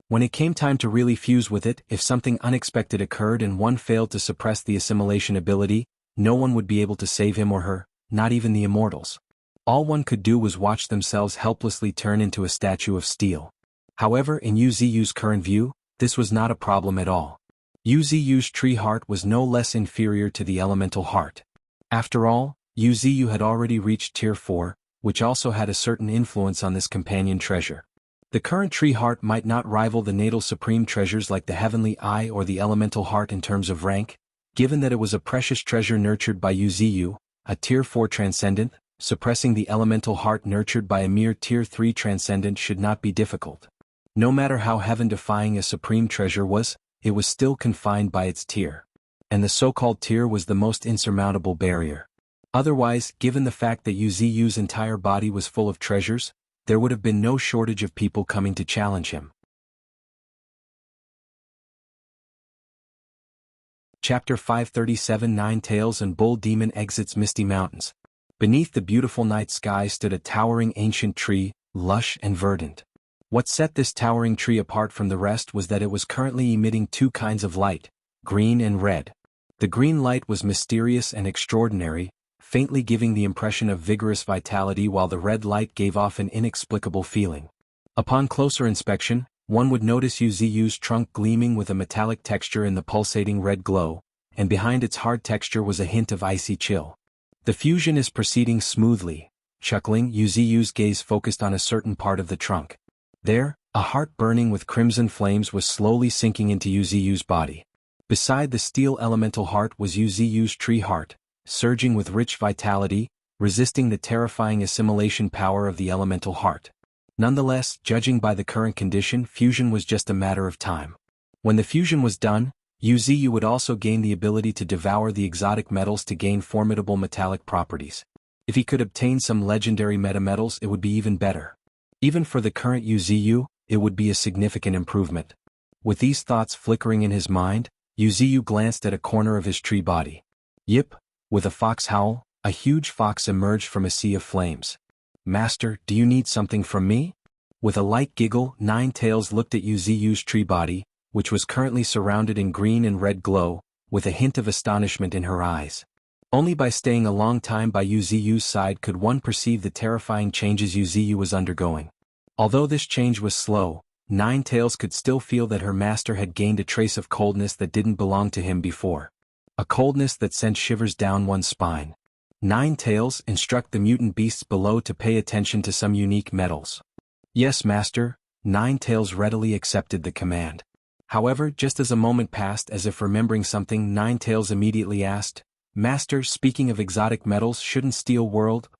When it came time to really fuse with it, if something unexpected occurred and one failed to suppress the assimilation ability, no one would be able to save him or her, not even the immortals. All one could do was watch themselves helplessly turn into a statue of steel. However, in Yu's current view, this was not a problem at all. Yu's tree heart was no less inferior to the elemental heart. After all, Yu had already reached Tier 4, which also had a certain influence on this companion treasure. The current tree heart might not rival the natal supreme treasures like the heavenly eye or the elemental heart in terms of rank, given that it was a precious treasure nurtured by Yu, a Tier 4 transcendent. Suppressing the elemental heart nurtured by a mere Tier 3 transcendent should not be difficult. No matter how heaven-defying a supreme treasure was, it was still confined by its tier. And the so-called tier was the most insurmountable barrier. Otherwise, given the fact that Yu's entire body was full of treasures, there would have been no shortage of people coming to challenge him. Chapter 537 Nine-Tails and Bull Demon exits Misty Mountains. Beneath the beautiful night sky stood a towering ancient tree, lush and verdant. What set this towering tree apart from the rest was that it was currently emitting two kinds of light, green and red. The green light was mysterious and extraordinary, faintly giving the impression of vigorous vitality, while the red light gave off an inexplicable feeling. Upon closer inspection, one would notice Yu's trunk gleaming with a metallic texture in the pulsating red glow, and behind its hard texture was a hint of icy chill. The fusion is proceeding smoothly. Chuckling, Yu's gaze focused on a certain part of the trunk. There, a heart burning with crimson flames was slowly sinking into Yu's body. Beside the steel elemental heart was Yu's tree heart, surging with rich vitality, resisting the terrifying assimilation power of the elemental heart. Nonetheless, judging by the current condition, fusion was just a matter of time. When the fusion was done, Yu would also gain the ability to devour the exotic metals to gain formidable metallic properties. If he could obtain some legendary metametals, it would be even better. Even for the current Yu, it would be a significant improvement. With these thoughts flickering in his mind, Yu glanced at a corner of his tree body. Yip! With a fox howl, a huge fox emerged from a sea of flames. "Master, do you need something from me?" With a light giggle, Nine-Tails looked at Yu's tree body, which was currently surrounded in green and red glow, with a hint of astonishment in her eyes. Only by staying a long time by Yu's side could one perceive the terrifying changes Yu was undergoing. Although this change was slow, Nine-Tails could still feel that her master had gained a trace of coldness that didn't belong to him before. A coldness that sent shivers down one's spine. Nine-Tails, instruct the mutant beasts below to pay attention to some unique metals. Yes, master. Nine-Tails readily accepted the command. However, just as a moment passed, as if remembering something, Nine-Tails immediately asked, "Master, speaking of exotic metals, shouldn't Steel World?"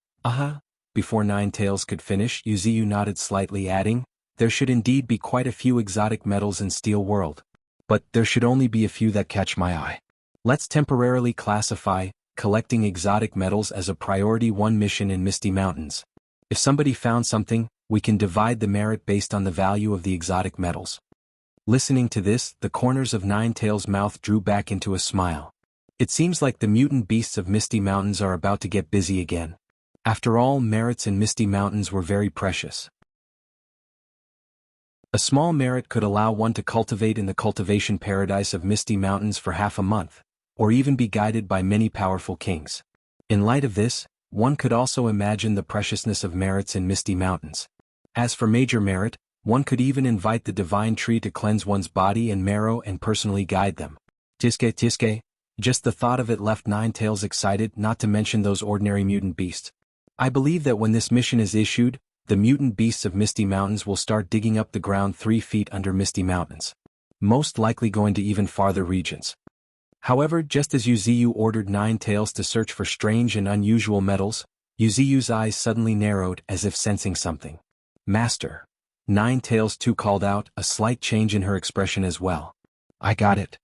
Before Nine-Tails could finish, Yu nodded slightly, adding, "There should indeed be quite a few exotic metals in Steel World. But there should only be a few that catch my eye. Let's temporarily classify collecting exotic metals as a priority 1 mission in Misty Mountains. If somebody found something, we can divide the merit based on the value of the exotic metals." Listening to this, the corners of Nine-Tails' mouth drew back into a smile. It seems like the mutant beasts of Misty Mountains are about to get busy again. After all, merits in Misty Mountains were very precious. A small merit could allow one to cultivate in the cultivation paradise of Misty Mountains for half a month, or even be guided by many powerful kings. In light of this, one could also imagine the preciousness of merits in Misty Mountains. As for major merit, one could even invite the divine tree to cleanse one's body and marrow and personally guide them. Tiske. Just the thought of it left Nine-Tails excited, not to mention those ordinary mutant beasts. I believe that when this mission is issued, the mutant beasts of Misty Mountains will start digging up the ground 3 feet under Misty Mountains. Most likely going to even farther regions. However, just as Yu ordered Nine-Tails to search for strange and unusual metals, Yuziyu's eyes suddenly narrowed as if sensing something. Master. Nine Tails too called out, a slight change in her expression as well. I got it.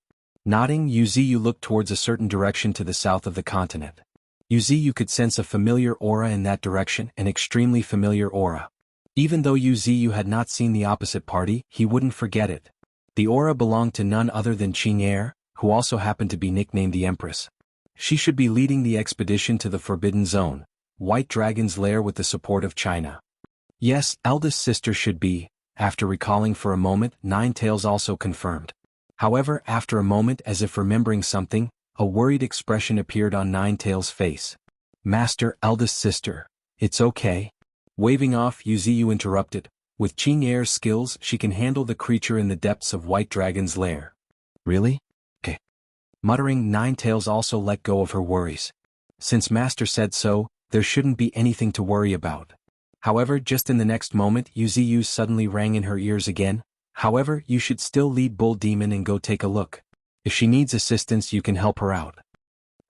Nodding, Yuziyu looked towards a certain direction to the south of the continent. Yuziyu could sense a familiar aura in that direction, an extremely familiar aura. Even though Yuziyu had not seen the opposite party, he wouldn't forget it. The aura belonged to none other than Qing'er, who also happened to be nicknamed the Empress. She should be leading the expedition to the Forbidden Zone, White Dragon's lair, with the support of China. Yes, eldest sister should be, after recalling for a moment, Nine Tails also confirmed. However, after a moment, as if remembering something, a worried expression appeared on Nine Tails' face. Master, eldest sister, it's okay. Waving off, Yuziyu interrupted. With Qing'er's skills, she can handle the creature in the depths of White Dragon's lair. Really? Okay. Muttering, Nine Tails also let go of her worries. Since Master said so, there shouldn't be anything to worry about. However, just in the next moment, Yuziyu suddenly rang in her ears again. However, you should still lead Bull Demon and go take a look. If she needs assistance, you can help her out.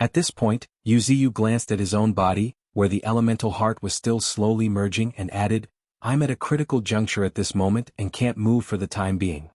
At this point, Yuziyu glanced at his own body, where the elemental heart was still slowly merging, and added, I'm at a critical juncture at this moment and can't move for the time being.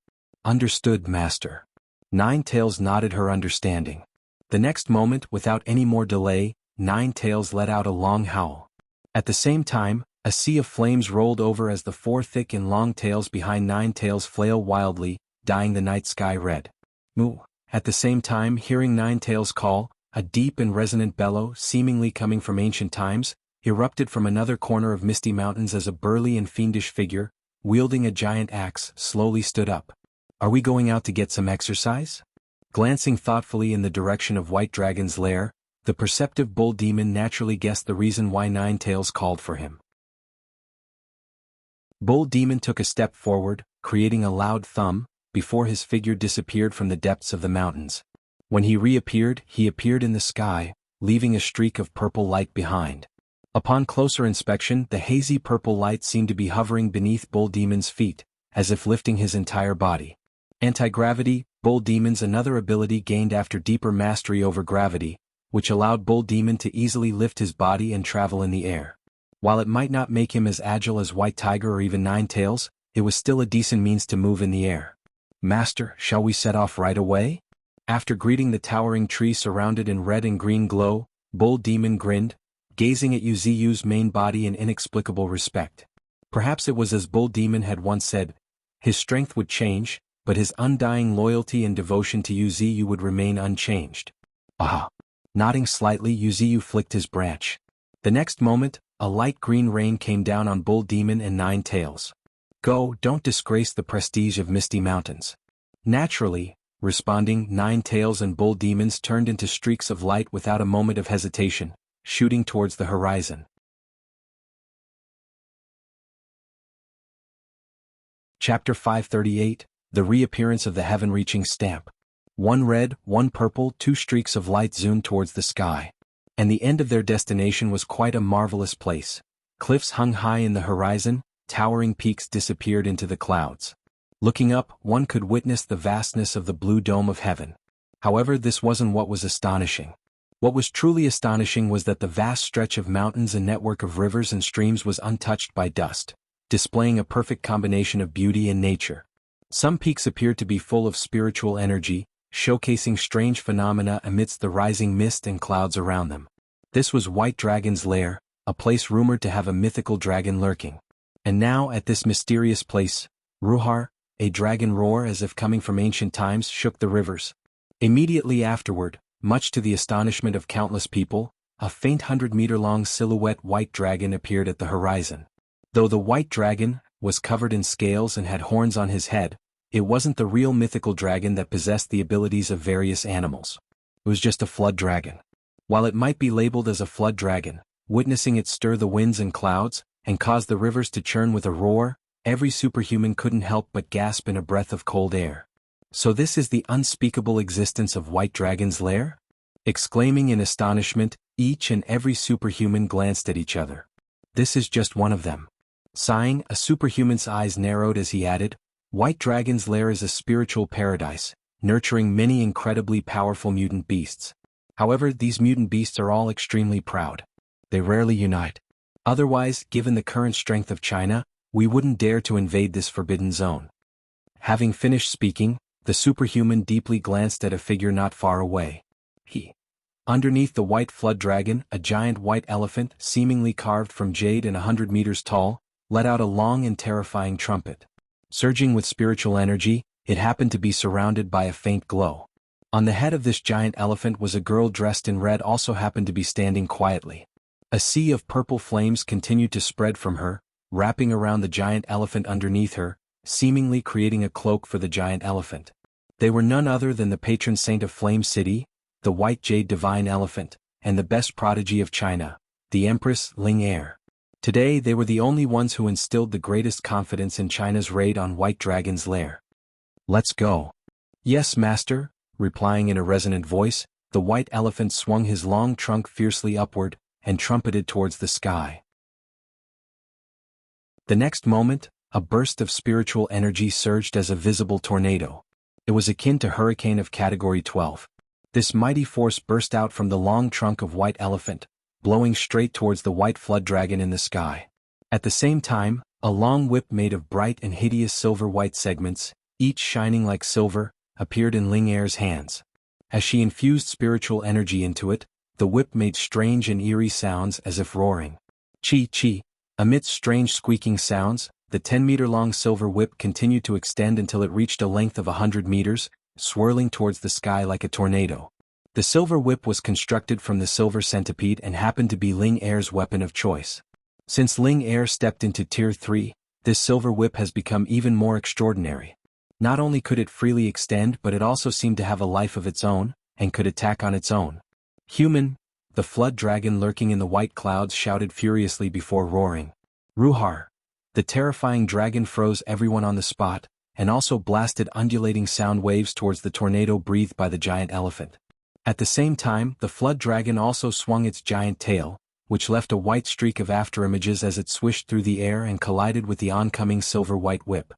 Understood, Master. Nine Tails nodded her understanding. The next moment, without any more delay, Nine Tails let out a long howl. At the same time, a sea of flames rolled over as the four thick and long tails behind Nine Tails flail wildly, dyeing the night sky red. Moo. At the same time, hearing Nine Tails call, a deep and resonant bellow, seemingly coming from ancient times, erupted from another corner of Misty Mountains as a burly and fiendish figure, wielding a giant axe, slowly stood up. Are we going out to get some exercise? Glancing thoughtfully in the direction of White Dragon's lair, the perceptive Bull Demon naturally guessed the reason why Nine Tails called for him. Bull Demon took a step forward, creating a loud thump, before his figure disappeared from the depths of the mountains. When he reappeared, he appeared in the sky, leaving a streak of purple light behind. Upon closer inspection, the hazy purple light seemed to be hovering beneath Bull Demon's feet, as if lifting his entire body. Anti-gravity, Bull Demon's another ability gained after deeper mastery over gravity, which allowed Bull Demon to easily lift his body and travel in the air. While it might not make him as agile as White Tiger or even Nine Tails, it was still a decent means to move in the air. Master, shall we set off right away? After greeting the towering tree surrounded in red and green glow, Bull Demon grinned, gazing at Yuziyu's main body in inexplicable respect. Perhaps it was as Bull Demon had once said, his strength would change, but his undying loyalty and devotion to Yuziyu would remain unchanged. Ah! Nodding slightly, Yuziyu flicked his branch. The next moment, a light green rain came down on Bull Demon and Nine Tails. Go, don't disgrace the prestige of Misty Mountains. Naturally, responding, Nine Tails and Bull Demons turned into streaks of light without a moment of hesitation, shooting towards the horizon. Chapter 538, The Reappearance of the Heaven-Reaching Stamp. One red, one purple, two streaks of light zoomed towards the sky. And the end of their destination was quite a marvelous place. Cliffs hung high in the horizon, towering peaks disappeared into the clouds. Looking up, one could witness the vastness of the blue dome of heaven. However, this wasn't what was astonishing. What was truly astonishing was that the vast stretch of mountains and network of rivers and streams was untouched by dust, displaying a perfect combination of beauty and nature. Some peaks appeared to be full of spiritual energy, showcasing strange phenomena amidst the rising mist and clouds around them. This was White Dragon's lair, a place rumored to have a mythical dragon lurking. And now, at this mysterious place, Ruhar, a dragon roar as if coming from ancient times, shook the rivers. Immediately afterward, much to the astonishment of countless people, a faint 100-meter-long silhouette white dragon appeared at the horizon. Though the white dragon was covered in scales and had horns on his head, it wasn't the real mythical dragon that possessed the abilities of various animals. It was just a flood dragon. While it might be labeled as a flood dragon, witnessing it stir the winds and clouds, and cause the rivers to churn with a roar, every superhuman couldn't help but gasp in a breath of cold air. So this is the unspeakable existence of White Dragon's lair? Exclaiming in astonishment, each and every superhuman glanced at each other. This is just one of them. Sighing, a superhuman's eyes narrowed as he added, White Dragon's lair is a spiritual paradise, nurturing many incredibly powerful mutant beasts. However, these mutant beasts are all extremely proud. They rarely unite. Otherwise, given the current strength of China, we wouldn't dare to invade this forbidden zone. Having finished speaking, the superhuman deeply glanced at a figure not far away. Underneath the white flood dragon, a giant white elephant, seemingly carved from jade and 100 meters tall, let out a long and terrifying trumpet. Surging with spiritual energy, it happened to be surrounded by a faint glow. On the head of this giant elephant was a girl dressed in red, also happened to be standing quietly. A sea of purple flames continued to spread from her, wrapping around the giant elephant underneath her, seemingly creating a cloak for the giant elephant. They were none other than the patron saint of Flame City, the white jade divine elephant, and the best prodigy of China, the Empress Ling Er. Today they were the only ones who instilled the greatest confidence in China's raid on White Dragon's lair. "Let's go." "Yes, master," replying in a resonant voice, the white elephant swung his long trunk fiercely upward, and trumpeted towards the sky. The next moment, a burst of spiritual energy surged as a visible tornado. It was akin to hurricane of Category 12. This mighty force burst out from the long trunk of White Elephant, blowing straight towards the white flood dragon in the sky. At the same time, a long whip made of bright and hideous silver-white segments, each shining like silver, appeared in Ling Er's hands. As she infused spiritual energy into it, the whip made strange and eerie sounds as if roaring. Chi-chi. Amidst strange squeaking sounds, the 10-meter-long silver whip continued to extend until it reached a length of 100 meters, swirling towards the sky like a tornado. The silver whip was constructed from the silver centipede and happened to be Ling Er's weapon of choice. Since Ling Er stepped into Tier 3, this silver whip has become even more extraordinary. Not only could it freely extend, but it also seemed to have a life of its own, and could attack on its own. "Human!" The flood dragon lurking in the white clouds shouted furiously before roaring. "Ruhar!" The terrifying dragon froze everyone on the spot, and also blasted undulating sound waves towards the tornado breathed by the giant elephant. At the same time, the flood dragon also swung its giant tail, which left a white streak of afterimages as it swished through the air and collided with the oncoming silver-white whip.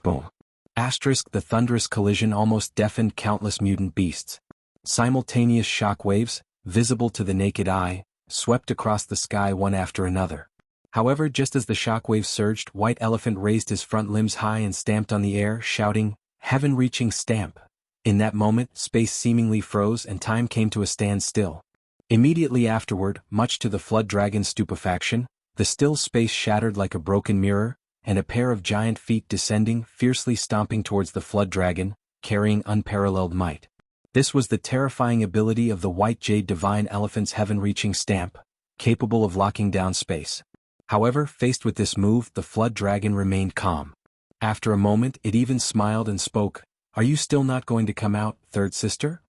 Boom. The thunderous collision almost deafened countless mutant beasts. Simultaneous shock waves, visible to the naked eye, swept across the sky one after another. However, just as the shockwaves surged, White Elephant raised his front limbs high and stamped on the air, shouting, "Heaven-reaching stamp!" In that moment, space seemingly froze and time came to a standstill. Immediately afterward, much to the flood dragon's stupefaction, the still space shattered like a broken mirror, and a pair of giant feet descending, fiercely stomping towards the flood dragon, carrying unparalleled might. This was the terrifying ability of the white jade divine elephant's heaven-reaching stamp, capable of locking down space. However, faced with this move, the flood dragon remained calm. After a moment, it even smiled and spoke, "Are you still not going to come out, third sister?"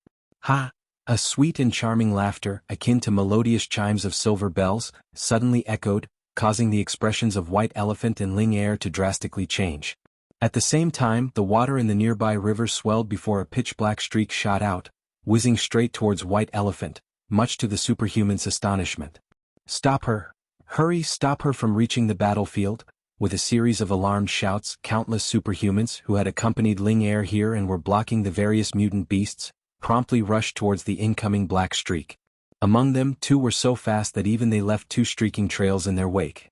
"Ha!" A sweet and charming laughter, akin to melodious chimes of silver bells, suddenly echoed, causing the expressions of White Elephant and Ling Er to drastically change. At the same time, the water in the nearby river swelled before a pitch-black streak shot out, whizzing straight towards White Elephant, much to the superhuman's astonishment. "Stop her! Hurry, stop her from reaching the battlefield!" With a series of alarmed shouts, countless superhumans who had accompanied Ling Er here and were blocking the various mutant beasts, promptly rushed towards the incoming black streak. Among them, 2 were so fast that even they left 2 streaking trails in their wake.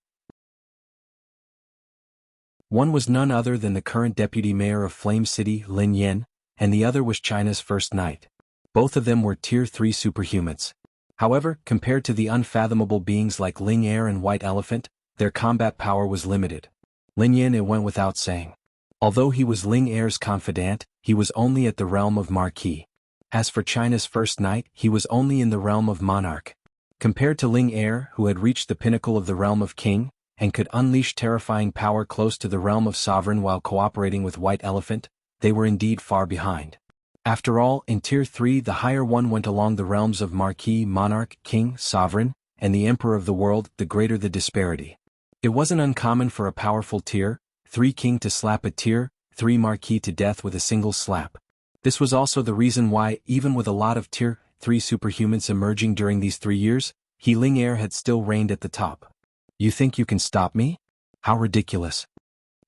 One was none other than the current deputy mayor of Flame City, Lin Yan, and the other was China's first knight. Both of them were Tier 3 superhumans. However, compared to the unfathomable beings like Ling Er and White Elephant, their combat power was limited. Lin Yan, it went without saying. Although he was Ling Er's confidant, he was only at the realm of Marquis. As for China's first knight, he was only in the realm of Monarch. Compared to Ling Er, who had reached the pinnacle of the realm of King, and could unleash terrifying power close to the realm of Sovereign while cooperating with White Elephant, they were indeed far behind. After all, in Tier 3 the higher one went along the realms of Marquis, Monarch, King, Sovereign, and the Emperor of the world, the greater the disparity. It wasn't uncommon for a powerful Tier 3 king to slap a Tier 3 Marquis to death with a single slap. This was also the reason why, even with a lot of Tier 3 superhumans emerging during these 3 years, Ling Er had still reigned at the top. "You think you can stop me? How ridiculous."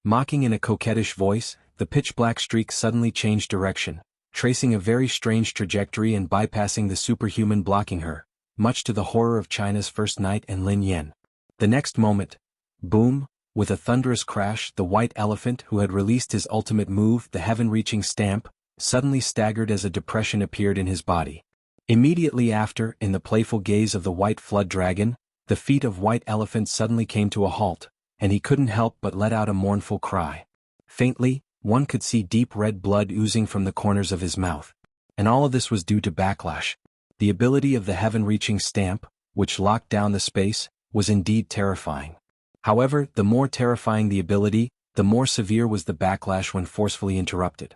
Mocking in a coquettish voice, the pitch-black streak suddenly changed direction, tracing a very strange trajectory and bypassing the superhuman blocking her, much to the horror of China's first knight and Lin Yan. The next moment, boom, with a thunderous crash, the white elephant who had released his ultimate move, the heaven-reaching stamp, suddenly staggered as a depression appeared in his body. Immediately after, in the playful gaze of the white flood dragon, the feet of white elephant suddenly came to a halt, and he couldn't help but let out a mournful cry. Faintly, one could see deep red blood oozing from the corners of his mouth. And all of this was due to backlash. The ability of the heaven-reaching stamp, which locked down the space, was indeed terrifying. However, the more terrifying the ability, the more severe was the backlash when forcefully interrupted.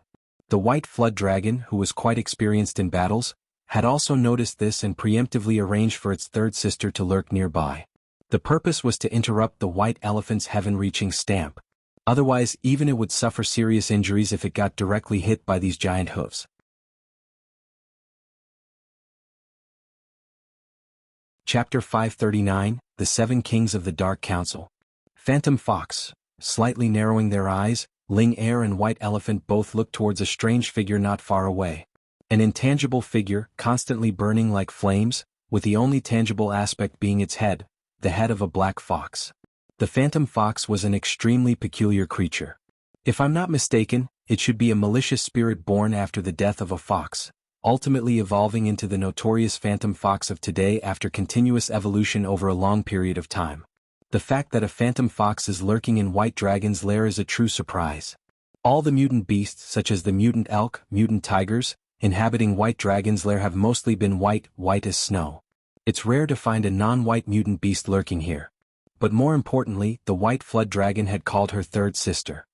The white flood dragon, who was quite experienced in battles, had also noticed this and preemptively arranged for its third sister to lurk nearby. The purpose was to interrupt the white elephant's heaven-reaching stamp. Otherwise, even it would suffer serious injuries if it got directly hit by these giant hooves. Chapter 539, The Seven Kings of the Dark Council. Phantom Fox. Slightly narrowing their eyes, Ling Er and White Elephant both looked towards a strange figure not far away. An intangible figure, constantly burning like flames, with the only tangible aspect being its head, the head of a black fox. The phantom fox was an extremely peculiar creature. If I'm not mistaken, it should be a malicious spirit born after the death of a fox, ultimately evolving into the notorious phantom fox of today after continuous evolution over a long period of time. The fact that a phantom fox is lurking in White Dragon's lair is a true surprise. All the mutant beasts such as the mutant elk, mutant tigers, inhabiting White Dragon's lair have mostly been white as snow. It's rare to find a non-white mutant beast lurking here. But more importantly, the white flood dragon had called her third sister.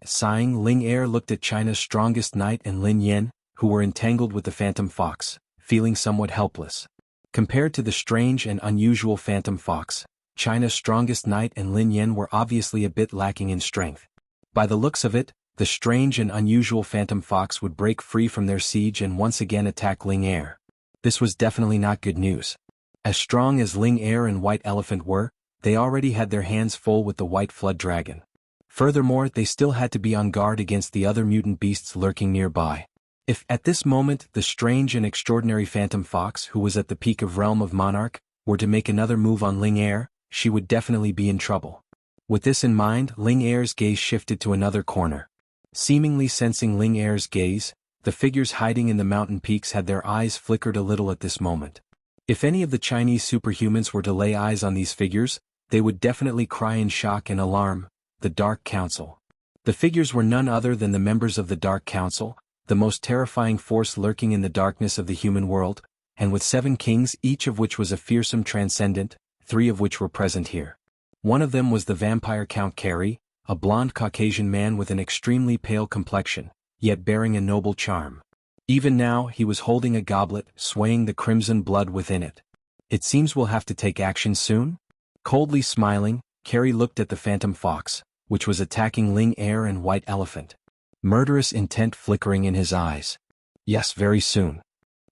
Sighing, Ling Er looked at China's strongest knight and Lin Yen, who were entangled with the phantom fox, feeling somewhat helpless. Compared to the strange and unusual phantom fox, China's strongest knight and Lin Yen were obviously a bit lacking in strength. By the looks of it, the strange and unusual phantom fox would break free from their siege and once again attack Ling Er. This was definitely not good news. As strong as Ling Er and White Elephant were, they already had their hands full with the white flood dragon. Furthermore, they still had to be on guard against the other mutant beasts lurking nearby. If, at this moment, the strange and extraordinary phantom fox, who was at the peak of Realm of Monarch, were to make another move on Ling Er, she would definitely be in trouble. With this in mind, Ling Er's gaze shifted to another corner. Seemingly sensing Ling Er's gaze, the figures hiding in the mountain peaks had their eyes flickered a little at this moment. If any of the Chinese superhumans were to lay eyes on these figures, they would definitely cry in shock and alarm. The Dark Council. The figures were none other than the members of the Dark Council, the most terrifying force lurking in the darkness of the human world, and with 7 kings, each of which was a fearsome transcendent, 3 of which were present here. One of them was the vampire Count Carey, a blond Caucasian man with an extremely pale complexion, yet bearing a noble charm. Even now, he was holding a goblet, swaying the crimson blood within it. It seems we'll have to take action soon? Coldly smiling, Carey looked at the phantom fox, which was attacking Ling Er and White Elephant. Murderous intent flickering in his eyes. Yes, very soon.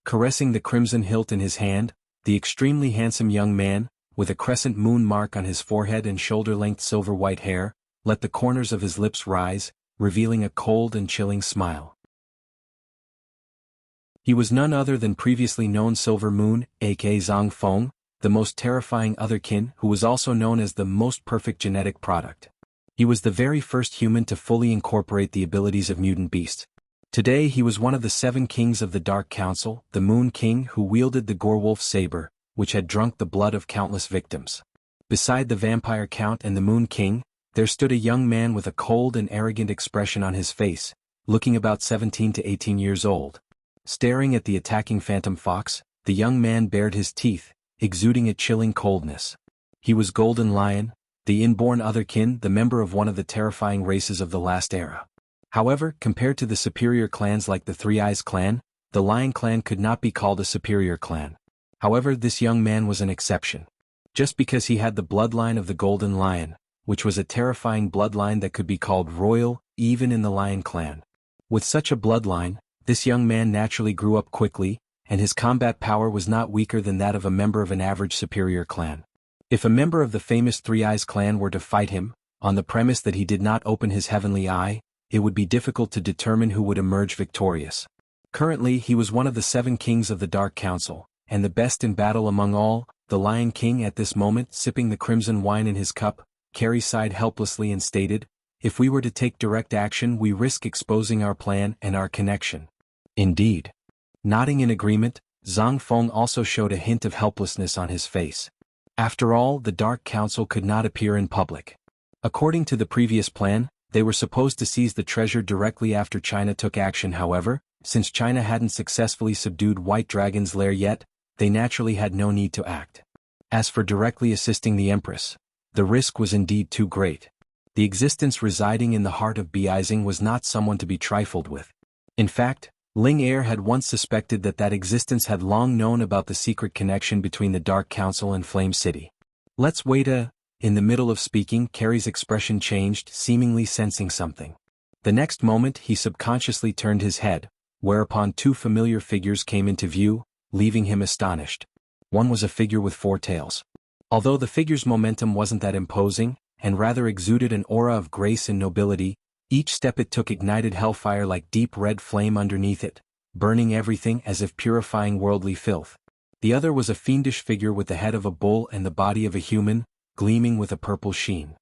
Caressing the crimson hilt in his hand, the extremely handsome young man, with a crescent moon mark on his forehead and shoulder-length silver-white hair, let the corners of his lips rise, revealing a cold and chilling smile. He was none other than previously known Silver Moon, aka Zhang Feng, the most terrifying otherkin who was also known as the most perfect genetic product. He was the very first human to fully incorporate the abilities of mutant beasts. Today he was one of the 7 kings of the Dark Council, the Moon King who wielded the Gorewolf saber, which had drunk the blood of countless victims. Beside the Vampire Count and the Moon King, there stood a young man with a cold and arrogant expression on his face, looking about 17 to 18 years old. Staring at the attacking phantom fox, the young man bared his teeth, exuding a chilling coldness. He was Golden Lion, the inborn otherkin, the member of one of the terrifying races of the last era. However, compared to the superior clans like the Three Eyes clan, the Lion clan could not be called a superior clan. However, this young man was an exception. Just because he had the bloodline of the Golden Lion, which was a terrifying bloodline that could be called royal, even in the Lion clan. With such a bloodline, this young man naturally grew up quickly, and his combat power was not weaker than that of a member of an average superior clan. If a member of the famous Three Eyes clan were to fight him, on the premise that he did not open his heavenly eye, it would be difficult to determine who would emerge victorious. Currently he was one of the 7 kings of the Dark Council, and the best in battle among all, the Lion King at this moment sipping the crimson wine in his cup, Carrie sighed helplessly and stated, "If we were to take direct action we risk exposing our plan and our connection." Indeed. Nodding in agreement, Zhang Feng also showed a hint of helplessness on his face. After all, the Dark Council could not appear in public. According to the previous plan, they were supposed to seize the treasure directly after China took action. However, since China hadn't successfully subdued White Dragon's lair yet, they naturally had no need to act. As for directly assisting the Empress, the risk was indeed too great. The existence residing in the heart of Beijing was not someone to be trifled with. In fact, Ling Er had once suspected that existence had long known about the secret connection between the Dark Council and Flame City. "Let's wait In the middle of speaking, Carrie's expression changed, seemingly sensing something. The next moment he subconsciously turned his head, whereupon two familiar figures came into view, leaving him astonished. One was a figure with 4 tails. Although the figure's momentum wasn't that imposing, and rather exuded an aura of grace and nobility, each step it took ignited hellfire like deep red flame underneath it, burning everything as if purifying worldly filth. The other was a fiendish figure with the head of a bull and the body of a human, gleaming with a purple sheen.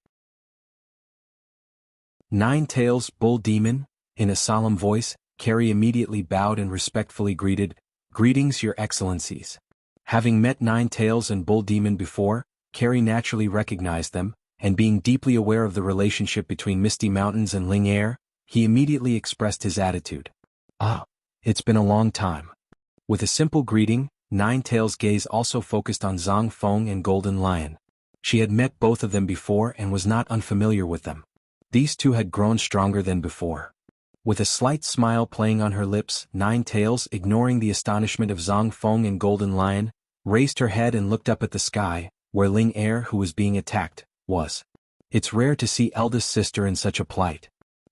"9 Tails, Bull Demon," in a solemn voice, Carrie immediately bowed and respectfully greeted, "Greetings, Your Excellencies." Having met 9 Tails and Bull Demon before, Carrie naturally recognized them, and being deeply aware of the relationship between Misty Mountains and Ling Er, he immediately expressed his attitude. "Ah, it's been a long time." With a simple greeting, 9 Tails' gaze also focused on Zhang Feng and Golden Lion. She had met both of them before and was not unfamiliar with them. These two had grown stronger than before. With a slight smile playing on her lips, 9 Tails, ignoring the astonishment of Zhang Feng and Golden Lion, raised her head and looked up at the sky, where Ling Er, who was being attacked, was. "It's rare to see eldest sister in such a plight.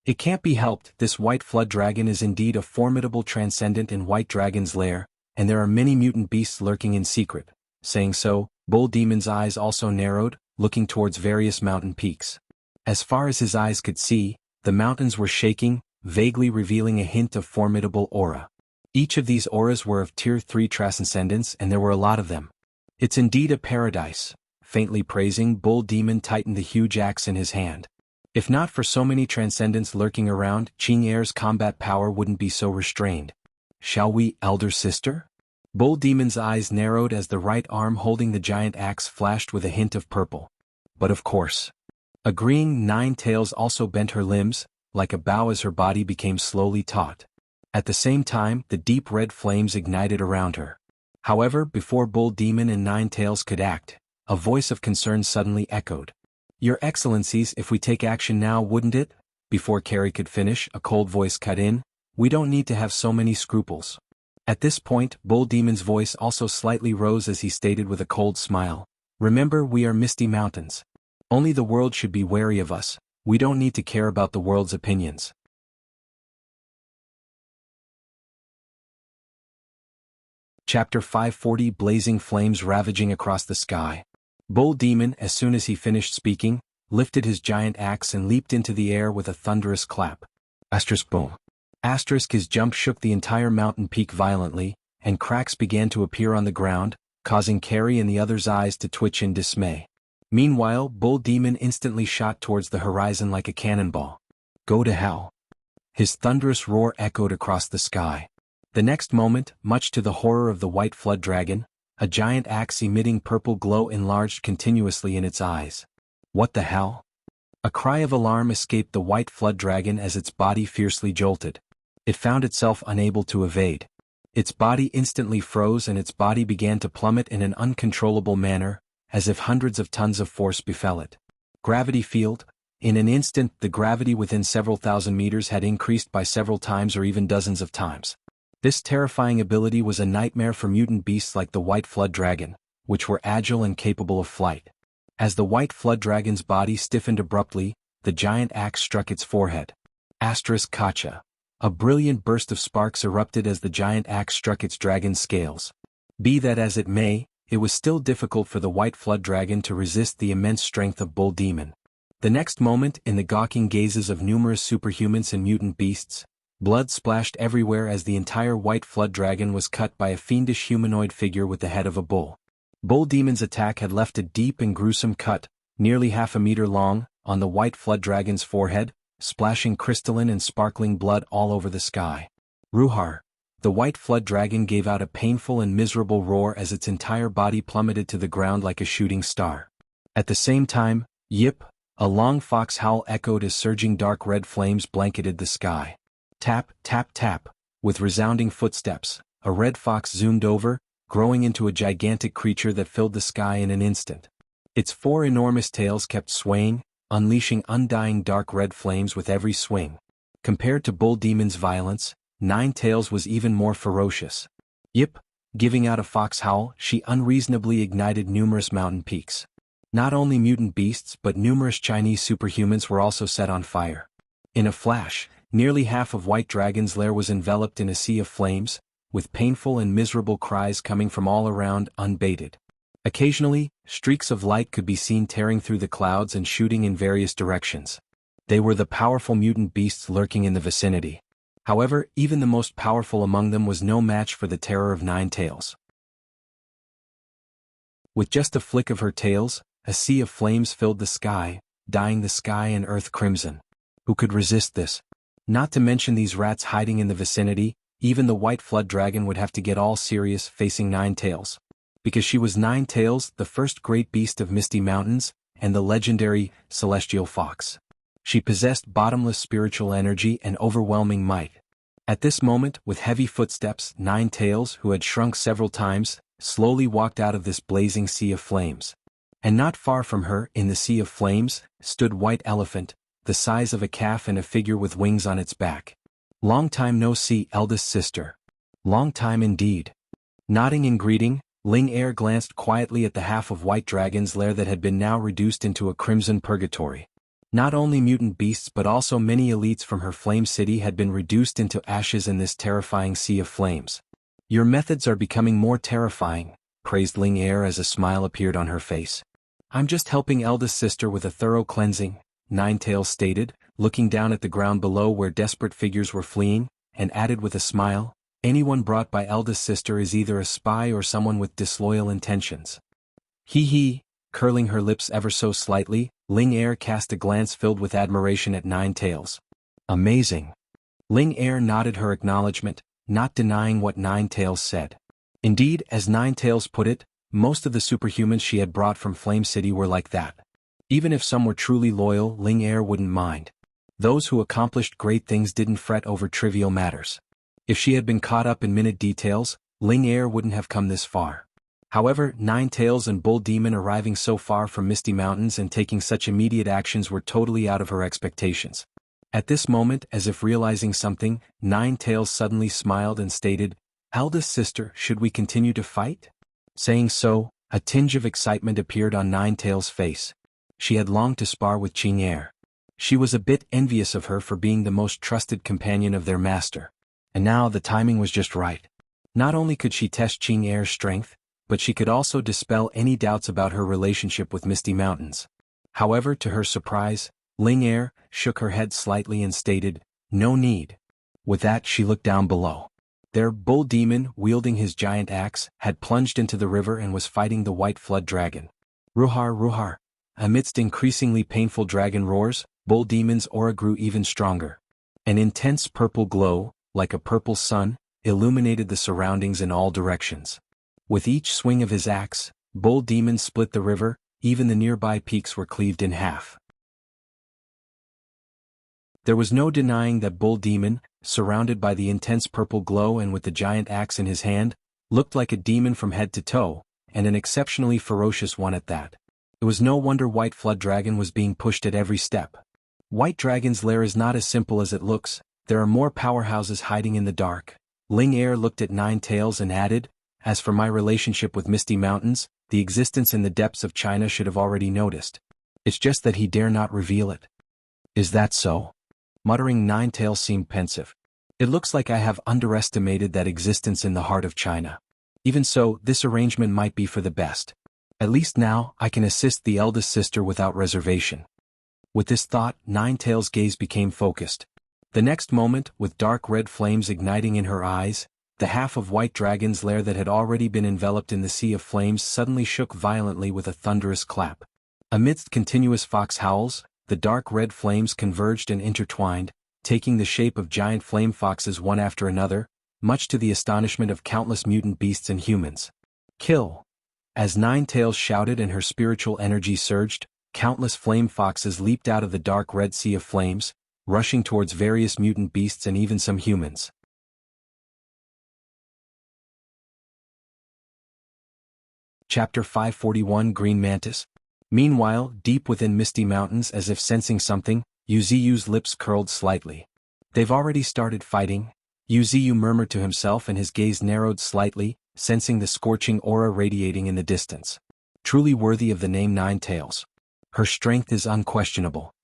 It can't be helped, this white flood dragon is indeed a formidable transcendent in White Dragon's lair, and there are many mutant beasts lurking in secret." Saying so, Bull Demon's eyes also narrowed, looking towards various mountain peaks. As far as his eyes could see, the mountains were shaking, vaguely revealing a hint of formidable aura. Each of these auras were of Tier 3 transcendence, and there were a lot of them. "It's indeed a paradise." Faintly praising, Bull Demon tightened the huge axe in his hand. If not for so many transcendents lurking around, Qing Er's combat power wouldn't be so restrained. "Shall we, elder sister?" Bull Demon's eyes narrowed as the right arm holding the giant axe flashed with a hint of purple. "But of course." Agreeing, 9 Tails also bent her limbs, like a bow as her body became slowly taut. At the same time, the deep red flames ignited around her. However, before Bull Demon and 9 Tails could act, a voice of concern suddenly echoed. "Your Excellencies, if we take action now, wouldn't it?" Before Carrie could finish, a cold voice cut in, "We don't need to have so many scruples." At this point, Bull Demon's voice also slightly rose as he stated with a cold smile, "Remember, we are Misty Mountains. Only the world should be wary of us. We don't need to care about the world's opinions." Chapter 540, Blazing Flames Ravaging Across the Sky. Bull Demon, as soon as he finished speaking, lifted his giant axe and leaped into the air with a thunderous clap. Boom. His jump shook the entire mountain peak violently, and cracks began to appear on the ground, causing Carrie and the others' eyes to twitch in dismay. Meanwhile, Bull Demon instantly shot towards the horizon like a cannonball. "Go to hell." His thunderous roar echoed across the sky. The next moment, much to the horror of the white flood dragon, a giant axe emitting purple glow enlarged continuously in its eyes. "What the hell?" A cry of alarm escaped the white flood dragon as its body fiercely jolted. It found itself unable to evade. Its body instantly froze and its body began to plummet in an uncontrollable manner, as if hundreds of tons of force befell it. Gravity field. In an instant, the gravity within several thousand meters had increased by several times or even dozens of times. This terrifying ability was a nightmare for mutant beasts like the white flood dragon, which were agile and capable of flight. As the white flood dragon's body stiffened abruptly, the giant axe struck its forehead. Kacha. A brilliant burst of sparks erupted as the giant axe struck its dragon's scales. Be that as it may, it was still difficult for the white flood dragon to resist the immense strength of Bull Demon. The next moment, in the gawking gazes of numerous superhumans and mutant beasts, blood splashed everywhere as the entire white flood dragon was cut by a fiendish humanoid figure with the head of a bull. Bull Demon's attack had left a deep and gruesome cut, nearly half a meter long, on the white flood dragon's forehead, splashing crystalline and sparkling blood all over the sky. Ruhar! The white flood dragon gave out a painful and miserable roar as its entire body plummeted to the ground like a shooting star. At the same time, Yip! A long fox howl echoed as surging dark red flames blanketed the sky. Tap, tap, tap, with resounding footsteps, a red fox zoomed over, growing into a gigantic creature that filled the sky in an instant. Its four enormous tails kept swaying, unleashing undying dark red flames with every swing. Compared to Bull Demon's violence, Nine Tails was even more ferocious. Yip! Giving out a fox howl, she unreasonably ignited numerous mountain peaks. Not only mutant beasts but numerous Chinese superhumans were also set on fire. In a flash, nearly half of White Dragon's lair was enveloped in a sea of flames, with painful and miserable cries coming from all around, unbated. Occasionally, streaks of light could be seen tearing through the clouds and shooting in various directions. They were the powerful mutant beasts lurking in the vicinity. However, even the most powerful among them was no match for the terror of Nine Tails. With just a flick of her tails, a sea of flames filled the sky, dyeing the sky and earth crimson. Who could resist this? Not to mention these rats hiding in the vicinity, even the white flood dragon would have to get all serious facing Nine Tails. Because she was Nine Tails, the first great beast of Misty Mountains, and the legendary celestial fox. She possessed bottomless spiritual energy and overwhelming might. At this moment, with heavy footsteps, Nine Tails, who had shrunk several times, slowly walked out of this blazing sea of flames. And not far from her, in the sea of flames, stood White Elephant, the size of a calf and a figure with wings on its back. Long time no see, eldest sister. Long time indeed. Nodding in greeting, Ling Er glanced quietly at the half of White Dragon's lair that had been now reduced into a crimson purgatory. Not only mutant beasts but also many elites from her flame city had been reduced into ashes in this terrifying sea of flames. Your methods are becoming more terrifying, praised Ling Er as a smile appeared on her face. I'm just helping eldest sister with a thorough cleansing, Nine Tails stated, looking down at the ground below where desperate figures were fleeing, and added with a smile, anyone brought by eldest sister is either a spy or someone with disloyal intentions. Hee hee, curling her lips ever so slightly, Ling Er cast a glance filled with admiration at Nine Tails. Amazing. Ling Er nodded her acknowledgement, not denying what Nine Tails said. Indeed, as Nine Tails put it, most of the superhumans she had brought from Flame City were like that. Even if some were truly loyal, Ling Er wouldn't mind. Those who accomplished great things didn't fret over trivial matters. If she had been caught up in minute details, Ling Er wouldn't have come this far. However, Nine Tails and Bull Demon arriving so far from Misty Mountains and taking such immediate actions were totally out of her expectations. At this moment, as if realizing something, Nine Tails suddenly smiled and stated, "Eldest sister, should we continue to fight?" Saying so, a tinge of excitement appeared on Nine Tails' face. She had longed to spar with Ching Er. She was a bit envious of her for being the most trusted companion of their master. And now the timing was just right. Not only could she test Ching Er's strength, but she could also dispel any doubts about her relationship with Misty Mountains. However, to her surprise, Ling Er shook her head slightly and stated, "No need." With that, she looked down below. There, Bull Demon, wielding his giant axe, had plunged into the river and was fighting the white flood dragon. Ruhar, Ruhar. Amidst increasingly painful dragon roars, Bull Demon's aura grew even stronger. An intense purple glow, like a purple sun, illuminated the surroundings in all directions. With each swing of his axe, Bull Demon split the river, even the nearby peaks were cleaved in half. There was no denying that Bull Demon, surrounded by the intense purple glow and with the giant axe in his hand, looked like a demon from head to toe, and an exceptionally ferocious one at that. It was no wonder White Flood Dragon was being pushed at every step. White Dragon's lair is not as simple as it looks, there are more powerhouses hiding in the dark. Ling Er looked at Nine Tails and added, "As for my relationship with Misty Mountains, the existence in the depths of China should have already noticed. It's just that he dare not reveal it." "Is that so?" Muttering, Nine Tails seemed pensive. "It looks like I have underestimated that existence in the heart of China. Even so, this arrangement might be for the best. At least now, I can assist the eldest sister without reservation." With this thought, Nine Tails' gaze became focused. The next moment, with dark red flames igniting in her eyes, The half of White Dragon's lair that had already been enveloped in the sea of flames suddenly shook violently with a thunderous clap. Amidst continuous fox howls, the dark red flames converged and intertwined, taking the shape of giant flame foxes one after another, much to the astonishment of countless mutant beasts and humans. Kill! As Ninetales shouted and her spiritual energy surged, countless flame foxes leaped out of the dark red sea of flames, rushing towards various mutant beasts and even some humans. Chapter 541 Green Mantis. Meanwhile, deep within Misty Mountains, as if sensing something, Yuziu's lips curled slightly. They've already started fighting, Yuziu murmured to himself, and his gaze narrowed slightly, sensing the scorching aura radiating in the distance. Truly worthy of the name Ninetales. Her strength is unquestionable.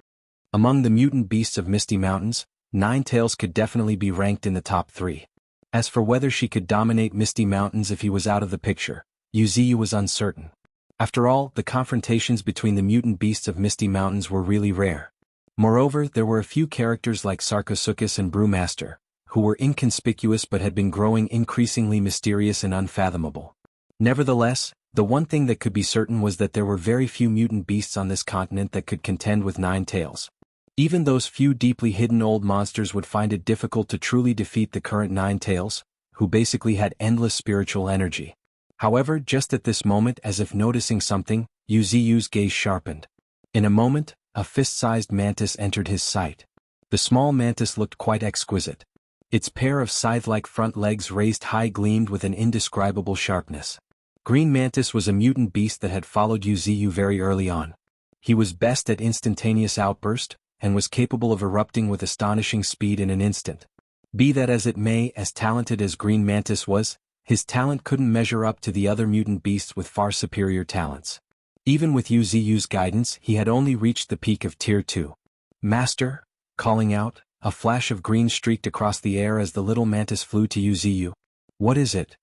Among the mutant beasts of Misty Mountains, Ninetales could definitely be ranked in the top 3. As for whether she could dominate Misty Mountains if he was out of the picture, Yuziu was uncertain. After all, the confrontations between the mutant beasts of Misty Mountains were really rare. Moreover, there were a few characters like Sarcosuchus and Brewmaster, who were inconspicuous but had been growing increasingly mysterious and unfathomable. Nevertheless, the one thing that could be certain was that there were very few mutant beasts on this continent that could contend with Ninetales. Even those few deeply hidden old monsters would find it difficult to truly defeat the current Ninetales, who basically had endless spiritual energy. However, just at this moment, as if noticing something, Yuziu's gaze sharpened. In a moment, a fist-sized mantis entered his sight. The small mantis looked quite exquisite. Its pair of scythe-like front legs raised high gleamed with an indescribable sharpness. Green Mantis was a mutant beast that had followed Yuziu very early on. He was best at instantaneous outburst, and was capable of erupting with astonishing speed in an instant. Be that as it may, as talented as Green Mantis was, his talent couldn't measure up to the other mutant beasts with far superior talents. Even with Yuziu's guidance, he had only reached the peak of Tier 2. Master, calling out, a flash of green streaked across the air as the little mantis flew to Yuziu. What is it?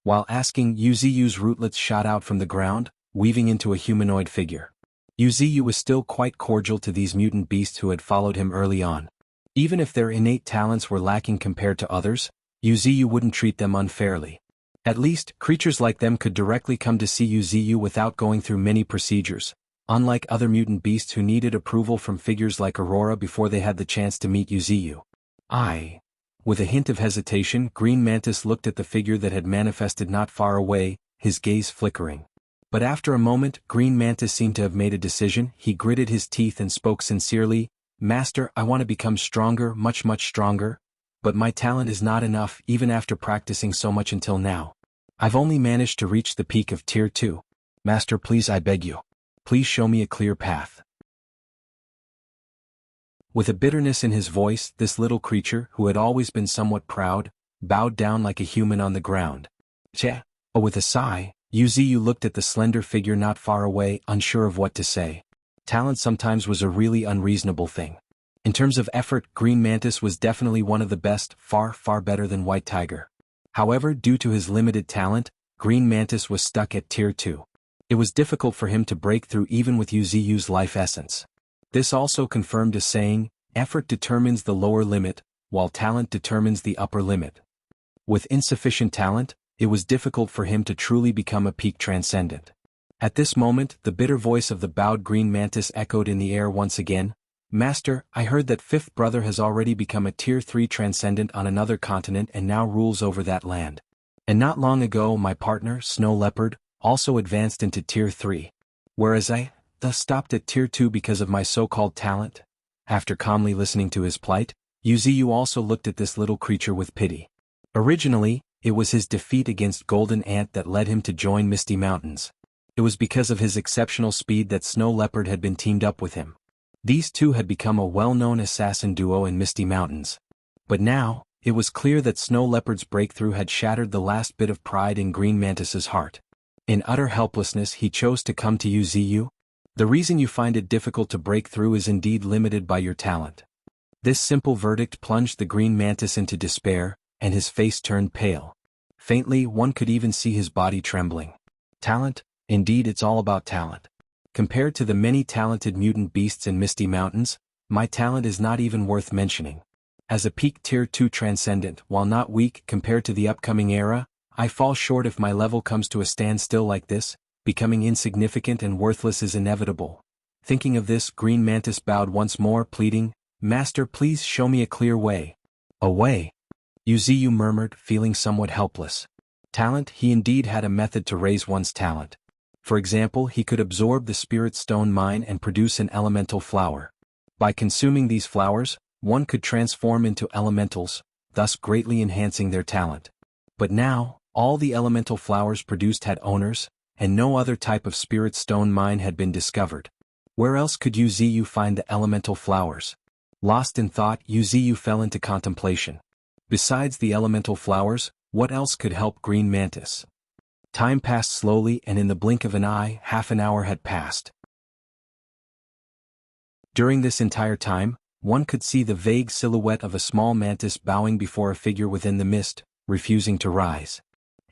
While asking, Yuziu's rootlets shot out from the ground, weaving into a humanoid figure. Yuziu was still quite cordial to these mutant beasts who had followed him early on. Even if their innate talents were lacking compared to others, Yuziu wouldn't treat them unfairly. At least, creatures like them could directly come to see Yuziu without going through many procedures, unlike other mutant beasts who needed approval from figures like Aurora before they had the chance to meet Yuziu. With a hint of hesitation, Green Mantis looked at the figure that had manifested not far away, his gaze flickering. But after a moment, Green Mantis seemed to have made a decision. He gritted his teeth and spoke sincerely, "Master, I want to become stronger, much stronger. But my talent is not enough, even after practicing so much until now. I've only managed to reach the peak of Tier 2. Master, please, I beg you. Please show me a clear path." With a bitterness in his voice, this little creature, who had always been somewhat proud, bowed down like a human on the ground. With a sigh, Yuziu looked at the slender figure not far away, unsure of what to say. Talent sometimes was a really unreasonable thing. In terms of effort, Green Mantis was definitely one of the best, far better than White Tiger. However, due to his limited talent, Green Mantis was stuck at Tier 2. It was difficult for him to break through even with Yuziu's life essence. This also confirmed a saying, effort determines the lower limit, while talent determines the upper limit. With insufficient talent, it was difficult for him to truly become a peak transcendent. At this moment, the bitter voice of the bowed Green Mantis echoed in the air once again. "Master, I heard that Fifth Brother has already become a Tier 3 transcendent on another continent and now rules over that land. And not long ago my partner, Snow Leopard, also advanced into Tier 3. Whereas I, thus stopped at Tier 2 because of my so-called talent." After calmly listening to his plight, Yuziu also looked at this little creature with pity. Originally, it was his defeat against Golden Ant that led him to join Misty Mountains. It was because of his exceptional speed that Snow Leopard had been teamed up with him. These two had become a well-known assassin duo in Misty Mountains. But now, it was clear that Snow Leopard's breakthrough had shattered the last bit of pride in Green Mantis's heart. In utter helplessness, he chose to come to Yuziu. "The reason you find it difficult to break through is indeed limited by your talent." This simple verdict plunged the Green Mantis into despair, and his face turned pale. Faintly, one could even see his body trembling. Talent? Indeed, it's all about talent. Compared to the many talented mutant beasts in Misty Mountains, my talent is not even worth mentioning. As a peak Tier 2 transcendent, while not weak compared to the upcoming era, I fall short if my level comes to a standstill like this. Becoming insignificant and worthless is inevitable. Thinking of this, Green Mantis bowed once more, pleading, "Master, please show me a clear way." "A way?" Yuziyu murmured, feeling somewhat helpless. Talent. He indeed had a method to raise one's talent. For example, he could absorb the spirit stone mine and produce an elemental flower. By consuming these flowers, one could transform into elementals, thus greatly enhancing their talent. But now, all the elemental flowers produced had owners, and no other type of spirit stone mine had been discovered. Where else could Yuziyu find the elemental flowers? Lost in thought, Yuziyu fell into contemplation. Besides the elemental flowers, what else could help Green Mantis? Time passed slowly, and in the blink of an eye, half an hour had passed. During this entire time, one could see the vague silhouette of a small mantis bowing before a figure within the mist, refusing to rise.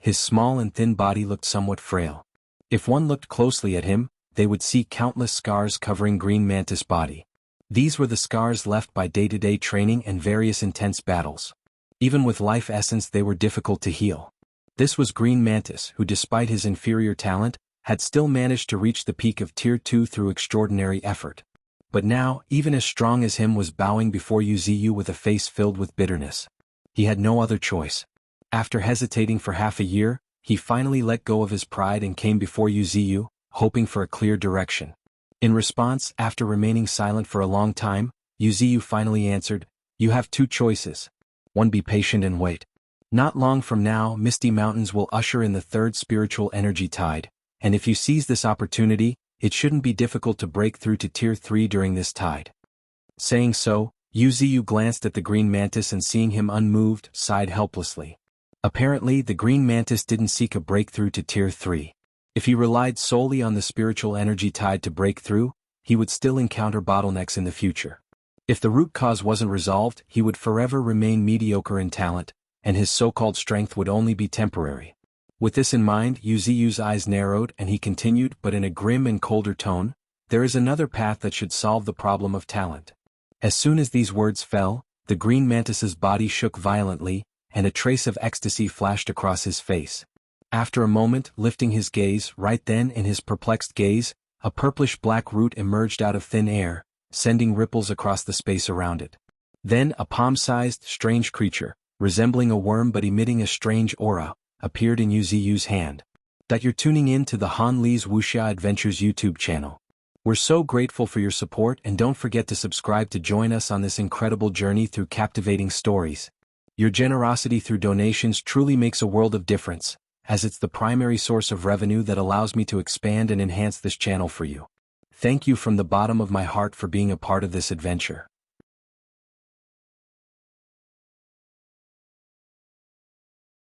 His small and thin body looked somewhat frail. If one looked closely at him, they would see countless scars covering Green Mantis' body. These were the scars left by day-to-day training and various intense battles. Even with life essence, they were difficult to heal. This was Green Mantis, who despite his inferior talent, had still managed to reach the peak of Tier 2 through extraordinary effort. But now, even as strong as him was bowing before Yuziyu with a face filled with bitterness. He had no other choice. After hesitating for half a year, he finally let go of his pride and came before Yuziyu, hoping for a clear direction. In response, after remaining silent for a long time, Yuziyu finally answered, "You have two choices. One, be patient and wait. Not long from now, Misty Mountains will usher in the third spiritual energy tide, and if you seize this opportunity, it shouldn't be difficult to break through to Tier 3 during this tide." Saying so, Yuziyu glanced at the Green Mantis and seeing him unmoved, sighed helplessly. Apparently, the Green Mantis didn't seek a breakthrough to Tier 3. If he relied solely on the spiritual energy tide to break through, he would still encounter bottlenecks in the future. If the root cause wasn't resolved, he would forever remain mediocre in talent, and his so-called strength would only be temporary. With this in mind, Yuziyu's eyes narrowed and he continued, but in a grim and colder tone, "There is another path that should solve the problem of talent." As soon as these words fell, the Green Mantis's body shook violently, and a trace of ecstasy flashed across his face. After a moment, lifting his gaze, right then in his perplexed gaze, a purplish-black root emerged out of thin air, sending ripples across the space around it. Then a palm-sized, strange creature, resembling a worm but emitting a strange aura, appeared in Yuziyu's hand. That you're tuning in to the Han Li's Wuxia Adventures YouTube channel. We're so grateful for your support, and don't forget to subscribe to join us on this incredible journey through captivating stories. Your generosity through donations truly makes a world of difference, as it's the primary source of revenue that allows me to expand and enhance this channel for you. Thank you from the bottom of my heart for being a part of this adventure.